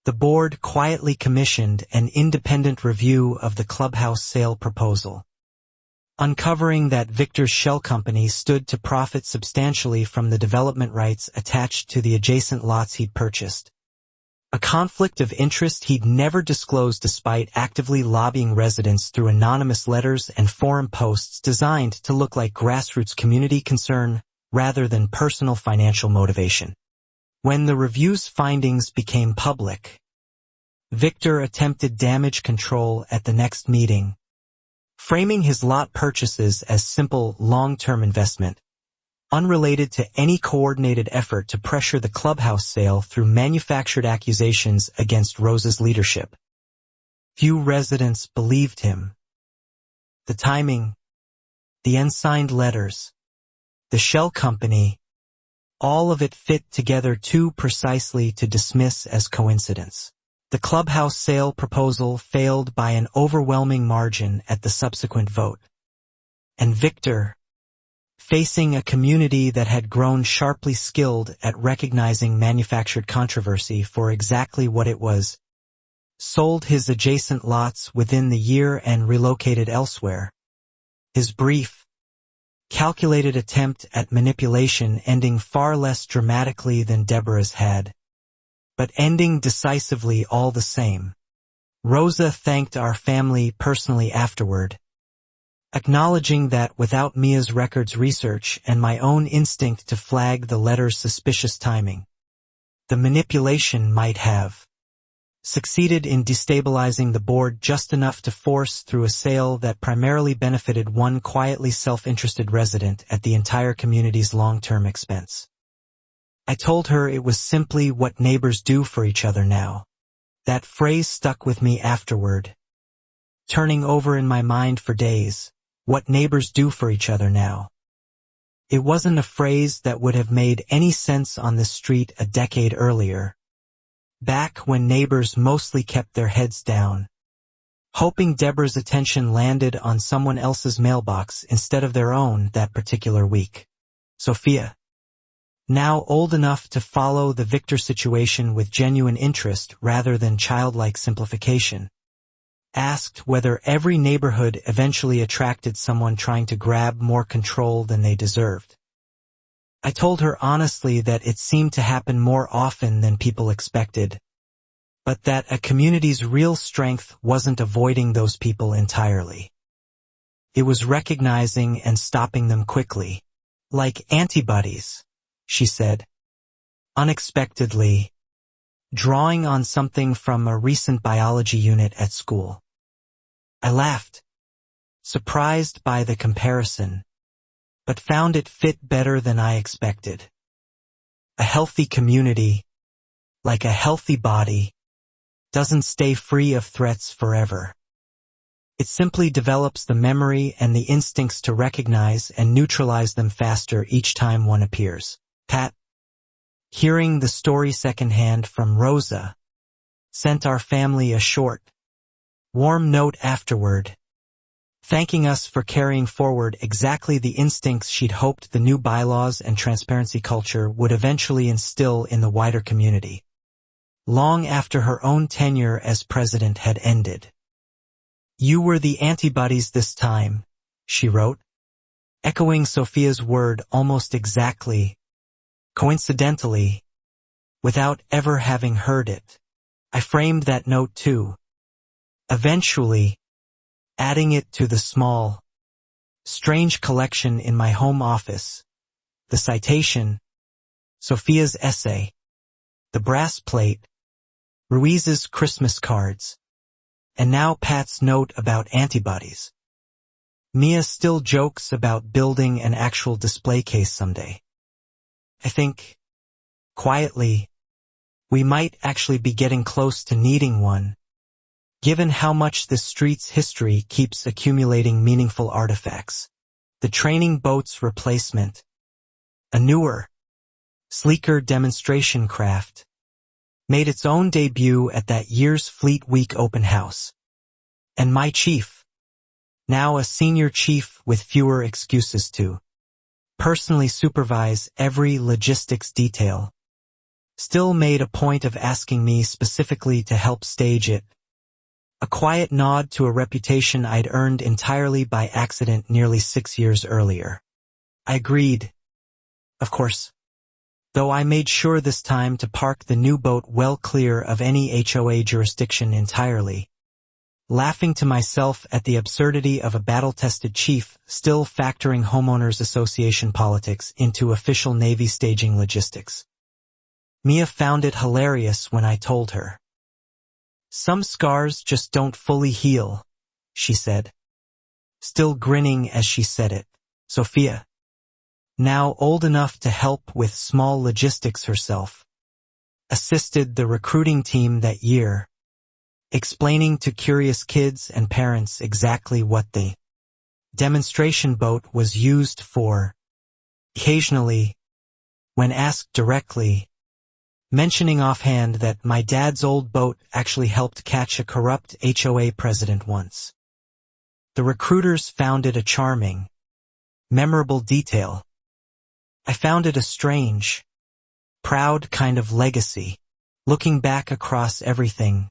The board quietly commissioned an independent review of the clubhouse sale proposal, uncovering that Victor's shell company stood to profit substantially from the development rights attached to the adjacent lots he'd purchased. A conflict of interest he'd never disclosed despite actively lobbying residents through anonymous letters and forum posts designed to look like grassroots community concern rather than personal financial motivation. When the review's findings became public, Victor attempted damage control at the next meeting, framing his lot purchases as simple long-term investment, unrelated to any coordinated effort to pressure the clubhouse sale through manufactured accusations against Rosa's leadership. Few residents believed him. The timing, the unsigned letters, the shell company, all of it fit together too precisely to dismiss as coincidence. The clubhouse sale proposal failed by an overwhelming margin at the subsequent vote. And Victor, facing a community that had grown sharply skilled at recognizing manufactured controversy for exactly what it was, sold his adjacent lots within the year and relocated elsewhere. His brief, calculated attempt at manipulation ending far less dramatically than Deborah's had, but ending decisively all the same. Rosa thanked our family personally afterward, acknowledging that without Mia's records research and my own instinct to flag the letter's suspicious timing, the manipulation might have succeeded in destabilizing the board just enough to force through a sale that primarily benefited one quietly self-interested resident at the entire community's long-term expense. I told her it was simply what neighbors do for each other now. That phrase stuck with me afterward, turning over in my mind for days. What neighbors do for each other now. It wasn't a phrase that would have made any sense on the street a decade earlier, back when neighbors mostly kept their heads down, hoping Deborah's attention landed on someone else's mailbox instead of their own that particular week. Sophia, now old enough to follow the Victor situation with genuine interest rather than childlike simplification, asked whether every neighborhood eventually attracted someone trying to grab more control than they deserved. I told her honestly that it seemed to happen more often than people expected, but that a community's real strength wasn't avoiding those people entirely. It was recognizing and stopping them quickly. Like antibodies, she said. Unexpectedly, drawing on something from a recent biology unit at school. I laughed, surprised by the comparison, but found it fit better than I expected. A healthy community, like a healthy body, doesn't stay free of threats forever. It simply develops the memory and the instincts to recognize and neutralize them faster each time one appears. Pat, hearing the story secondhand from Rosa, sent our family a short, warm note afterward, thanking us for carrying forward exactly the instincts she'd hoped the new bylaws and transparency culture would eventually instill in the wider community, long after her own tenure as president had ended. "You were the antibodies this time," she wrote, echoing Sophia's word almost exactly, coincidentally, without ever having heard it. I framed that note too, eventually adding it to the small, strange collection in my home office, the citation, Sophia's essay, the brass plate, Ruiz's Christmas cards, and now Pat's note about antibodies. Mia still jokes about building an actual display case someday. I think, quietly, we might actually be getting close to needing one, given how much the street's history keeps accumulating meaningful artifacts. The training boat's replacement, a newer, sleeker demonstration craft, made its own debut at that year's Fleet Week open house. And my chief, now a senior chief with fewer excuses to personally supervise every logistics detail, still made a point of asking me specifically to help stage it, a quiet nod to a reputation I'd earned entirely by accident nearly 6 years earlier. I agreed, of course, though I made sure this time to park the new boat well clear of any HOA jurisdiction entirely, laughing to myself at the absurdity of a battle-tested chief still factoring homeowners association politics into official Navy staging logistics. Mia found it hilarious when I told her. "Some scars just don't fully heal," she said, still grinning as she said it. Sophia, now old enough to help with small logistics herself, assisted the recruiting team that year, explaining to curious kids and parents exactly what the demonstration boat was used for, occasionally, when asked directly, mentioning offhand that my dad's old boat actually helped catch a corrupt HOA president once. The recruiters found it a charming, memorable detail. I found it a strange, proud kind of legacy, looking back across everything.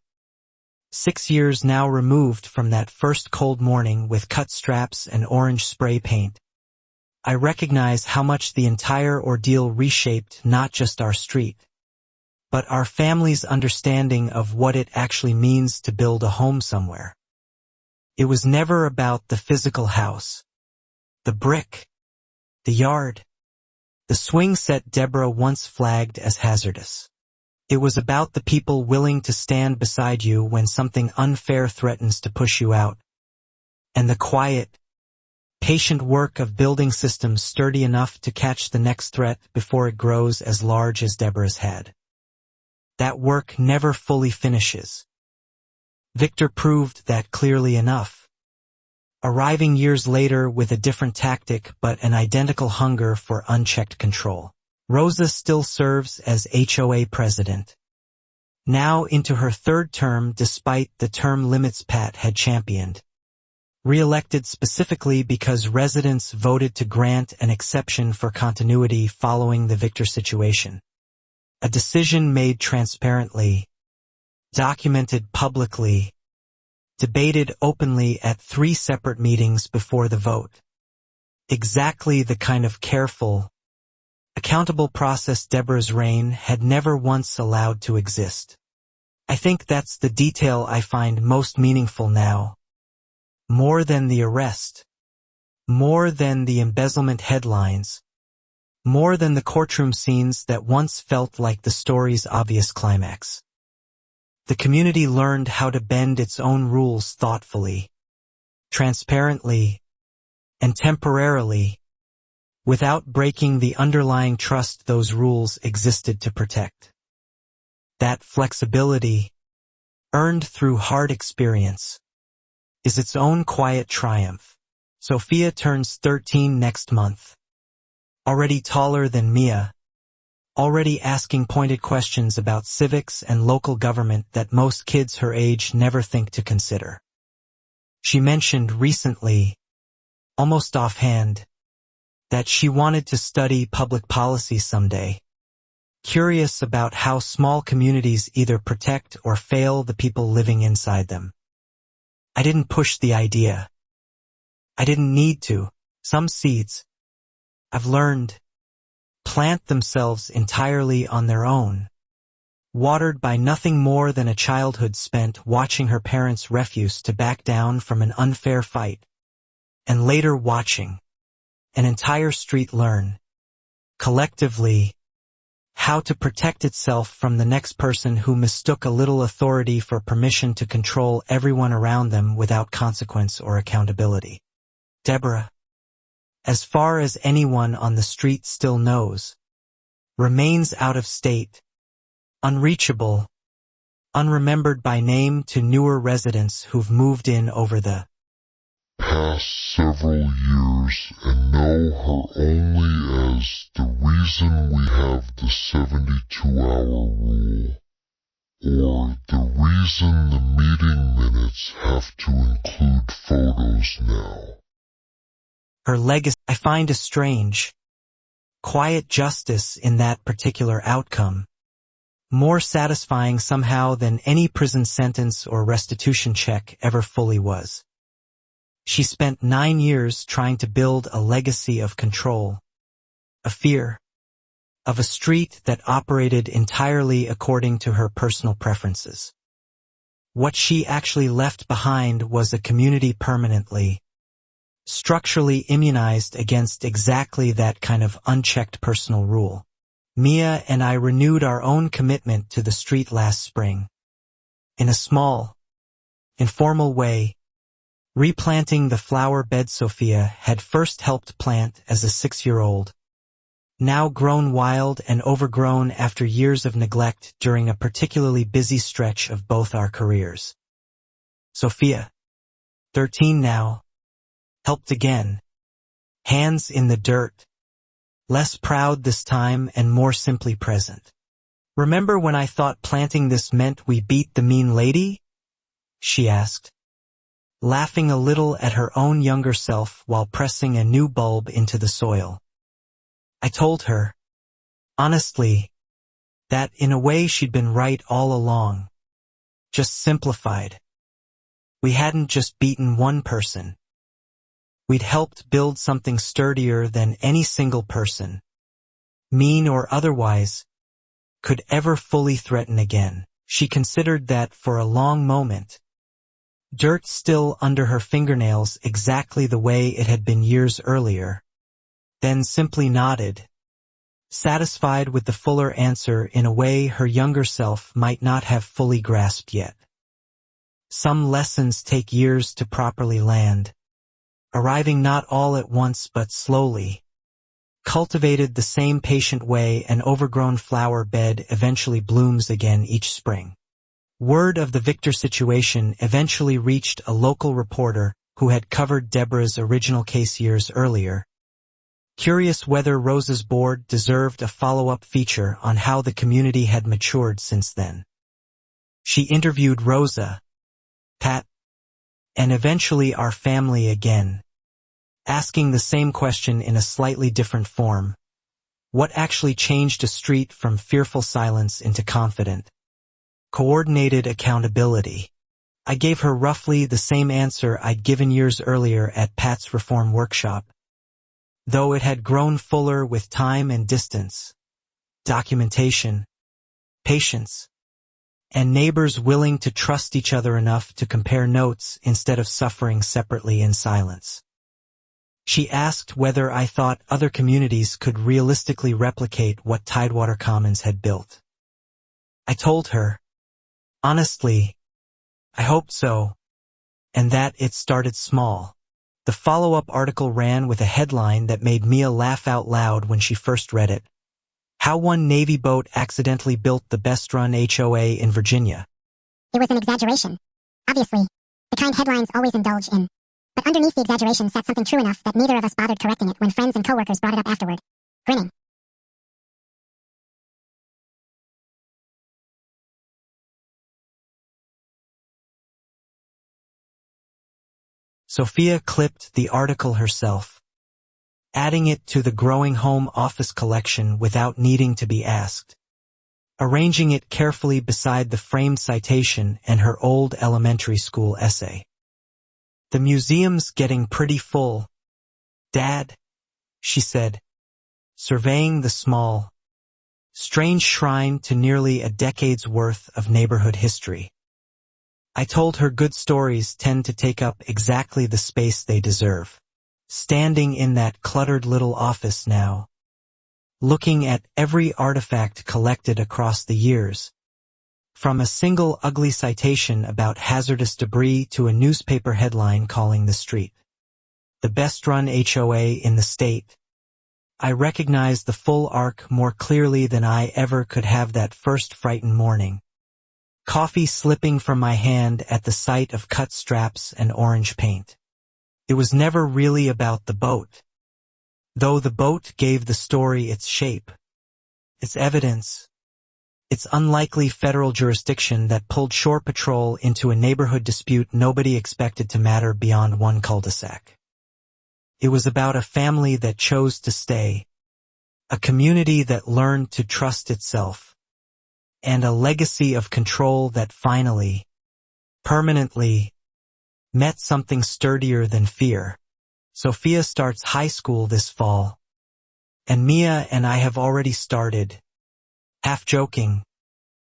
6 years now removed from that first cold morning with cut straps and orange spray paint, I recognize how much the entire ordeal reshaped not just our street, but our family's understanding of what it actually means to build a home somewhere. It was never about the physical house, the brick, the yard, the swing set Deborah once flagged as hazardous. It was about the people willing to stand beside you when something unfair threatens to push you out, and the quiet, patient work of building systems sturdy enough to catch the next threat before it grows as large as Deborah's had. That work never fully finishes. Victor proved that clearly enough, arriving years later with a different tactic but an identical hunger for unchecked control. Rosa still serves as HOA president, now into her 3rd term despite the term limits Pat had championed, re-elected specifically because residents voted to grant an exception for continuity following the Victor situation. A decision made transparently, documented publicly, debated openly at 3 separate meetings before the vote. Exactly the kind of careful, accountable process Deborah's reign had never once allowed to exist. I think that's the detail I find most meaningful now. More than the arrest. More than the embezzlement headlines. More than the courtroom scenes that once felt like the story's obvious climax. The community learned how to bend its own rules thoughtfully, transparently, and temporarily, without breaking the underlying trust those rules existed to protect. That flexibility, earned through hard experience, is its own quiet triumph. Sophia turns 13 next month. Already taller than Mia. Already asking pointed questions about civics and local government that most kids her age never think to consider. She mentioned recently, almost offhand, that she wanted to study public policy someday, curious about how small communities either protect or fail the people living inside them. I didn't push the idea. I didn't need to. Some seeds, I've learned, plant themselves entirely on their own, watered by nothing more than a childhood spent watching her parents refuse to back down from an unfair fight, and later watching an entire street learn, collectively, how to protect itself from the next person who mistook a little authority for permission to control everyone around them without consequence or accountability. Deborah, as far as anyone on the street still knows, remains out of state, unreachable, unremembered by name to newer residents who've moved in over the past several years and know her only as the reason we have the 72-hour rule, or the reason the meeting minutes have to include photos now. Her legacy, I find a strange, quiet justice in that particular outcome, more satisfying somehow than any prison sentence or restitution check ever fully was. She spent 9 years trying to build a legacy of control, a fear, of a street that operated entirely according to her personal preferences. What she actually left behind was a community permanently, structurally immunized against exactly that kind of unchecked personal rule. Mia and I renewed our own commitment to the street last spring. In a small, informal way, replanting the flower bed Sophia had first helped plant as a 6-year-old, now grown wild and overgrown after years of neglect during a particularly busy stretch of both our careers. Sophia, 13 now, helped again, hands in the dirt, less proud this time and more simply present. "Remember when I thought planting this meant we beat the mean lady?" she asked, laughing a little at her own younger self while pressing a new bulb into the soil. I told her, honestly, that in a way she'd been right all along, just simplified. We hadn't just beaten one person. We'd helped build something sturdier than any single person, mean or otherwise, could ever fully threaten again. She considered that for a long moment, dirt still under her fingernails exactly the way it had been years earlier, then simply nodded, satisfied with the fuller answer in a way her younger self might not have fully grasped yet. Some lessons take years to properly land, arriving not all at once but slowly, cultivated the same patient way an overgrown flower bed eventually blooms again each spring. Word of the Victor situation eventually reached a local reporter who had covered Deborah's original case years earlier, curious whether Rosa's board deserved a follow-up feature on how the community had matured since then. She interviewed Rosa, Pat, and eventually our family again, asking the same question in a slightly different form. What actually changed a street from fearful silence into confident, coordinated accountability? I gave her roughly the same answer I'd given years earlier at Pat's reform workshop, though it had grown fuller with time and distance, documentation, patience, and neighbors willing to trust each other enough to compare notes instead of suffering separately in silence. She asked whether I thought other communities could realistically replicate what Tidewater Commons had built. I told her, honestly, I hoped so, and that it started small. The follow-up article ran with a headline that made Mia laugh out loud when she first read it. How one Navy boat accidentally built the best-run HOA in Virginia. It was an exaggeration. Obviously, the kind headlines always indulge in. But underneath the exaggeration sat something true enough that neither of us bothered correcting it when friends and coworkers brought it up afterward, grinning. Sophia clipped the article herself, adding it to the growing home office collection without needing to be asked, arranging it carefully beside the framed citation and her old elementary school essay. The museum's getting pretty full, Dad, she said, surveying the small, strange shrine to nearly a decade's worth of neighborhood history. I told her good stories tend to take up exactly the space they deserve. Standing in that cluttered little office now, looking at every artifact collected across the years, from a single ugly citation about hazardous debris to a newspaper headline calling the street the best-run HOA in the state, I recognized the full arc more clearly than I ever could have that first frightened morning. Coffee slipping from my hand at the sight of cut straps and orange paint. It was never really about the boat, though the boat gave the story its shape, its evidence, its unlikely federal jurisdiction that pulled shore patrol into a neighborhood dispute nobody expected to matter beyond one cul-de-sac. It was about a family that chose to stay, a community that learned to trust itself, and a legacy of control that finally, permanently, met something sturdier than fear. Sophia starts high school this fall, and Mia and I have already started, half joking,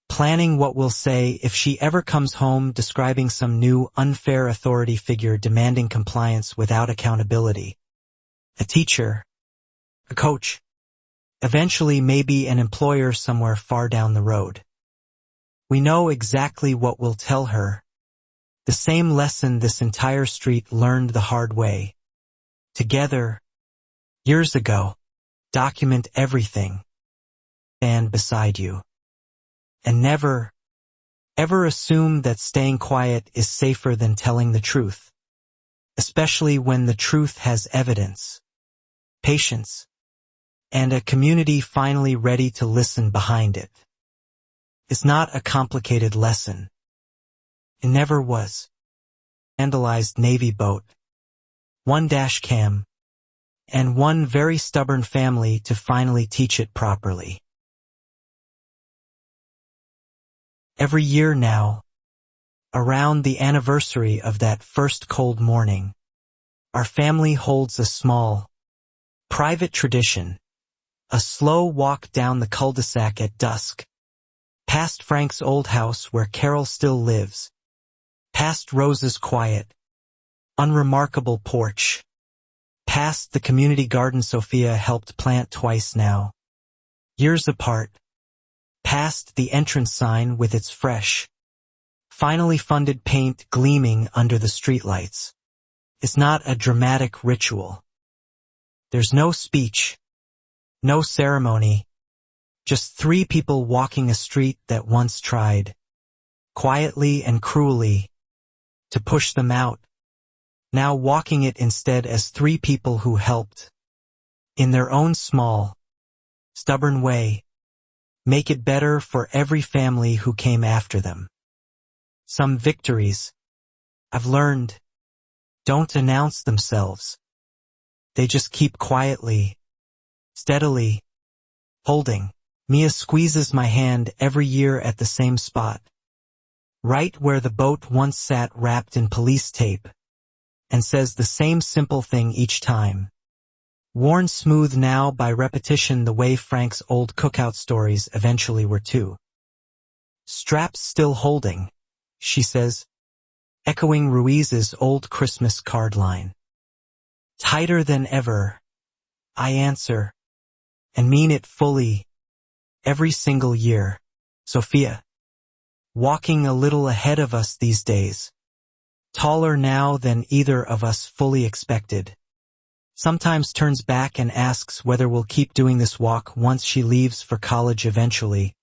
planning what we'll say if she ever comes home describing some new unfair authority figure demanding compliance without accountability. A teacher, a coach, eventually maybe an employer somewhere far down the road. We know exactly what we'll tell her. The same lesson this entire street learned the hard way. Together, years ago, document everything. Stand beside you. And never, ever assume that staying quiet is safer than telling the truth. Especially when the truth has evidence, patience, and a community finally ready to listen behind it. It's not a complicated lesson. It never was. Vandalized Navy boat, one dash cam, and one very stubborn family to finally teach it properly. Every year now, around the anniversary of that first cold morning, our family holds a small, private tradition, a slow walk down the cul-de-sac at dusk, past Frank's old house where Carol still lives, past Rose's quiet, unremarkable porch, past the community garden Sophia helped plant twice now, years apart, past the entrance sign with its fresh, finally funded paint gleaming under the streetlights. It's not a dramatic ritual. There's no speech, no ceremony, just three people walking a street that once tried, quietly and cruelly, to push them out, now walking it instead as three people who helped, in their own small, stubborn way, make it better for every family who came after them. Some victories, I've learned, don't announce themselves. They just keep quietly, steadily, holding. Mia squeezes my hand every year at the same spot, right where the boat once sat wrapped in police tape, and says the same simple thing each time. Worn smooth now by repetition the way Frank's old cookout stories eventually were too. Straps still holding, she says, echoing Ruiz's old Christmas card line. Tighter than ever, I answer, and mean it fully, every single year. Sophia, walking a little ahead of us these days, taller now than either of us fully expected, sometimes turns back and asks whether we'll keep doing this walk once she leaves for college eventually.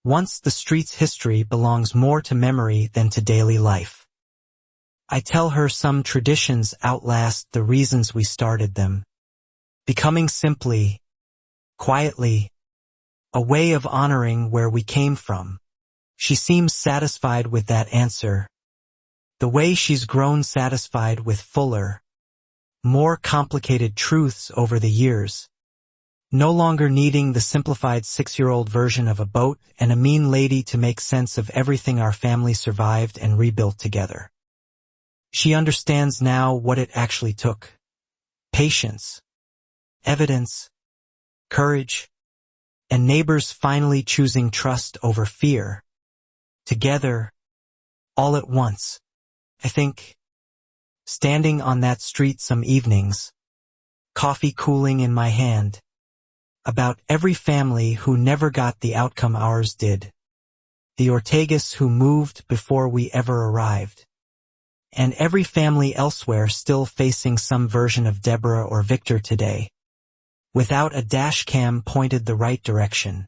Once the street's history belongs more to memory than to daily life. I tell her some traditions outlast the reasons we started them, becoming simply, quietly, a way of honoring where we came from. She seems satisfied with that answer, the way she's grown satisfied with fuller, more complicated truths over the years, no longer needing the simplified 6-year-old version of a boat and a mean lady to make sense of everything our family survived and rebuilt together. She understands now what it actually took. Patience, evidence, courage, and neighbors finally choosing trust over fear. Together, all at once. I think, standing on that street some evenings, coffee cooling in my hand, about every family who never got the outcome ours did. The Ortegas who moved before we ever arrived. And every family elsewhere still facing some version of Deborah or Victor today. Without a dash cam pointed the right direction.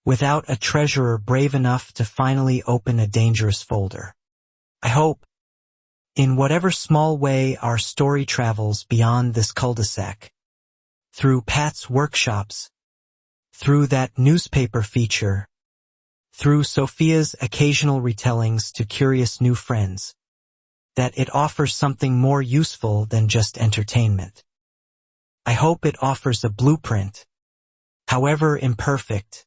Without a treasurer brave enough to finally open a dangerous folder. I hope, in whatever small way our story travels beyond this cul-de-sac, through Pat's workshops, through that newspaper feature, through Sophia's occasional retellings to curious new friends, that it offers something more useful than just entertainment. I hope it offers a blueprint, however imperfect,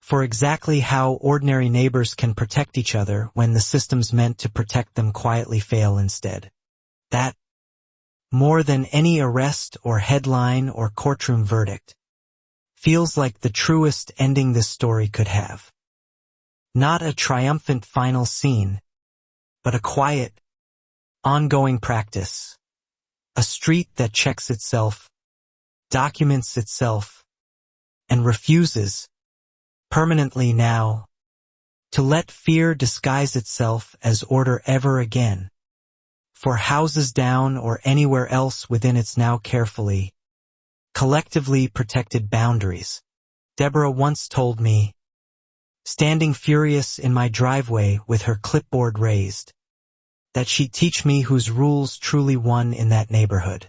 for exactly how ordinary neighbors can protect each other when the systems meant to protect them quietly fail instead. That, more than any arrest or headline or courtroom verdict, feels like the truest ending this story could have. Not a triumphant final scene, but a quiet, ongoing practice. A street that checks itself, documents itself, and refuses, permanently now, to let fear disguise itself as order ever again. For houses down or anywhere else within its now carefully, collectively protected boundaries. Deborah once told me, standing furious in my driveway with her clipboard raised, that she'd teach me whose rules truly won in that neighborhood.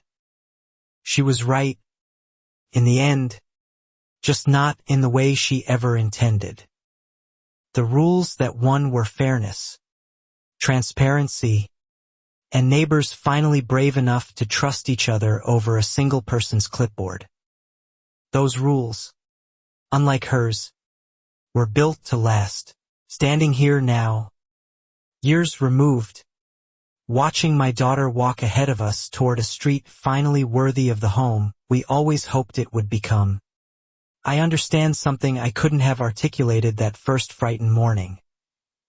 She was right, in the end, just not in the way she ever intended. The rules that won were fairness, transparency, and neighbors finally brave enough to trust each other over a single person's clipboard. Those rules, unlike hers, were built to last. Standing here now, years removed, watching my daughter walk ahead of us toward a street finally worthy of the home we always hoped it would become. I understand something I couldn't have articulated that first frightened morning.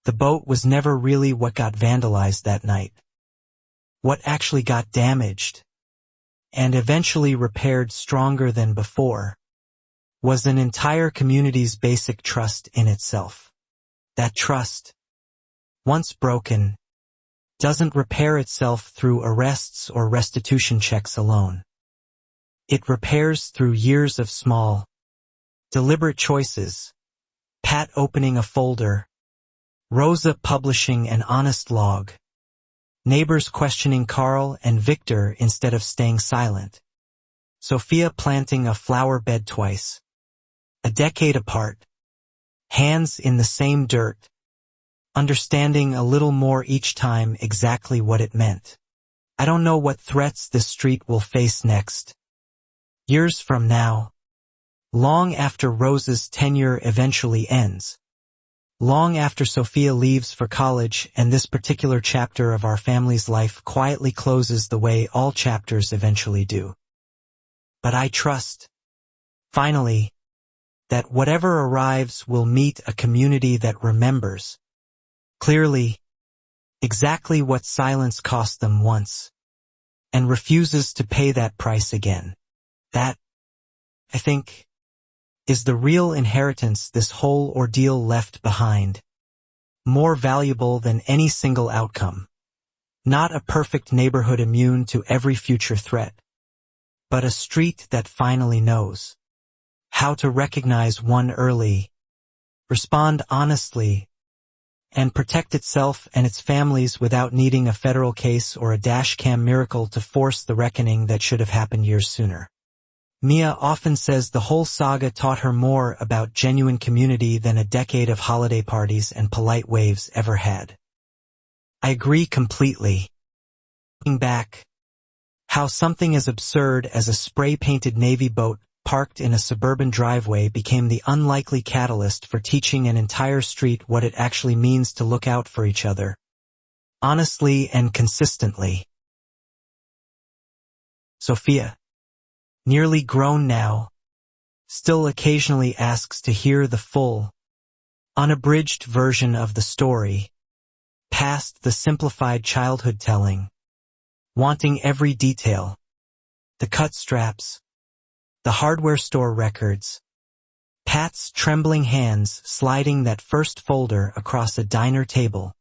The boat was never really what got vandalized that night. What actually got damaged, and eventually repaired stronger than before, was an entire community's basic trust in itself. That trust, once broken, doesn't repair itself through arrests or restitution checks alone. It repairs through years of small, deliberate choices. Pat opening a folder, Rosa publishing an honest log, neighbors questioning Carl and Victor instead of staying silent, Sophia planting a flower bed twice, a decade apart, hands in the same dirt, understanding a little more each time exactly what it meant. I don't know what threats this street will face next. Years from now, long after Rosa's tenure eventually ends, long after Sophia leaves for college and this particular chapter of our family's life quietly closes the way all chapters eventually do. But I trust, finally, that whatever arrives will meet a community that remembers, clearly, exactly what silence cost them once, and refuses to pay that price again. That, I think, is the real inheritance this whole ordeal left behind, more valuable than any single outcome. Not a perfect neighborhood immune to every future threat, but a street that finally knows how to recognize one early, respond honestly, and protect itself and its families without needing a federal case or a dashcam miracle to force the reckoning that should have happened years sooner. Mia often says the whole saga taught her more about genuine community than a decade of holiday parties and polite waves ever had. I agree completely. Looking back, how something as absurd as a spray-painted Navy boat parked in a suburban driveway became the unlikely catalyst for teaching an entire street what it actually means to look out for each other, honestly and consistently. Sophia, nearly grown now, still occasionally asks to hear the full, unabridged version of the story, past the simplified childhood telling, wanting every detail, the cut straps, the hardware store records, Pat's trembling hands sliding that first folder across a diner table,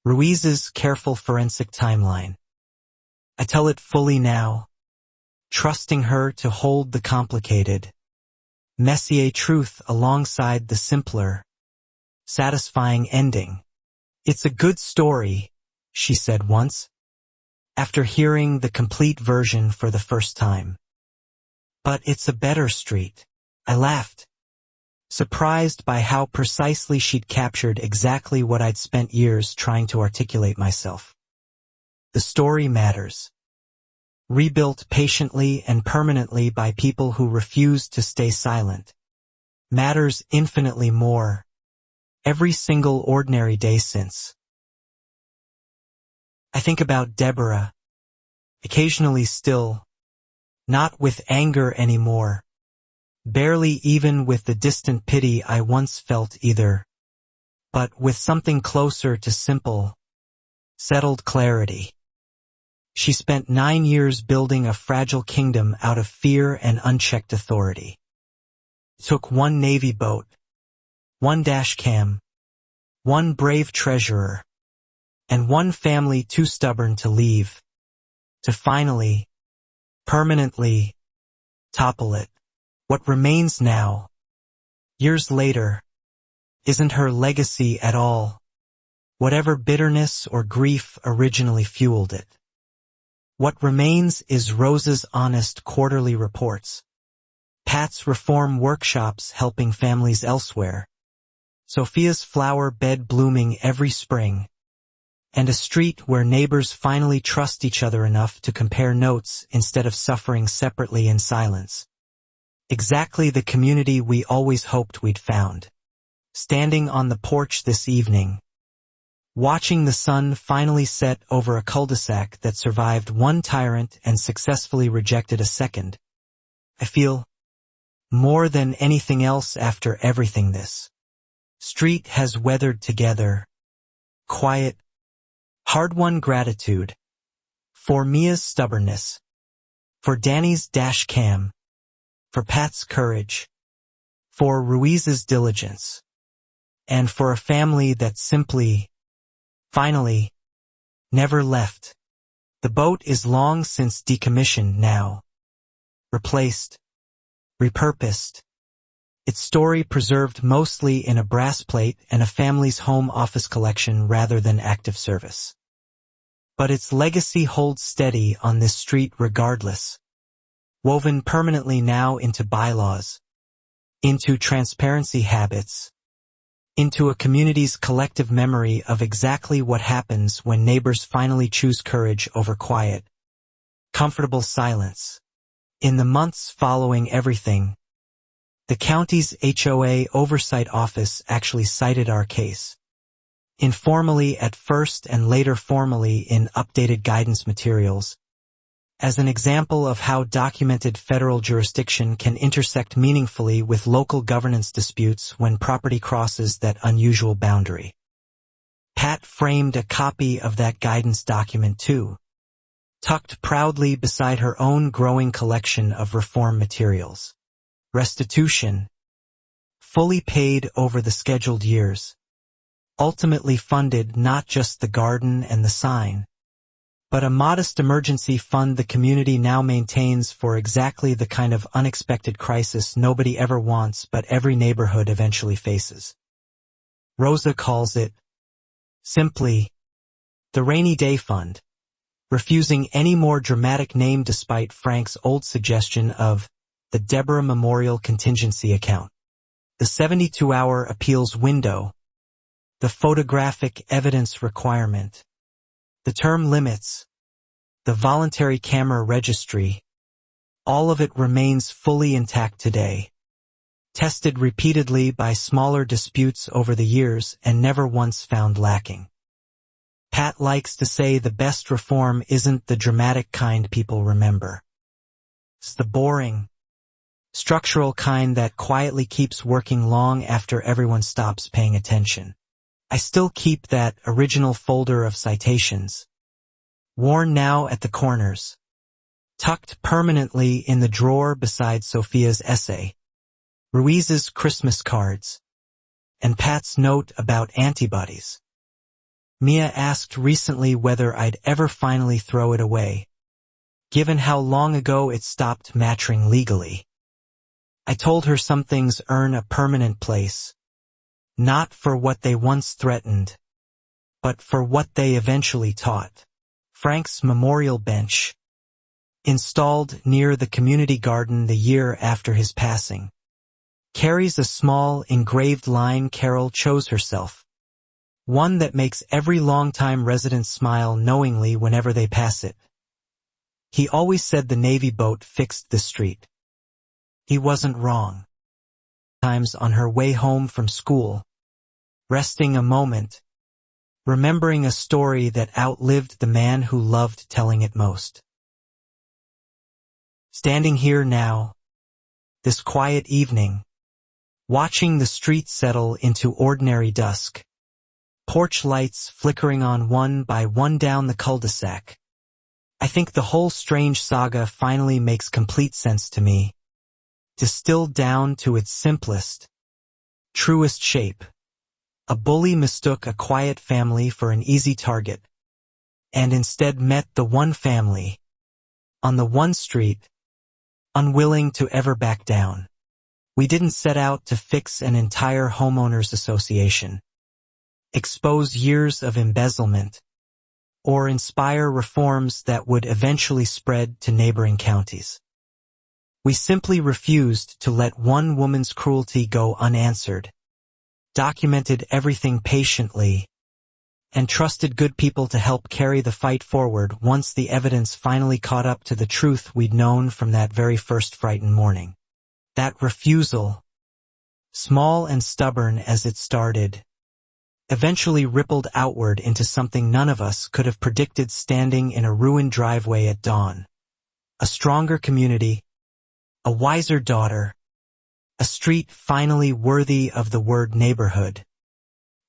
Ruiz's careful forensic timeline. I tell it fully now, trusting her to hold the complicated, messier truth alongside the simpler, satisfying ending. "It's a good story," she said once, after hearing the complete version for the first time. "But it's a better street." I laughed, surprised by how precisely she'd captured exactly what I'd spent years trying to articulate myself. The story matters. Rebuilt patiently and permanently by people who refused to stay silent. Matters infinitely more, every single ordinary day since. I think about Deborah, occasionally still, not with anger anymore, barely even with the distant pity I once felt either, but with something closer to simple, settled clarity. She spent 9 years building a fragile kingdom out of fear and unchecked authority. It took one Navy boat, one dashcam, one brave treasurer, and one family too stubborn to leave, to finally, permanently, topple it. What remains now, years later, isn't her legacy at all, whatever bitterness or grief originally fueled it. What remains is Rose's honest quarterly reports, Pat's reform workshops helping families elsewhere, Sophia's flower bed blooming every spring, and a street where neighbors finally trust each other enough to compare notes instead of suffering separately in silence. Exactly the community we always hoped we'd found. Standing on the porch this evening, watching the sun finally set over a cul-de-sac that survived one tyrant and successfully rejected a second, I feel, more than anything else after everything this street has weathered together, quiet, hard-won gratitude, for Mia's stubbornness, for Danny's dash cam, for Pat's courage, for Ruiz's diligence, and for a family that simply, finally, never left. The boat is long since decommissioned now, replaced, repurposed, its story preserved mostly in a brass plate and a family's home office collection rather than active service. But its legacy holds steady on this street regardless, woven permanently now into bylaws, into transparency habits, into a community's collective memory of exactly what happens when neighbors finally choose courage over quiet, comfortable silence. In the months following everything, the county's HOA oversight office actually cited our case, informally at first and later formally in updated guidance materials, as an example of how documented federal jurisdiction can intersect meaningfully with local governance disputes when property crosses that unusual boundary. Pat framed a copy of that guidance document too, tucked proudly beside her own growing collection of reform materials. Restitution, fully paid over the scheduled years, ultimately funded not just the garden and the sign, but a modest emergency fund the community now maintains for exactly the kind of unexpected crisis nobody ever wants but every neighborhood eventually faces. Rosa calls it, simply, the Rainy Day Fund, refusing any more dramatic name despite Frank's old suggestion of the Deborah Memorial Contingency Account. The 72-hour appeals window, the photographic evidence requirement, the term limits, the voluntary camera registry, all of it remains fully intact today, tested repeatedly by smaller disputes over the years and never once found lacking. Pat likes to say the best reform isn't the dramatic kind people remember. It's the boring, structural kind that quietly keeps working long after everyone stops paying attention. I still keep that original folder of citations, worn now at the corners, tucked permanently in the drawer beside Sophia's essay, Ruiz's Christmas cards, and Pat's note about antibodies. Mia asked recently whether I'd ever finally throw it away, given how long ago it stopped mattering legally. I told her some things earn a permanent place, not for what they once threatened, but for what they eventually taught. Frank's memorial bench, installed near the community garden the year after his passing, carries a small engraved line Carol chose herself, one that makes every longtime resident smile knowingly whenever they pass it. He always said the Navy boat fixed the street. He wasn't wrong. Times on her way home from school, resting a moment, remembering a story that outlived the man who loved telling it most. Standing here now, this quiet evening, watching the street settle into ordinary dusk, porch lights flickering on one by one down the cul-de-sac, I think the whole strange saga finally makes complete sense to me, distilled down to its simplest, truest shape. A bully mistook a quiet family for an easy target, and instead met the one family, on the one street, unwilling to ever back down. We didn't set out to fix an entire homeowners association, expose years of embezzlement, or inspire reforms that would eventually spread to neighboring counties. We simply refused to let one woman's cruelty go unanswered, documented everything patiently, and trusted good people to help carry the fight forward once the evidence finally caught up to the truth we'd known from that very first frightened morning. That refusal, small and stubborn as it started, eventually rippled outward into something none of us could have predicted standing in a ruined driveway at dawn. A stronger community, a wiser daughter, a street finally worthy of the word neighborhood,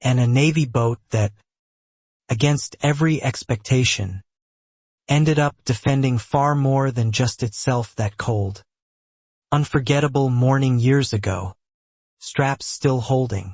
and a Navy boat that, against every expectation, ended up defending far more than just itself that cold, unforgettable morning years ago, straps still holding.